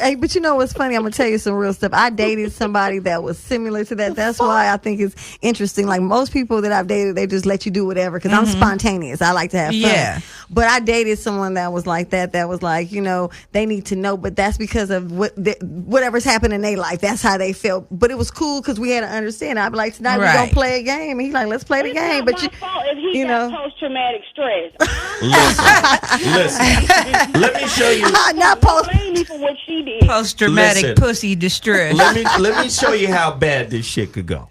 Speaker 11: Hey, but you know what's funny? I'm gonna tell you some real stuff. I dated somebody that was similar to that. That's why I think it's interesting. Like most people that I've dated, they just let you do whatever because I'm spontaneous. I like to have fun.
Speaker 12: Yeah.
Speaker 11: But I dated someone that was like that. That was like, you know, they need to know, but that's because of whatever's happened in their life. That's how they felt. But it was cool because we had to understand. I'd be like, tonight we're gonna play a game, and he's like, let's play the game. But
Speaker 13: my fault if he got post-traumatic stress.
Speaker 2: Listen. Let me show you.
Speaker 11: Not post.
Speaker 13: Blame me for what she did.
Speaker 12: Post-traumatic pussy distress.
Speaker 2: Let me show you how bad this shit could go.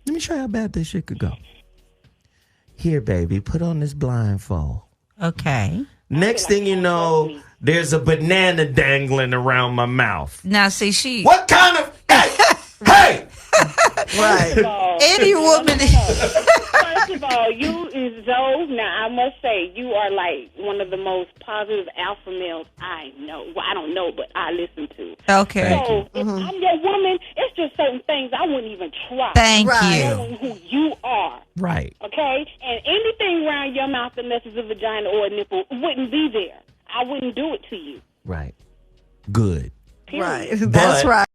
Speaker 2: Let me show you how bad this shit could go. Here, baby, put on this blindfold.
Speaker 12: Okay.
Speaker 2: Next thing you know, there's a banana dangling around my mouth.
Speaker 12: Now, see, she.
Speaker 2: What kind of. Hey!
Speaker 11: Right.
Speaker 12: Any woman.
Speaker 13: First of all, you is Zoe. Now, I must say, you are like one of the most positive alpha males I know. Well, I don't know, but I listen to.
Speaker 12: Okay.
Speaker 13: So, if I'm your woman, it's just certain things I wouldn't even try.
Speaker 12: Thank you.
Speaker 13: Knowing who you are.
Speaker 2: Right.
Speaker 13: Okay? And anything around your mouth unless it's a vagina or a nipple wouldn't be there. I wouldn't do it to you.
Speaker 2: Right. Good.
Speaker 13: Period.
Speaker 11: Right. That's right.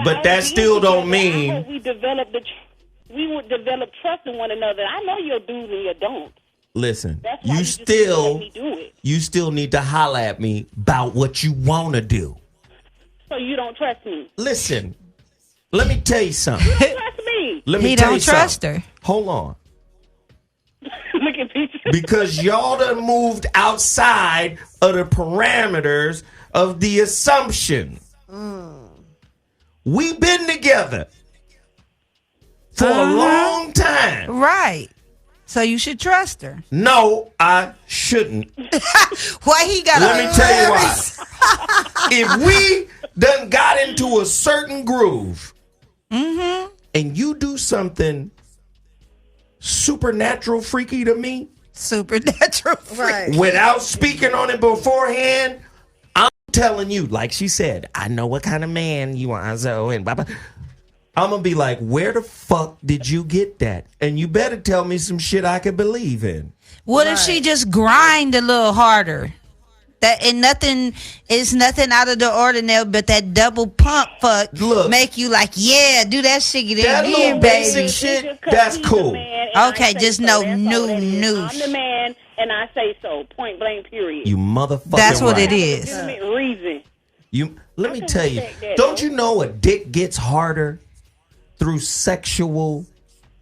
Speaker 2: But that still don't mean.
Speaker 13: I hope we would develop trust in one another. I know your do's and your don'ts.
Speaker 2: Listen,
Speaker 13: That's why
Speaker 2: you
Speaker 13: just let
Speaker 2: still
Speaker 13: me do it.
Speaker 2: you still need to holler at me about what you want to do.
Speaker 13: So you don't trust me.
Speaker 2: Listen, let me tell you something.
Speaker 13: You don't trust me.
Speaker 2: Let me
Speaker 12: He
Speaker 2: tell
Speaker 12: don't
Speaker 2: you
Speaker 12: trust
Speaker 2: something.
Speaker 12: her.
Speaker 2: Hold on.
Speaker 13: Look at Peach.
Speaker 2: Because y'all done moved outside of the parameters of the assumption. We've been together for a long time.
Speaker 12: Right. So you should trust her.
Speaker 2: No, I shouldn't.
Speaker 12: Why he got
Speaker 2: Let me tell you why. If we done got into a certain groove and you do something supernatural freaky to me
Speaker 12: supernatural freaky.
Speaker 11: Right.
Speaker 2: without speaking on it beforehand, I'm telling you, like she said, I know what kind of man you are, so and blah, blah. I'm gonna be like, where the fuck did you get that? And you better tell me some shit I can believe in.
Speaker 12: What if she just grind a little harder? That and nothing is nothing out of the ordinary, but that double pump fuck make you like, yeah, do that shit
Speaker 2: That
Speaker 12: again,
Speaker 2: little
Speaker 12: baby.
Speaker 2: basic shit, that's cool.
Speaker 12: Okay, just no new news.
Speaker 13: I'm the man, and I say so. Point blank, period.
Speaker 2: You motherfucker.
Speaker 12: That's what
Speaker 2: right.
Speaker 12: it is.
Speaker 13: Legitimate reason.
Speaker 2: Let me tell you,
Speaker 13: respect that,
Speaker 2: don't you know a dick gets harder through sexual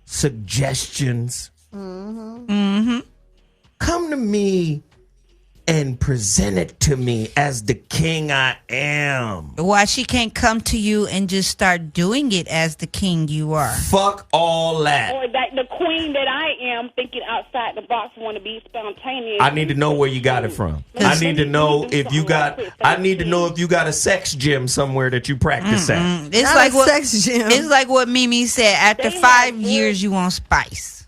Speaker 2: suggestions? Come to me and present it to me as the king I am.
Speaker 12: Why she can't come to you and just start doing it as the king you are?
Speaker 2: Fuck all that.
Speaker 13: Or like the queen that I am, thinking outside the box, want to be spontaneous.
Speaker 2: I need to know where you got it from. I need to know if you got. I need to know if you got a sex gym somewhere that you practice at.
Speaker 12: It's
Speaker 11: Not
Speaker 12: like
Speaker 11: a
Speaker 12: what
Speaker 11: sex gym.
Speaker 12: It's like what Mimi said. After
Speaker 13: They
Speaker 12: 5
Speaker 13: have
Speaker 12: years, you want spice.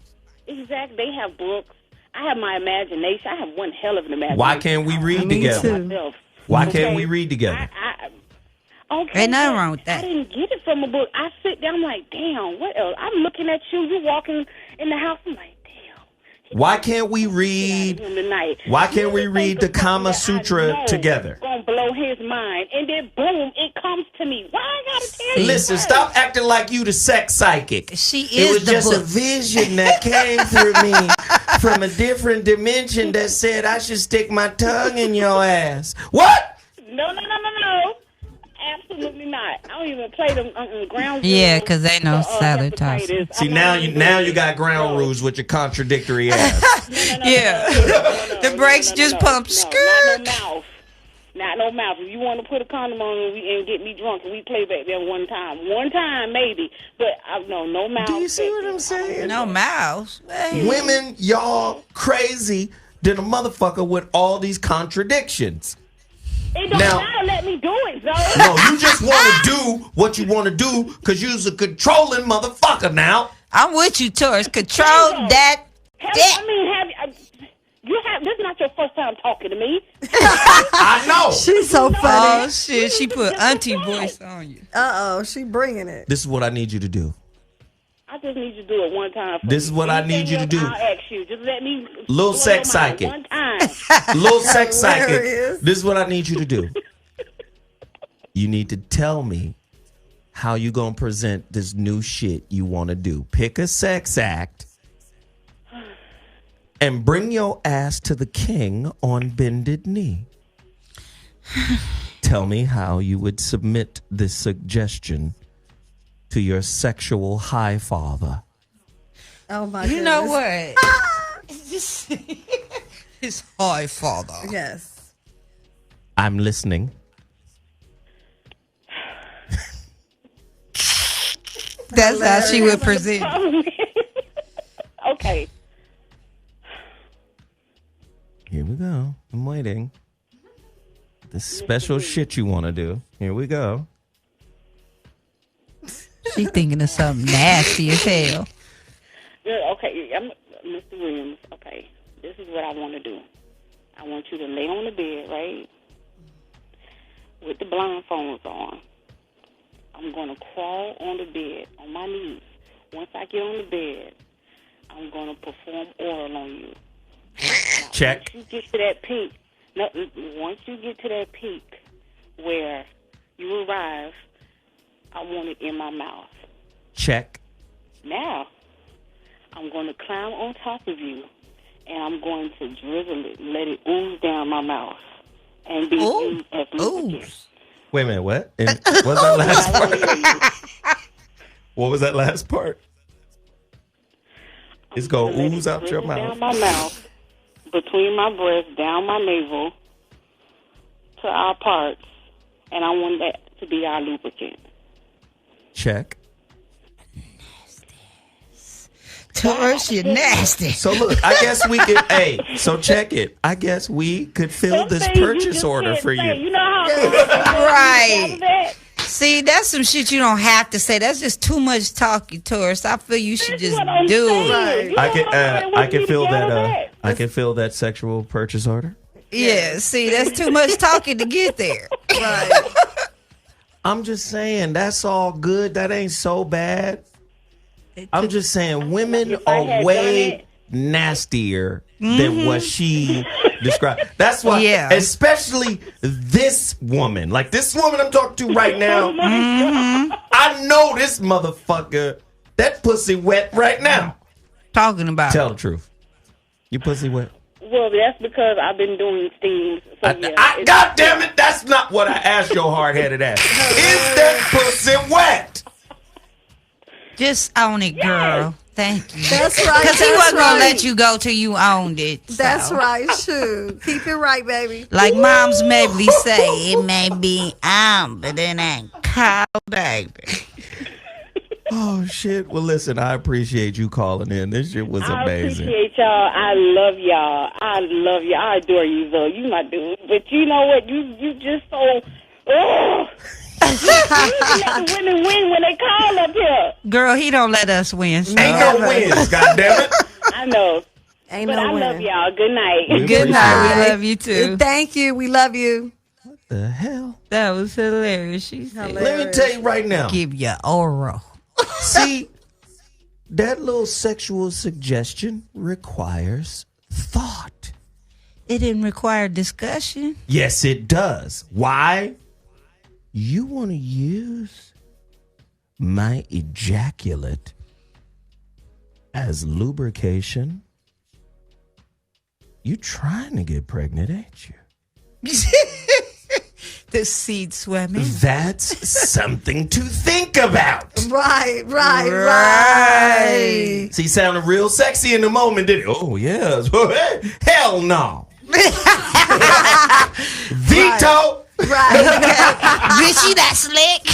Speaker 13: Exactly. They have books. I have my imagination. I have one hell of an imagination.
Speaker 2: Why can't we read
Speaker 11: Me
Speaker 2: together?
Speaker 11: too.
Speaker 2: Why can't we read together?
Speaker 13: Okay,
Speaker 12: Ain't nothing
Speaker 13: but
Speaker 12: wrong with that.
Speaker 13: I didn't get it from a book. I sit down, I'm like, damn, what else? I'm looking at you. You walking in the house. I'm like, damn.
Speaker 2: Why can't we read? Why can't we read the Kama Sutra together?
Speaker 13: Gonna blow his mind, and then boom, it comes to me. Why I gotta tell you?
Speaker 2: Listen,
Speaker 13: first?
Speaker 2: stop acting like you the sex psychic.
Speaker 12: She is
Speaker 2: It was
Speaker 12: the
Speaker 2: just a
Speaker 12: book.
Speaker 2: vision that came through me from a different dimension that said I should stick my tongue in your ass. What?
Speaker 13: No. Absolutely not. I don't even play them ground rules.
Speaker 12: Yeah, because they know salad toss.
Speaker 2: See, now you got ground rules with your contradictory ass.
Speaker 12: Yeah. The brakes just pumped. Skirt.
Speaker 13: Not no mouth. If you want to put a condom on and get me drunk, and we play back there one time maybe, but no mouth.
Speaker 2: Do you see what I'm saying?
Speaker 12: No mouse. Hey.
Speaker 2: Women, y'all crazy than a motherfucker with all these contradictions.
Speaker 13: It don't
Speaker 2: Now-
Speaker 13: matter. Let me do it, Zoe.
Speaker 2: No, you just want to do what you want to do because you's a controlling motherfucker now.
Speaker 12: I'm with you, Taurus. Control that.
Speaker 13: I mean, This is not your first time talking to me.
Speaker 2: I know.
Speaker 11: She's so funny.
Speaker 12: Oh shit, she put auntie voice on you.
Speaker 11: She bringing it.
Speaker 2: This is what I need you to do.
Speaker 13: I just need you to do it one time.
Speaker 2: This is what I need you to do.
Speaker 13: I'll ask you. Just let me.
Speaker 2: Little sex psychic.
Speaker 13: One time.
Speaker 2: Little sex psychic.
Speaker 11: Hilarious.
Speaker 2: This is what I need you to do. You need to tell me how you gonna present this new shit you want to do. Pick a sex act and bring your ass to the king on bended knee. Tell me how you would submit this suggestion to your sexual high father.
Speaker 11: Oh my
Speaker 12: You
Speaker 11: goodness.
Speaker 12: know what? His high father.
Speaker 11: Yes.
Speaker 2: I'm listening.
Speaker 12: That's how she would present.
Speaker 13: Okay.
Speaker 2: Here we go. I'm waiting. This special shit you want to do. Here we go.
Speaker 12: She thinking of something nasty as hell.
Speaker 13: Yeah, okay, Mr. Williams. Okay, this is what I want to do. I want you to lay on the bed, right, with the blindfolds on. I'm going to crawl on the bed on my knees. Once I get on the bed, I'm going to perform oral on you. Now,
Speaker 2: Check.
Speaker 13: Once you get to that peak, once you get to that peak where you arrive, I want it in my mouth.
Speaker 2: Check.
Speaker 13: Now, I'm going to climb on top of you, and I'm going to drizzle it, let it ooze down my mouth, and be used as lubricant.
Speaker 2: Wait a minute, what? And what was that last part? What was that last part? It's going to ooze out your mouth.
Speaker 13: Down my mouth, between my breasts, down my navel, to our parts, and I want that to be our lubricant.
Speaker 2: Check.
Speaker 12: Taurus, you're nasty.
Speaker 2: So look, I guess we could, so check it. I guess we could fill this purchase order for you.
Speaker 13: You know how
Speaker 12: Right. See, that's some shit you don't have to say. That's just too much talking, Taurus. I feel you should just do it.
Speaker 2: I can fill that. I can fill that sexual purchase order.
Speaker 12: Yeah. See, that's too much talking to get there.
Speaker 11: Right.
Speaker 2: I'm just saying that's all good. That ain't so bad. I'm just saying women are way nastier than what she described. That's why, especially this woman, like this woman I'm talking to right now. I know this motherfucker. That pussy wet right now.
Speaker 12: Talking about.
Speaker 2: Tell the truth. You pussy wet.
Speaker 13: Well, that's because I've been doing steams. So
Speaker 2: God damn it! That's not what I asked your hard-headed ass. Is that pussy wet?
Speaker 12: Just own it, girl. Thank you.
Speaker 11: That's right.
Speaker 12: Because he wasn't going to let you go till you owned it.
Speaker 11: That's right, shoot. Keep it right, baby.
Speaker 12: Like Moms Mabley say, it may be on, but it ain't cold, baby.
Speaker 2: Oh, shit. Well, listen, I appreciate you calling in. This shit was amazing.
Speaker 13: I appreciate y'all. I love y'all. I love you. I adore you, though. You my dude. But you know what? You just so... You let the women win when they call up here.
Speaker 12: Girl, he don't let us win. So.
Speaker 2: Ain't no wins, goddammit.
Speaker 13: I know.
Speaker 11: Ain't
Speaker 13: but
Speaker 11: no
Speaker 13: I
Speaker 11: win.
Speaker 13: love y'all. Good night.
Speaker 12: Good night. We love you too.
Speaker 11: Thank you. We love you.
Speaker 2: What the hell?
Speaker 12: That was hilarious. She said,
Speaker 2: Let me tell you right now.
Speaker 12: Give you oral.
Speaker 2: See, that little sexual suggestion requires thought.
Speaker 12: It didn't require discussion.
Speaker 2: Yes, it does. Why? You want to use my ejaculate as lubrication? You trying to get pregnant, ain't you?
Speaker 12: The seed swimming.
Speaker 2: That's something to think about.
Speaker 11: Right.
Speaker 2: See, sounded real sexy in the moment, did it? Oh, yeah. Hell no. Veto.
Speaker 11: Right.
Speaker 12: Richie, that slick.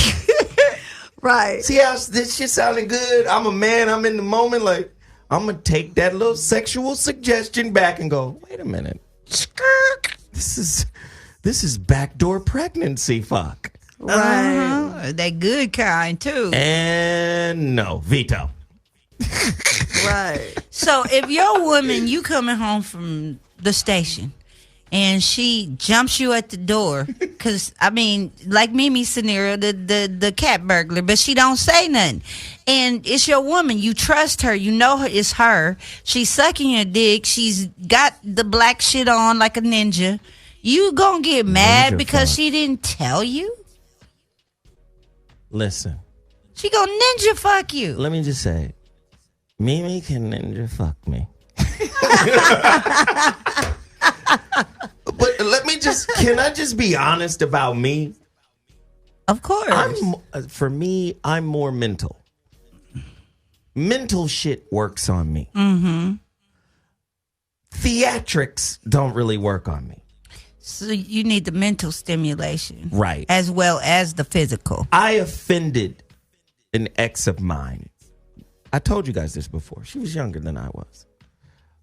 Speaker 11: Right.
Speaker 2: See how this shit sounding good? I'm a man. I'm in the moment. Like, I'm going to take that little sexual suggestion back and go, wait a minute. This is backdoor pregnancy fuck.
Speaker 11: Right.
Speaker 12: That good kind, too.
Speaker 2: And no, veto.
Speaker 11: Right.
Speaker 12: So if your woman, you coming home from the station. And she jumps you at the door. Because, I mean, like Mimi's scenario, the cat burglar. But she don't say nothing. And it's your woman. You trust her. You know it's her. She's sucking your dick. She's got the black shit on like a ninja. You gonna get mad
Speaker 2: Ninja
Speaker 12: because
Speaker 2: fuck.
Speaker 12: she didn't tell you?
Speaker 2: Listen.
Speaker 12: She gonna ninja fuck you.
Speaker 2: Let me just say, Mimi can ninja fuck me. But can I just be honest about me?
Speaker 12: Of course.
Speaker 2: For me, I'm more mental. Mental shit works on me.
Speaker 12: Mm-hmm.
Speaker 2: Theatrics don't really work on me.
Speaker 12: So you need the mental stimulation.
Speaker 2: Right.
Speaker 12: As well as the physical.
Speaker 2: I offended an ex of mine. I told you guys this before. She was younger than I was.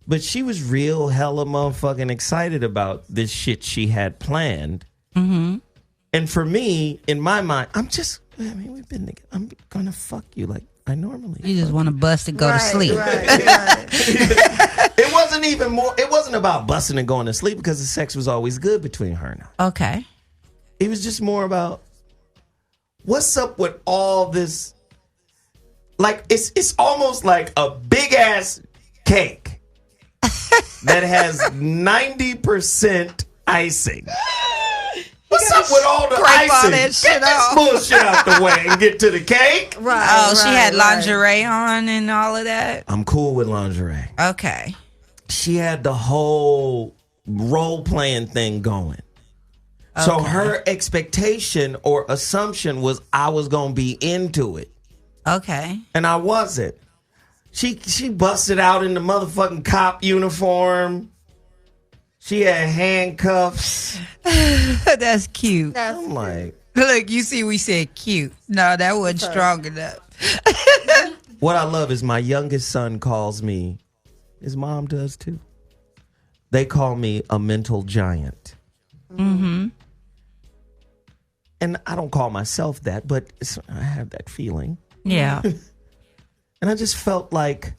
Speaker 2: But she was real hella motherfucking excited about this shit she had planned.
Speaker 12: Mm-hmm.
Speaker 2: And for me, in my mind, we've been together. I'm going to fuck you like I normally
Speaker 12: You just want to bust and go to sleep.
Speaker 11: Right.
Speaker 2: It wasn't about busting and going to sleep because the sex was always good between her and I.
Speaker 12: Okay.
Speaker 2: It was just more about what's up with all this. Like, it's almost like a big ass cake that has 90% icing. What's up with all the icing?
Speaker 12: That shit
Speaker 2: Get this
Speaker 12: off.
Speaker 2: bullshit out the way and get to the cake.
Speaker 11: Right.
Speaker 12: Oh, she had
Speaker 11: right.
Speaker 12: lingerie on and all of that?
Speaker 2: I'm cool with lingerie.
Speaker 12: Okay.
Speaker 2: She had the whole role-playing thing going. So her expectation or assumption was I was going to be into it.
Speaker 12: Okay.
Speaker 2: And I wasn't. She busted out in the motherfucking cop uniform. She had handcuffs.
Speaker 12: That's cute.
Speaker 2: I'm like,
Speaker 12: Look, you see, we said cute. No, that wasn't strong enough.
Speaker 2: what I love is my youngest son calls me, his mom does too. They call me a mental giant.
Speaker 12: Mm-hmm.
Speaker 2: And I don't call myself that, but I have that feeling.
Speaker 12: Yeah.
Speaker 2: And I just felt like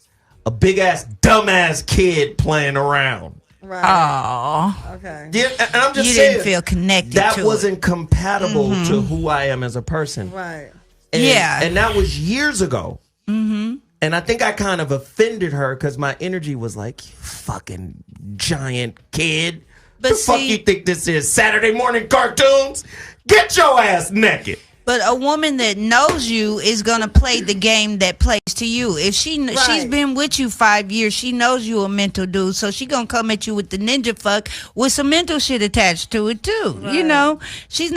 Speaker 2: a big ass, dumbass kid playing around.
Speaker 11: Right.
Speaker 12: Oh.
Speaker 11: Okay.
Speaker 2: Yeah, and I'm just
Speaker 12: You
Speaker 2: saying,
Speaker 12: didn't feel connected
Speaker 2: that
Speaker 12: to
Speaker 2: wasn't compatible
Speaker 12: Mm-hmm.
Speaker 2: to who I am as a person.
Speaker 11: Right.
Speaker 2: And,
Speaker 12: Yeah.
Speaker 2: And that was years ago.
Speaker 12: Mm-hmm.
Speaker 2: And I think I kind of offended her because my energy was like, you fucking giant kid.
Speaker 12: But
Speaker 2: the fuck
Speaker 12: see-
Speaker 2: you think this is? Saturday morning cartoons? Get your ass naked.
Speaker 12: But a woman that knows you is gonna play the game that plays to you. If she's been with you 5 years, she knows you a mental dude, so she gonna come at you with the ninja fuck with some mental shit attached to it too.
Speaker 11: Right.
Speaker 12: You know, she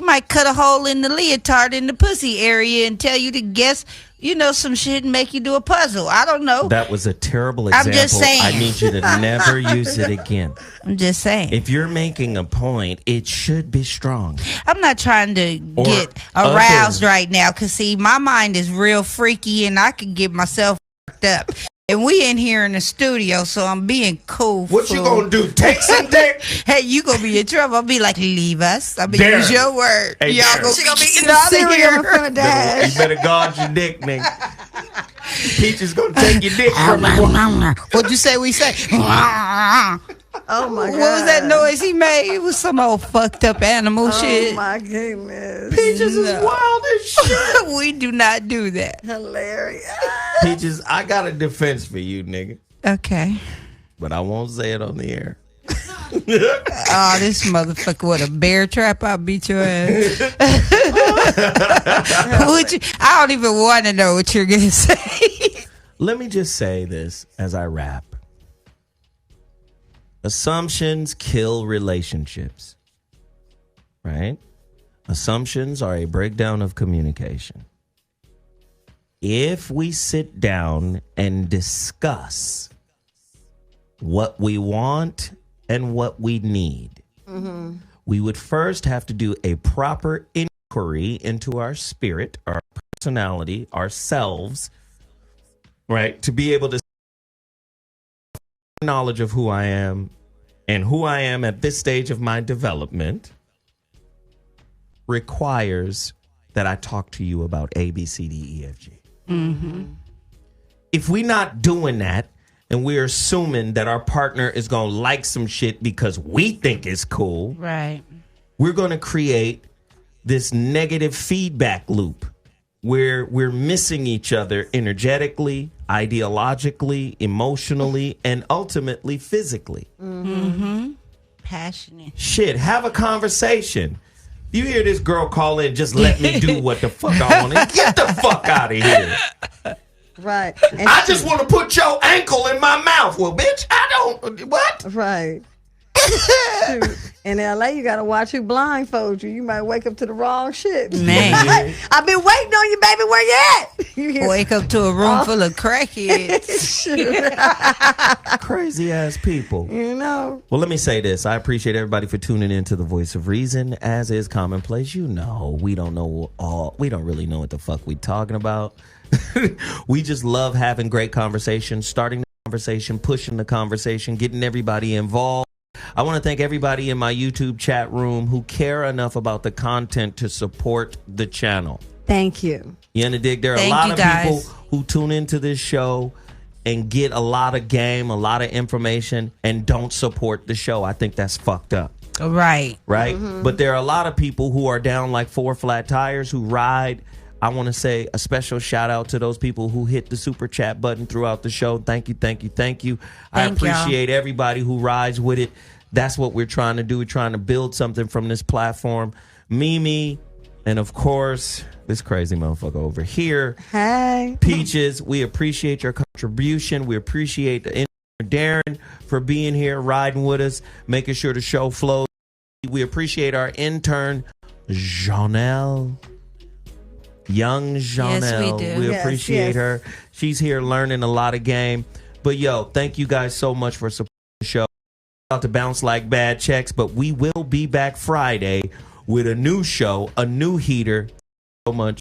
Speaker 12: might cut a hole in the leotard in the pussy area and tell you to guess, you know, some shit and make you do a puzzle. I don't know.
Speaker 2: That was a terrible
Speaker 12: I'm
Speaker 2: example.
Speaker 12: just saying.
Speaker 2: I need you to never use it again.
Speaker 12: I'm just saying.
Speaker 2: If you're making a point, it should be strong.
Speaker 12: I'm not trying to
Speaker 2: Or
Speaker 12: get aroused right now because, see, my mind is real freaky and I can get myself fucked up. And we in here in the studio, so I'm being cool.
Speaker 2: What you
Speaker 12: fool.
Speaker 2: gonna do? Take some dick?
Speaker 12: Hey, you gonna be in trouble. I'll be like, leave us. I mean,
Speaker 2: Darren.
Speaker 12: use your word.
Speaker 2: Hey,
Speaker 12: Y'all
Speaker 2: Darren.
Speaker 12: gonna be
Speaker 11: Eating
Speaker 12: getting out of
Speaker 11: cereal in
Speaker 12: here.
Speaker 11: front of Dad.
Speaker 2: You better guard your dick, nigga. Peach is gonna take your dick from you.
Speaker 12: What'd you say we say?
Speaker 11: Oh my God.
Speaker 12: What was that noise he made? It was some old fucked up animal shit.
Speaker 11: Oh my goodness.
Speaker 2: Peaches is wild as shit.
Speaker 12: We do not do that.
Speaker 11: Hilarious.
Speaker 2: Peaches, I got a defense for you, nigga.
Speaker 12: Okay.
Speaker 2: But I won't say it on the air.
Speaker 12: Oh, this motherfucker with a bear trap, I'll beat your ass. I don't even want to know what you're going to say.
Speaker 2: Let me just say this as I wrap. Assumptions kill relationships. Right? Assumptions are a breakdown of communication. If we sit down and discuss what we want and what we need, we would first have to do a proper inquiry into our spirit, our personality, ourselves, right? To be able to knowledge of who I am and who I am at this stage of my development requires that I talk to you about A, B, C, D, E, F, G.
Speaker 12: Mm-hmm.
Speaker 2: If we're not doing that and we're assuming that our partner is going to like some shit because we think it's cool,
Speaker 12: Right.
Speaker 2: we're going to create this negative feedback loop where we're missing each other energetically, ideologically, emotionally, and ultimately physically.
Speaker 12: Mm-hmm. Passionate.
Speaker 2: Shit, have a conversation. You hear this girl call in, just let me do what the fuck I want to. Get the fuck out of here.
Speaker 11: Right. And
Speaker 2: I just want to put your ankle in my mouth. Well, bitch, I don't. What?
Speaker 11: Right. Shoot. In LA, you gotta watch who blindfold you. You might wake up to the wrong shit.
Speaker 12: Man.
Speaker 11: I've been waiting on you, baby. Where you at? You hear,
Speaker 12: Wake up to a room full of crackheads.
Speaker 2: Crazy ass people.
Speaker 11: You know.
Speaker 2: Well, let me say this. I appreciate everybody for tuning in to the Voice of Reason. As is commonplace, you know, we don't really know what the fuck we talking about. We just love having great conversations, starting the conversation, pushing the conversation, getting everybody involved. I want to thank everybody in my YouTube chat room who care enough about the content to support the channel.
Speaker 11: Thank you.
Speaker 2: You understand? Dig? There are a lot of people who tune into this show and get a lot of game, a lot of information, and don't support the show. I think that's fucked up.
Speaker 12: Right.
Speaker 2: Right? Mm-hmm. But there are a lot of people who are down like 4 flat tires who ride. I want to say a special shout out to those people who hit the super chat button throughout the show. Thank you, thank you, thank you. I appreciate everybody who rides with it. That's what we're trying to do. We're trying to build something from this platform. Mimi, and of course, this crazy motherfucker over here.
Speaker 11: Hey.
Speaker 2: Peaches, we appreciate your contribution. We appreciate the Darren for being here, riding with us, making sure the show flows. We appreciate our intern, Janelle. Young Janelle.
Speaker 12: Yes, we do.
Speaker 2: We appreciate her. She's here learning a lot of game. But yo, thank you guys so much for supporting the show. About to bounce like bad checks, but we will be back Friday with a new show, a new heater. So much.